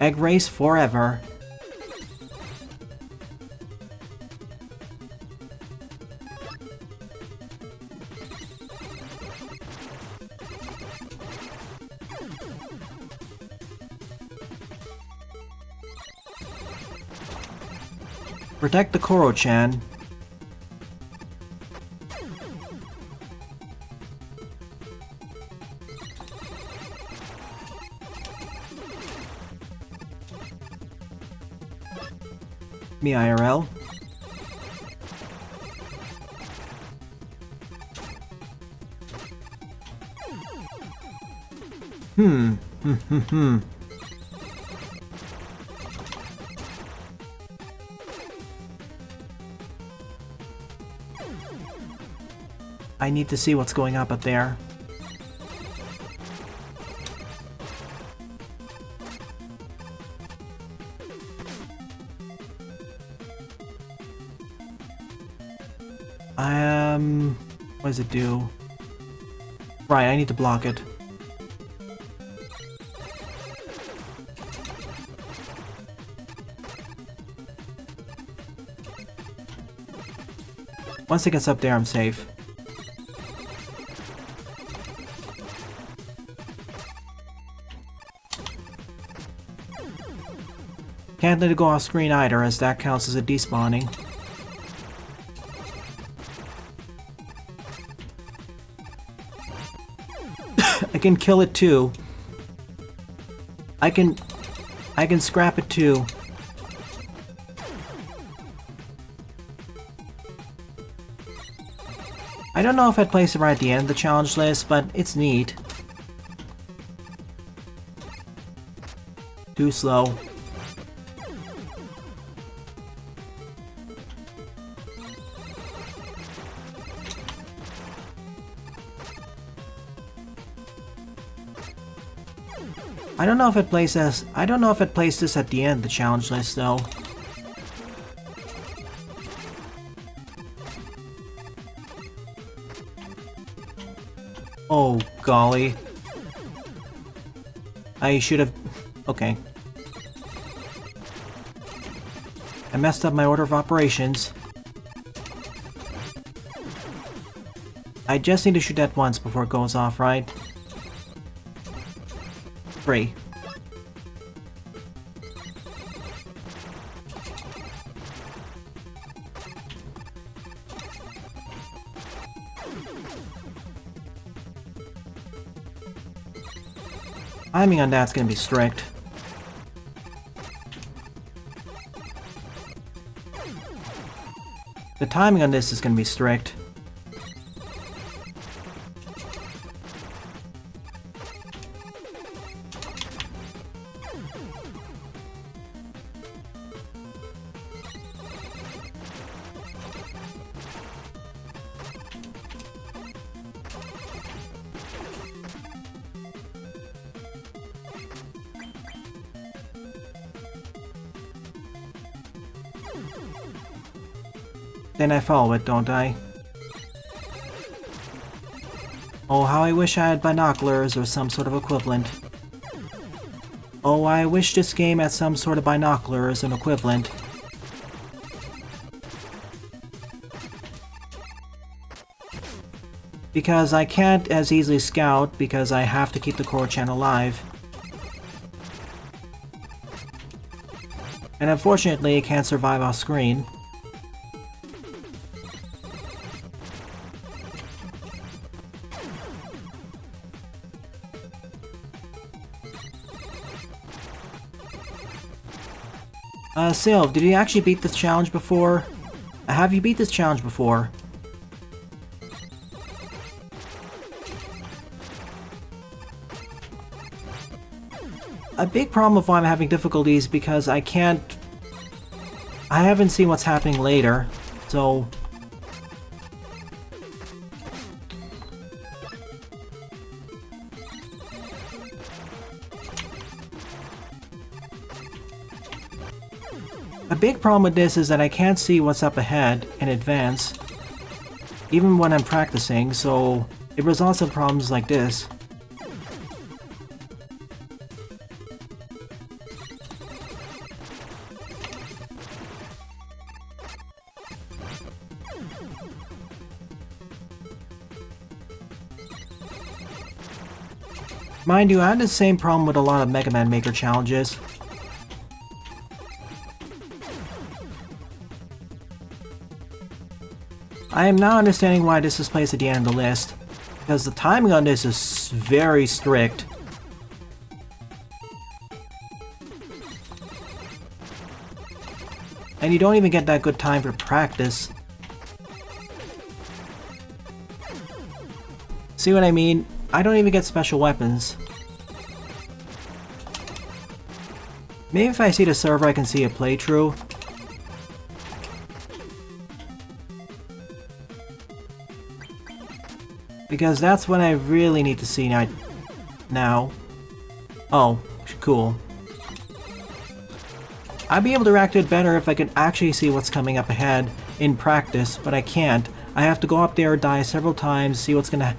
Egg race forever. Protect the Koro-chan. Me IRL. I need to see what's going up there. What does it do? Right, I need to block it. Once it gets up there, I'm safe. Can't let it go off screen either, as that counts as a despawning. I can kill it too. I can scrap it too. I don't know if I'd place it right at the end of the challenge list, but it's neat. Too slow. I don't know if it placed this at the end of the challenge list though. Oh golly. I should have... Okay. I messed up my order of operations. I just need to shoot that once before it goes off, right? 3. Timing on that's gonna be strict. The timing on this is gonna be strict. Then I follow it, don't I? Oh, how I wish I had binoculars or some sort of equivalent. Oh, I wish this game had some sort of binoculars and equivalent. Because I can't as easily scout because I have to keep the Koro-chan alive. And unfortunately, it can't survive off screen. Sylv, did you actually beat this challenge before? Have you beat this challenge before? A big problem with why I'm having difficulties because I haven't seen what's happening later, so... A big problem with this is that I can't see what's up ahead in advance. even when I'm practicing, so it results in problems like this. Mind you, I had the same problem with a lot of Mega Man Maker challenges. I am now understanding why this is placed at the end of the list, because the timing on this is very strict. And you don't even get that good time for practice. See what I mean? I don't even get special weapons. Maybe if I see the server I can see a playthrough. Because that's what I really need to see now. Oh, cool. I'd be able to react to it better if I could actually see what's coming up ahead in practice, but I can't. I have to go up there, die several times, see what's gonna...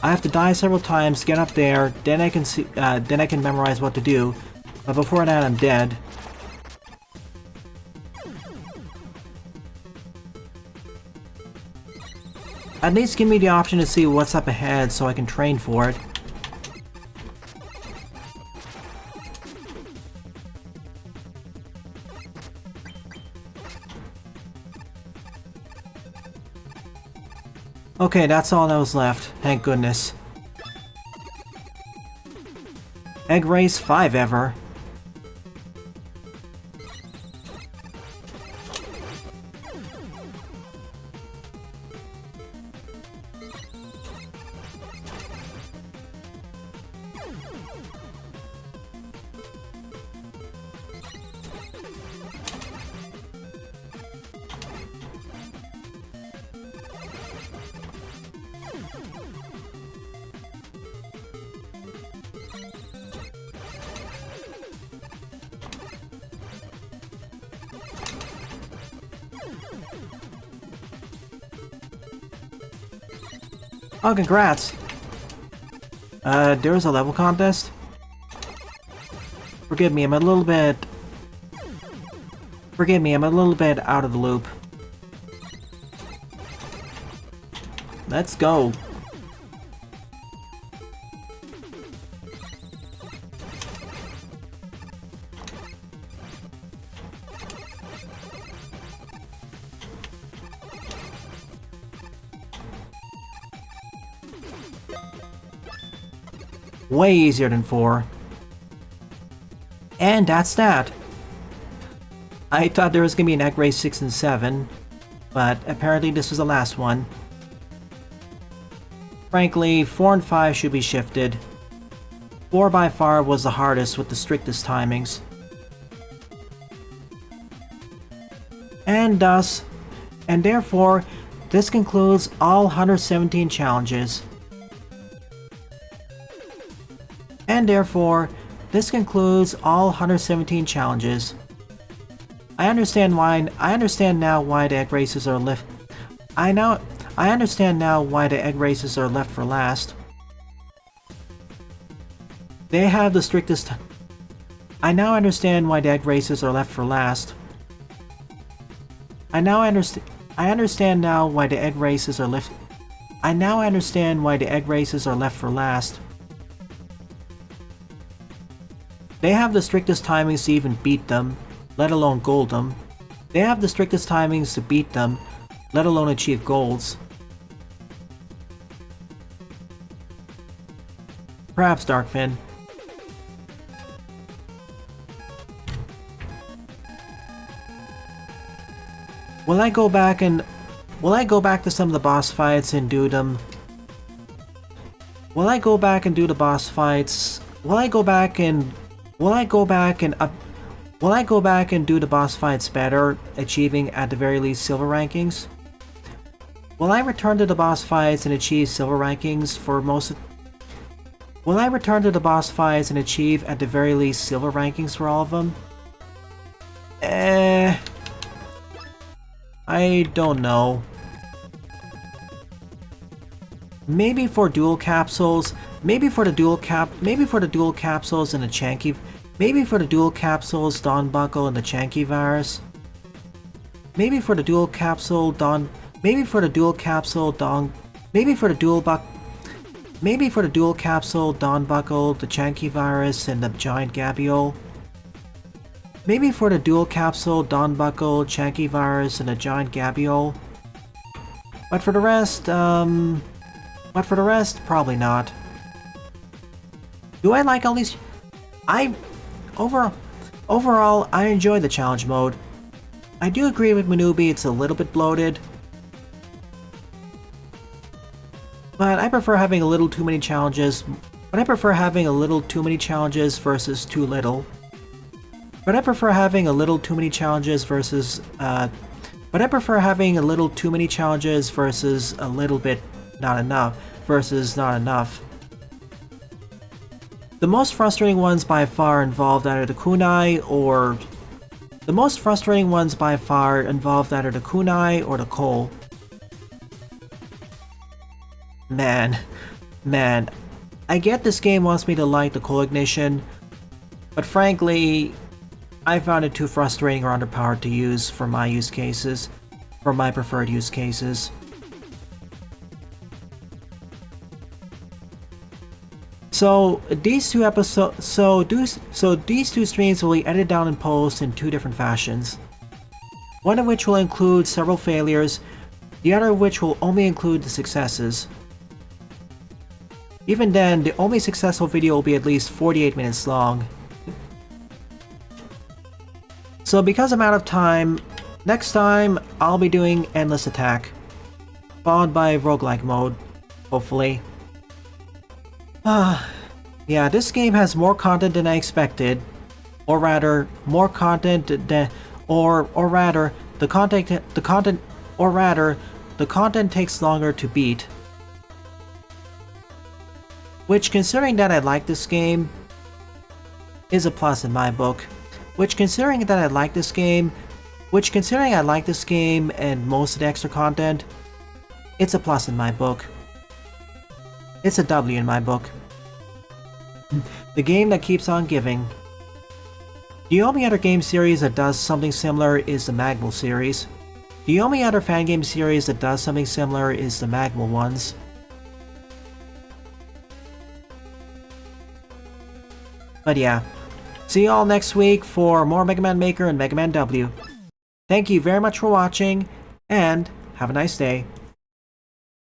I have to die several times, get up there, then I can see, then I can memorize what to do. But before that, I'm dead. At least give me the option to see what's up ahead so I can train for it. Okay, that's all that was left. Thank goodness. Egg race 5 ever. Oh, congrats! There was a level contest? Forgive me, I'm a little bit out of the loop. Let's go. Way easier than 4. And that's that. I thought there was gonna be an egg race 6 and 7, but apparently this was the last one. Frankly, 4 and 5 should be shifted. 4 by far was the hardest with the strictest timings. And therefore, this concludes all 117 challenges. And therefore, this concludes all 117 challenges. I understand now why the egg races are left. I understand now why the egg races are left for last. They have the strictest. I now understand why the egg races are left for last. I understand now why the egg races are left. I now understand why the egg races are left for last. They have the strictest timings to even beat them, let alone gold them. They have the strictest timings to beat them, let alone achieve golds. Perhaps Darkfin. Will I go back to some of the boss fights and do them? Will I go back and do the boss fights? Will I go back and do the boss fights better, achieving at the very least silver rankings? Will I return to the boss fights and achieve silver rankings for most of... Will I return to the boss fights and achieve at the very least silver rankings for all of them? I don't know. Maybe for dual capsules, maybe for the dual capsules and the Chanky, maybe for the dual capsules Dawn Buckle and the Chanky virus. Maybe for the dual capsule Dawn, maybe for the dual capsule Dawn, maybe for the dual capsule Dawn Buckle, the Chanky virus and the giant Gabiole. Maybe for the dual capsule Dawn Buckle, Chanky virus and the giant Gabiole. But for the rest, probably not. Do I like all these? Overall, I enjoy the challenge mode. I do agree with Manubi, it's a little bit bloated. But I prefer having a little too many challenges. Versus too little. But I prefer having a little too many challenges versus a little bit not enough versus not enough. The most frustrating ones by far involved either the kunai or the coal. Man, I get this game wants me to like the coal ignition, but frankly, I found it too frustrating or underpowered to use for my preferred use cases. So these two streams will be edited down and post in two different fashions. One of which will include several failures, the other of which will only include the successes. Even then, the only successful video will be at least 48 minutes long. So because I'm out of time, next time I'll be doing Endless Attack, followed by roguelike mode, hopefully. Yeah, this game has more content than I expected, or rather, more content than, or rather, the content takes longer to beat. Which, considering that I like this game, is a plus in my book. Considering I like this game and most of the extra content, it's a plus in my book. It's a W in my book. The game that keeps on giving. The only other game series that does something similar is the Magmal series. The only other fan game series that does something similar is the Magmal ones. But yeah, see you all next week for more Mega Man Maker and Mega Man W. Thank you very much for watching, and have a nice day.